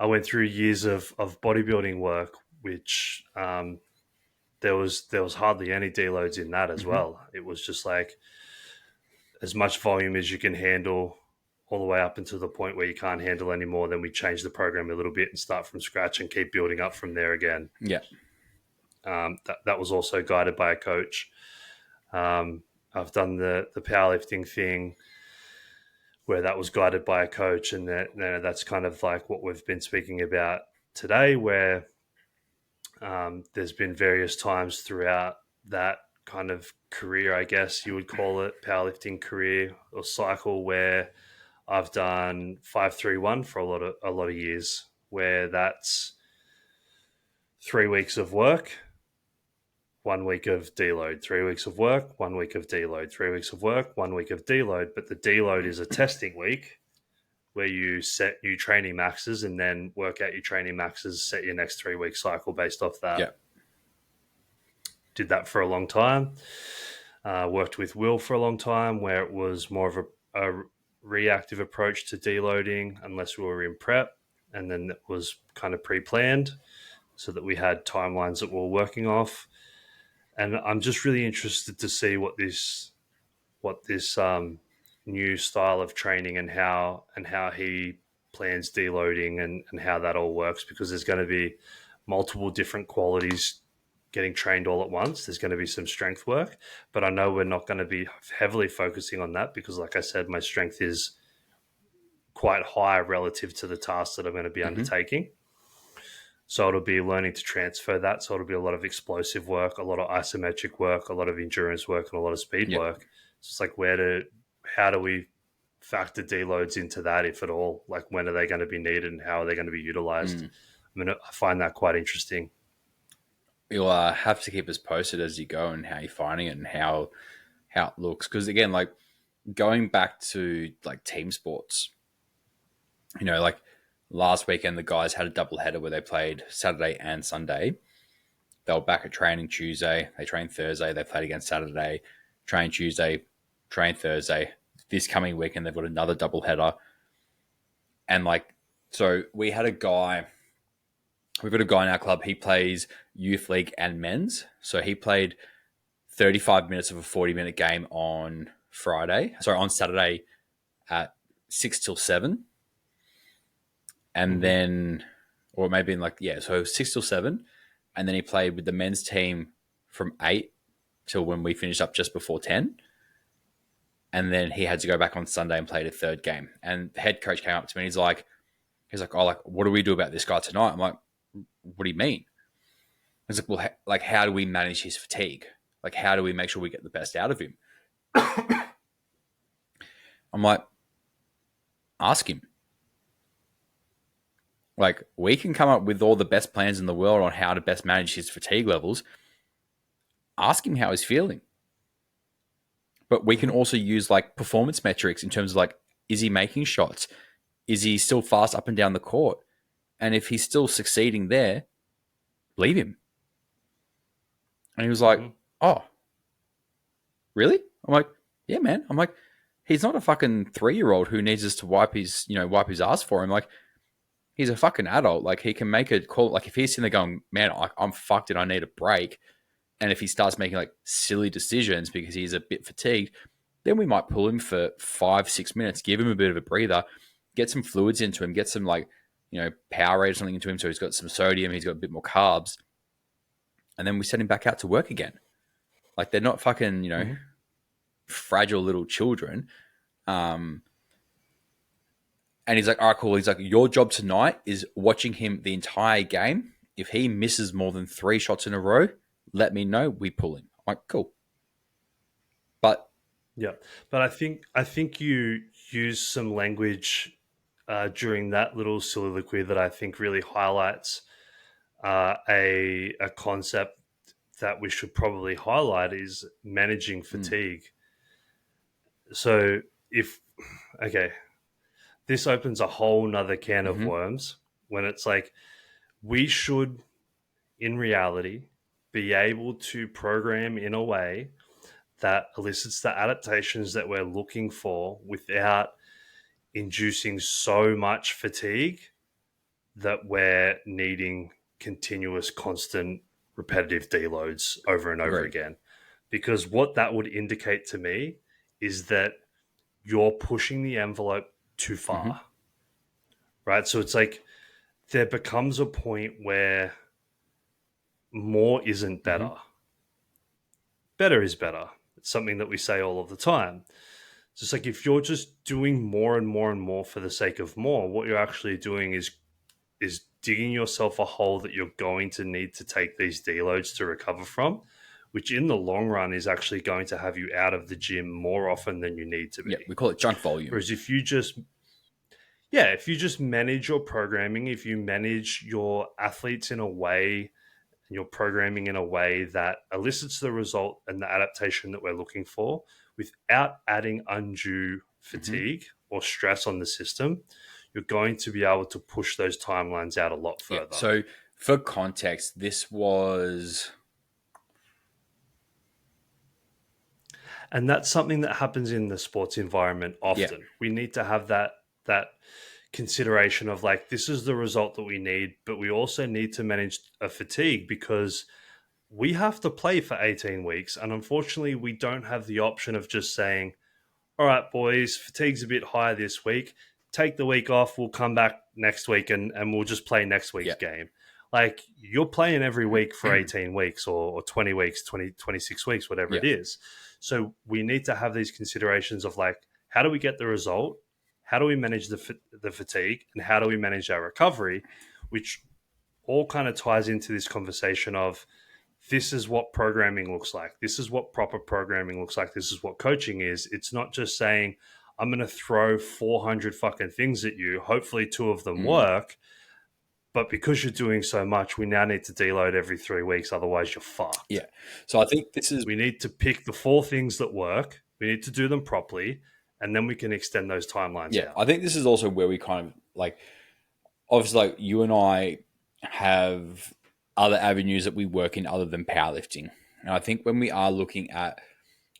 went through years of bodybuilding work, which there was hardly any deloads in that as well. It was just like as much volume as you can handle, all the way up until the point where you can't handle anymore. Then we change the program a little bit and start from scratch and keep building up from there again. Yeah. That was also guided by a coach. I've done the powerlifting thing where that was guided by a coach, and that's kind of like what we've been speaking about today, where there's been various times throughout that kind of career, I guess you would call it, powerlifting career or cycle, where I've done 5-3-1 for a lot of years, where that's 3 weeks of work, 1 week of deload, 3 weeks of work, 1 week of deload, 3 weeks of work, 1 week of deload. But the deload is a testing week where you set new training maxes and then work out your training maxes, set your next 3 week cycle based off that. Yeah. Did that for a long time. Worked with Will for a long time, where it was more of a reactive approach to deloading unless we were in prep. And then it was kind of pre-planned so that we had timelines that we were working off. And I'm just really interested to see what this new style of training and how he plans deloading and how that all works, because there's going to be multiple different qualities getting trained all at once. There's going to be some strength work, but I know we're not going to be heavily focusing on that because, like I said, my strength is quite high relative to the tasks that I'm going to be undertaking. So it'll be learning to transfer that. So it'll be a lot of explosive work, a lot of isometric work, a lot of endurance work, and a lot of speed work. So it's like how do we factor deloads into that, if at all? Like when are they going to be needed and how are they going to be utilized? I find that quite interesting. You'll have to keep us posted as you go and how you're finding it and how it looks. Because again, like going back to like team sports, like last weekend the guys had a double header where they played Saturday and Sunday. They were back at training Tuesday. They trained Thursday. They played again Saturday. Train Tuesday. Train Thursday. This coming weekend they've got another double header. And so we've got a guy in our club. He plays youth league and men's. So he played 35 minutes of a 40-minute game on Saturday at 6 till 7. And then, or maybe so 6 till 7. And then he played with the men's team from 8 till when we finished up just before 10. And then he had to go back on Sunday and play the third game. And the head coach came up to me and he's like, oh, what do we do about this guy tonight? I'm like, what do you mean? He's like, well, how do we manage his fatigue? Like, how do we make sure we get the best out of him? I'm like, Ask him. Like, we can come up with all the best plans in the world on how to best manage his fatigue levels. Ask him how he's feeling. But we can also use like performance metrics in terms of like, is he making shots? Is he still fast up and down the court? And if he's still succeeding there, leave him. And he was like, oh, really? I'm like, yeah, man. I'm like, he's not a fucking 3-year-old who needs us to wipe his ass for him. Like, he's a fucking adult. Like, he can make a call. Like, if he's sitting there going, man, I'm fucked and I need a break. And if he starts making like silly decisions because he's a bit fatigued, then we might pull him for 5-6 minutes, give him a bit of a breather, get some fluids into him, get some like, Powerade or something into him so he's got some sodium, he's got a bit more carbs. And then we send him back out to work again. Like, they're not fucking, fragile little children. And he's like, all right, cool. He's like, your job tonight is watching him the entire game. If he misses more than 3 shots in a row, let me know. We pull him. I'm like, cool. But yeah, but I think you use some language during that little soliloquy that I think really highlights a concept that we should probably highlight is managing fatigue. So this opens a whole nother can of worms when it's like, we should, in reality, be able to program in a way that elicits the adaptations that we're looking for without inducing so much fatigue that we're needing continuous, constant, repetitive deloads over and over again. Because what that would indicate to me is that you're pushing the envelope too far, right? So it's like there becomes a point where more isn't better. Better is better. It's something that we say all of the time. It's just like, if you're just doing more and more and more for the sake of more, what you're actually doing is digging yourself a hole that you're going to need to take these deloads to recover from, which in the long run is actually going to have you out of the gym more often than you need to be. Yeah, we call it junk volume. Whereas if you just manage your programming, if you manage your athletes in a way, and your programming in a way that elicits the result and the adaptation that we're looking for without adding undue fatigue or stress on the system, you're going to be able to push those timelines out a lot further. Yeah, so for context, this was... And that's something that happens in the sports environment often. Yeah. We need to have that consideration of like, this is the result that we need, but we also need to manage a fatigue because we have to play for 18 weeks. And unfortunately, we don't have the option of just saying, all right, boys, fatigue's a bit higher this week. Take the week off. We'll come back next week and we'll just play next week's game. Like, you're playing every week for 18 weeks or 20 weeks, 26 weeks, whatever it is. So we need to have these considerations of like, how do we get the result? How do we manage the fatigue? And how do we manage our recovery? Which all kind of ties into this conversation of, this is what programming looks like. This is what proper programming looks like. This is what coaching is. It's not just saying, I'm going to throw 400 fucking things at you. Hopefully 2 of them work. But because you're doing so much, we now need to deload every 3 weeks. Otherwise, you're fucked. Yeah. So I think this is... We need to pick the 4 things that work. We need to do them properly. And then we can extend those timelines out. I think this is also where we kind of like... Obviously, like, you and I have other avenues that we work in other than powerlifting. And I think when we are looking at...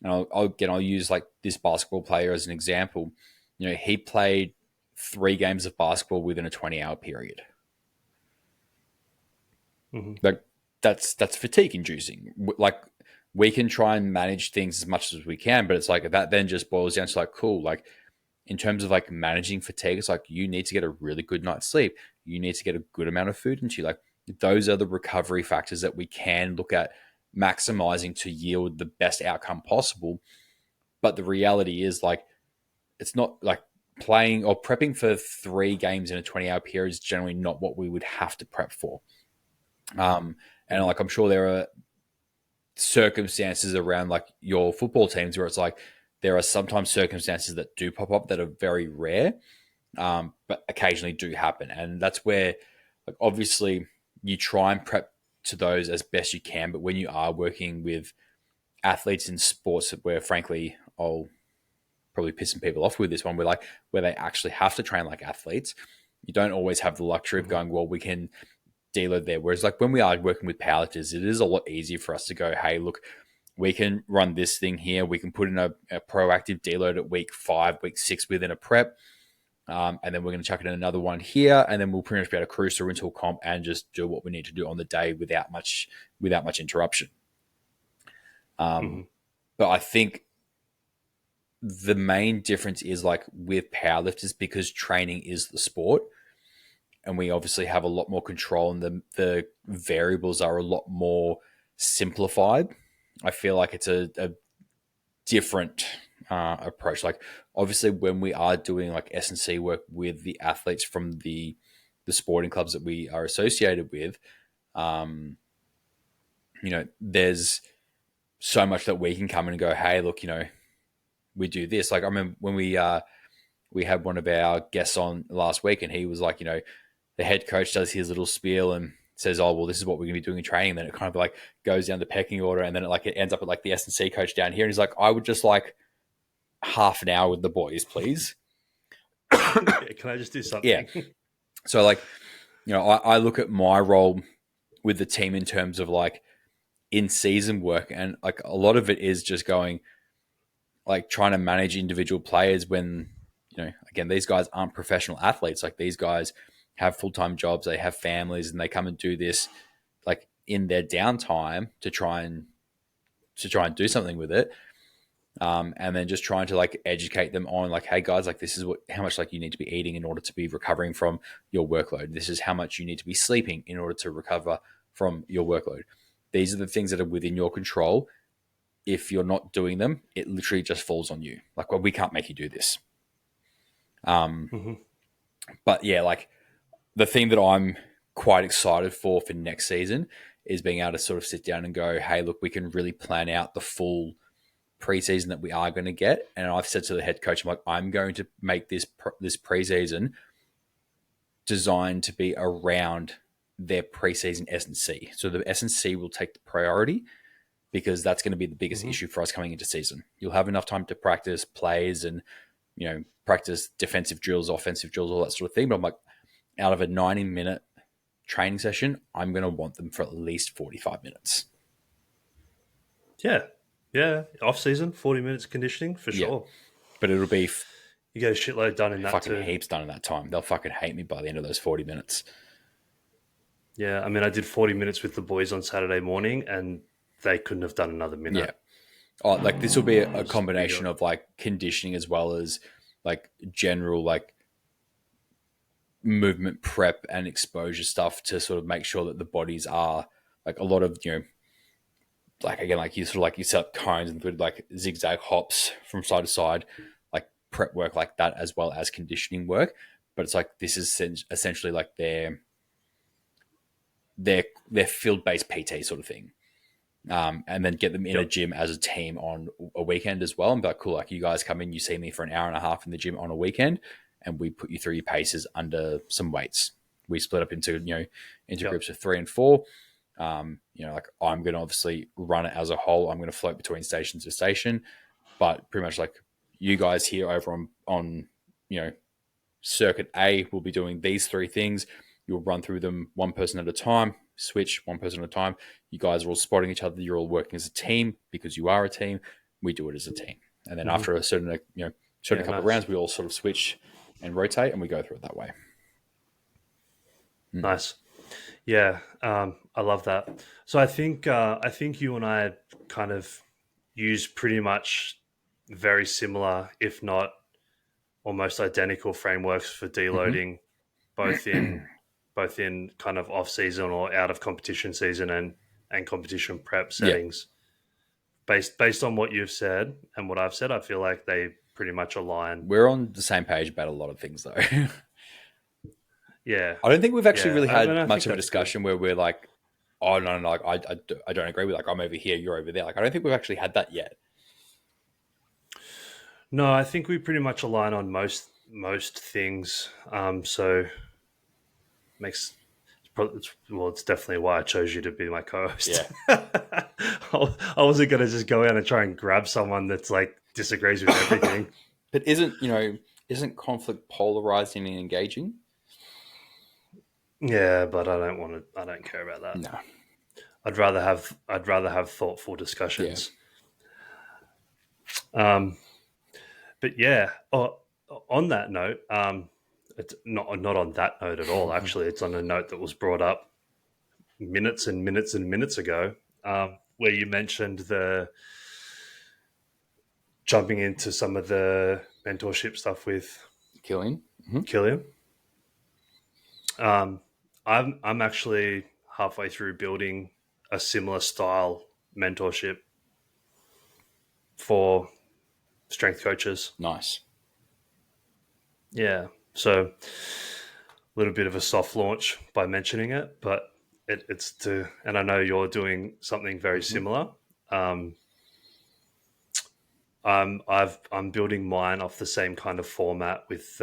And I'll use like this basketball player as an example. He played 3 games of basketball within a 20-hour period. Like, that's fatigue inducing. Like, we can try and manage things as much as we can, but it's like that then just boils down to like, cool, like in terms of like managing fatigue, it's like you need to get a really good night's sleep. You need to get a good amount of food into you. Like, those are the recovery factors that we can look at maximizing to yield the best outcome possible. But the reality is, like, it's not like playing or prepping for 3 games in a 20-hour period is generally not what we would have to prep for. And like, I'm sure there are circumstances around like your football teams where it's like there are sometimes circumstances that do pop up that are very rare. but occasionally do happen. And that's where, like, obviously you try and prep to those as best you can. But when you are working with athletes in sports where, frankly, I'll probably pissing people off with this one, where they actually have to train like athletes, you don't always have the luxury of going, well, we can deload there. Whereas like when we are working with powerlifters, it is a lot easier for us to go, hey, look, we can run this thing here. We can put in a proactive deload at week 5, week 6 within a prep. And then we're going to chuck it in another one here. And then we'll pretty much be able to cruise through into a comp and just do what we need to do on the day without much interruption. But I think the main difference is like with powerlifters, because training is the sport, and we obviously have a lot more control, and the variables are a lot more simplified. I feel like it's a different approach. Like obviously when we are doing like S&C work with the athletes from the sporting clubs that we are associated with, there's so much that we can come in and go, hey, look, we do this. Like I remember when we had one of our guests on last week, and he was like, the head coach does his little spiel and says, oh, well, this is what we're going to be doing in training. And then it kind of like goes down the pecking order, and then it ends up at like the S&C coach down here. And he's like, I would just like half an hour with the boys, please. Can I just do something? Yeah. So like, I look at my role with the team in terms of like in season work, and like a lot of it is just going, like trying to manage individual players when, again, these guys aren't professional athletes. Like these guys have full-time jobs, they have families, and they come and do this like in their downtime to try and do something with it. And then just trying to like educate them on like, hey guys, like this is how much like you need to be eating in order to be recovering from your workload. This is how much you need to be sleeping in order to recover from your workload. These are the things that are within your control. If you're not doing them, it literally just falls on you. Like, well, we can't make you do this. But yeah, like the thing that I'm quite excited for next season is being able to sort of sit down and go, hey, look, we can really plan out the full preseason that we are going to get. And I've said to the head coach, I'm like, I'm going to make this preseason designed to be around their preseason S&C. So the S&C will take the priority, because that's going to be the biggest issue for us coming into season. You'll have enough time to practice plays and, practice defensive drills, offensive drills, all that sort of thing. But I'm like, out of a 90-minute training session, I'm going to want them for at least 45 minutes. Yeah. Yeah. Off season, 40 minutes conditioning for sure. But it'll be you get a shitload done in that fucking too. Heaps done in that time. They'll fucking hate me by the end of those 40 minutes. Yeah. I mean, I did 40 minutes with the boys on Saturday morning, and they couldn't have done another minute. Yeah. Oh, like this will be a combination of like conditioning as well as like general like movement prep and exposure stuff to sort of make sure that the bodies are like a lot of, like again, like you sort of like you set up cones and do like zigzag hops from side to side, like prep work like that, as well as conditioning work. But it's like, this is essentially like their field-based PT sort of thing. And then get them in a gym as a team on a weekend as well. And be like, cool, like you guys come in, you see me for an hour and a half in the gym on a weekend, and we put you through your paces under some weights. We split up into groups of 3 and 4. Like I'm going to obviously run it as a whole. I'm going to float between station to station, but pretty much like you guys here over on circuit A will be doing these 3 things. You'll run through them one person at a time, switch one person at a time. You guys are all spotting each other. You're all working as a team because you are a team. We do it as a team. And then after a certain couple of rounds, we all sort of switch and rotate, and we go through it that way. Nice. Yeah. I love that. So I think you and I kind of use pretty much very similar, if not almost identical frameworks for deloading, both in kind of off season or out of competition season and competition prep settings. Based on what you've said and what I've said, I feel like they pretty much align. We're on the same page about a lot of things though. Yeah. I don't think we've actually really had much of a discussion where we're like, oh no, like I don't agree with, like I'm over here, you're over there. Like I don't think we've actually had that yet. No, I think we pretty much align on most most things. So makes it's definitely why I chose you to be my co-host. Yeah. I wasn't gonna just go out and try and grab someone that's like disagrees with everything. But isn't conflict polarizing and engaging? Yeah, but I don't want to. I don't care about that. No. I'd rather have thoughtful Yeah. discussions. But yeah, on that note, it's not on that note at all. Actually, it's on a note that was brought up minutes and minutes and minutes ago, where you mentioned the jumping into some of the mentorship stuff with Killian. Mm-hmm. Killian. I'm actually halfway through building a similar style mentorship for strength coaches. Nice. Yeah. So a little bit of a soft launch by mentioning it, but it's to, and I know you're doing something very similar. I'm building mine off the same kind of format with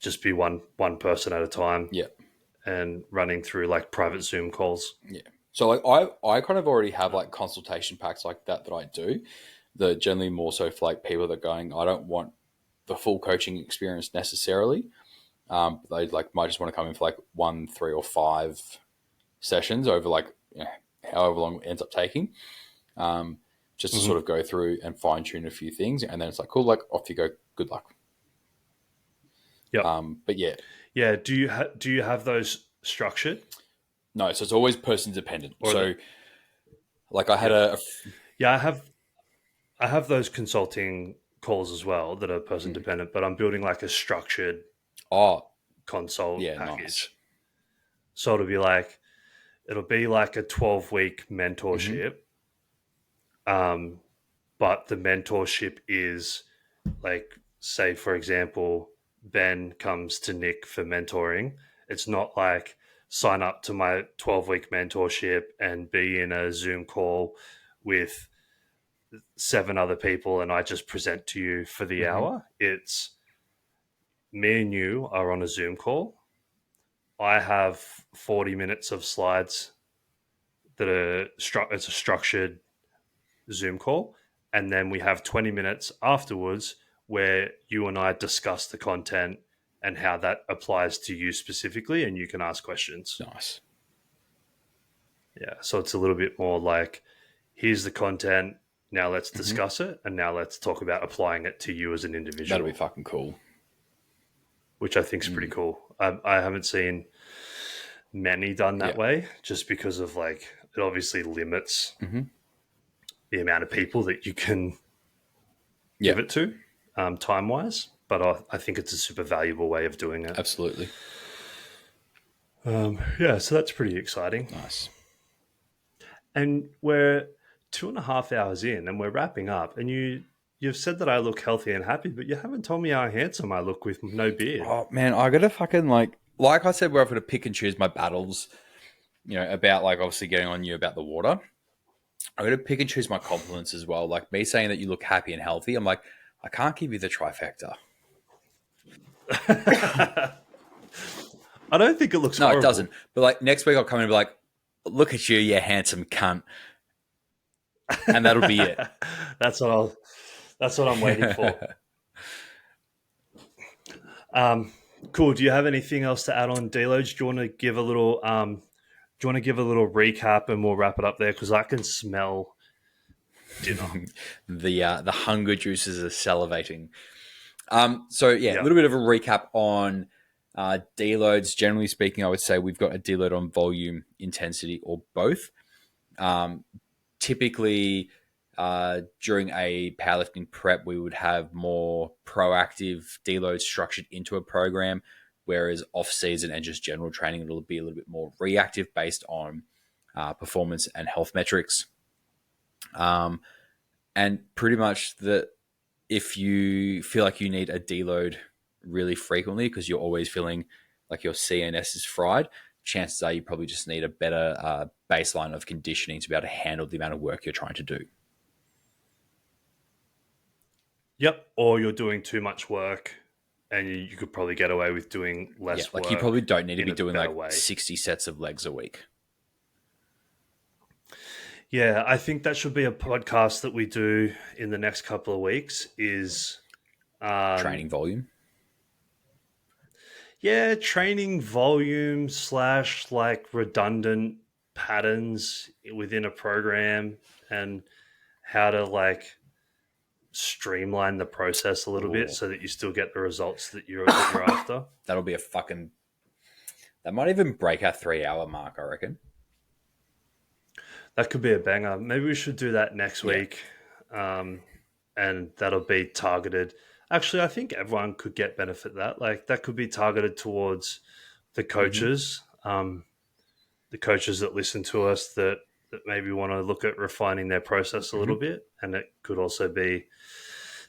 just be one person at a time. Yeah. And running through like private Zoom calls. Yeah. So like I kind of already have like consultation packs like that I do. That generally more so for like people that are going, I don't want the full coaching experience necessarily. They like might just want to come in for like 1, 3, or 5 sessions over like however long it ends up taking. Just to sort of go through and fine tune a few things, and then it's like cool, like off you go, good luck. Yeah. But yeah. Yeah. Do you have those structured? No, so it's always person dependent. Or so like I had yeah, I have those consulting calls as well that are person dependent, but I'm building like a structured consult package. Nice. So it'll be like a 12-week mentorship. But the mentorship is like, say, for example, Ben comes to Nic for mentoring. It's not like sign up to my 12-week mentorship and be in a Zoom call with 7 other people and I just present to you for the hour. It's me and you are on a Zoom call. I have 40 minutes of slides that are it's a structured Zoom call. And then we have 20 minutes afterwards where you and I discuss the content and how that applies to you specifically, and you can ask questions. Nice. Yeah. So it's a little bit more like, here's the content. Now let's discuss it. And now let's talk about applying it to you as an individual. That'll be fucking cool. Which I think is pretty cool. I haven't seen many done that way, just because of like, it obviously limits the amount of people that you can give it to time-wise. But I think it's a super valuable way of doing it. Absolutely. Yeah, so that's pretty exciting. Nice. And we're 2.5 hours in and we're wrapping up. And you've said that I look healthy and happy, but you haven't told me how handsome I look with no beard. Oh man, I gotta fucking like I said, where I've got to pick and choose my battles, about like obviously getting on you about the water. I got to pick and choose my compliments as well. Like me saying that you look happy and healthy, I'm like, I can't give you the trifecta. I don't think it looks No, horrible. it doesn't. But like next week I'll come in and be like, look at you, you handsome cunt. And that'll be it. That's what I'm waiting for. Cool. Do you have anything else to add on Deloads? Do you want to give a little recap and we'll wrap it up there? Because I can smell dinner. The hunger juices are salivating. So yeah, a little bit of a recap on deloads. Generally speaking, I would say we've got a deload on volume, intensity, or both. Typically, during a powerlifting prep, we would have more proactive deloads structured into a program, whereas off-season and just general training, it'll be a little bit more reactive based on performance and health metrics. And pretty much if you feel like you need a deload really frequently because you're always feeling like your CNS is fried, chances are you probably just need a better baseline of conditioning to be able to handle the amount of work you're trying to do. Yep. Or you're doing too much work and you could probably get away with doing Yeah, less like you work probably don't need to in be a doing better like way. 60 sets of legs a week. Yeah, I think that should be a podcast that we do in the next couple of weeks is Training volume. yeah, training volume slash like redundant patterns within a program and how to like streamline the process a little bit Ooh, so that you still get the results that you're after. that'll be a fucking. That might even break our 3 hour mark, I reckon. That could be a banger. Maybe we should do that next Yeah. week. And that'll be targeted. Actually, I think everyone could get benefit that. Like that could be targeted towards the Mm-hmm. coaches, the coaches that listen to us that maybe want to look at refining their process a Mm-hmm. little bit, and it could also be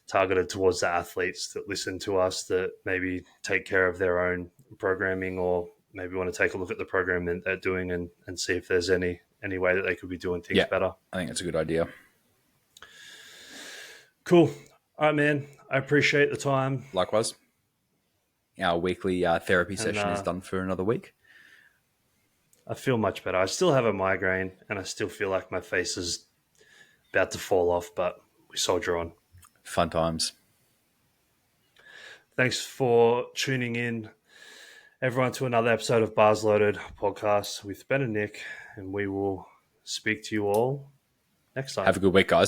targeted towards the athletes that listen to us that maybe take care of their own programming or maybe want to take a look at the program that they're doing and see if there's any way that they could be doing things Yeah, better. I think that's a good idea. Cool. All right, man. I appreciate the time. Likewise, our weekly therapy And session is done for another week. I feel much better. I still have a migraine and I still feel like my face is about to fall off, but we soldier on. Fun times. Thanks for tuning in, everyone, to another episode of Bars Loaded podcast with Ben and Nick, and we will speak to you all next time. Have a good week, guys.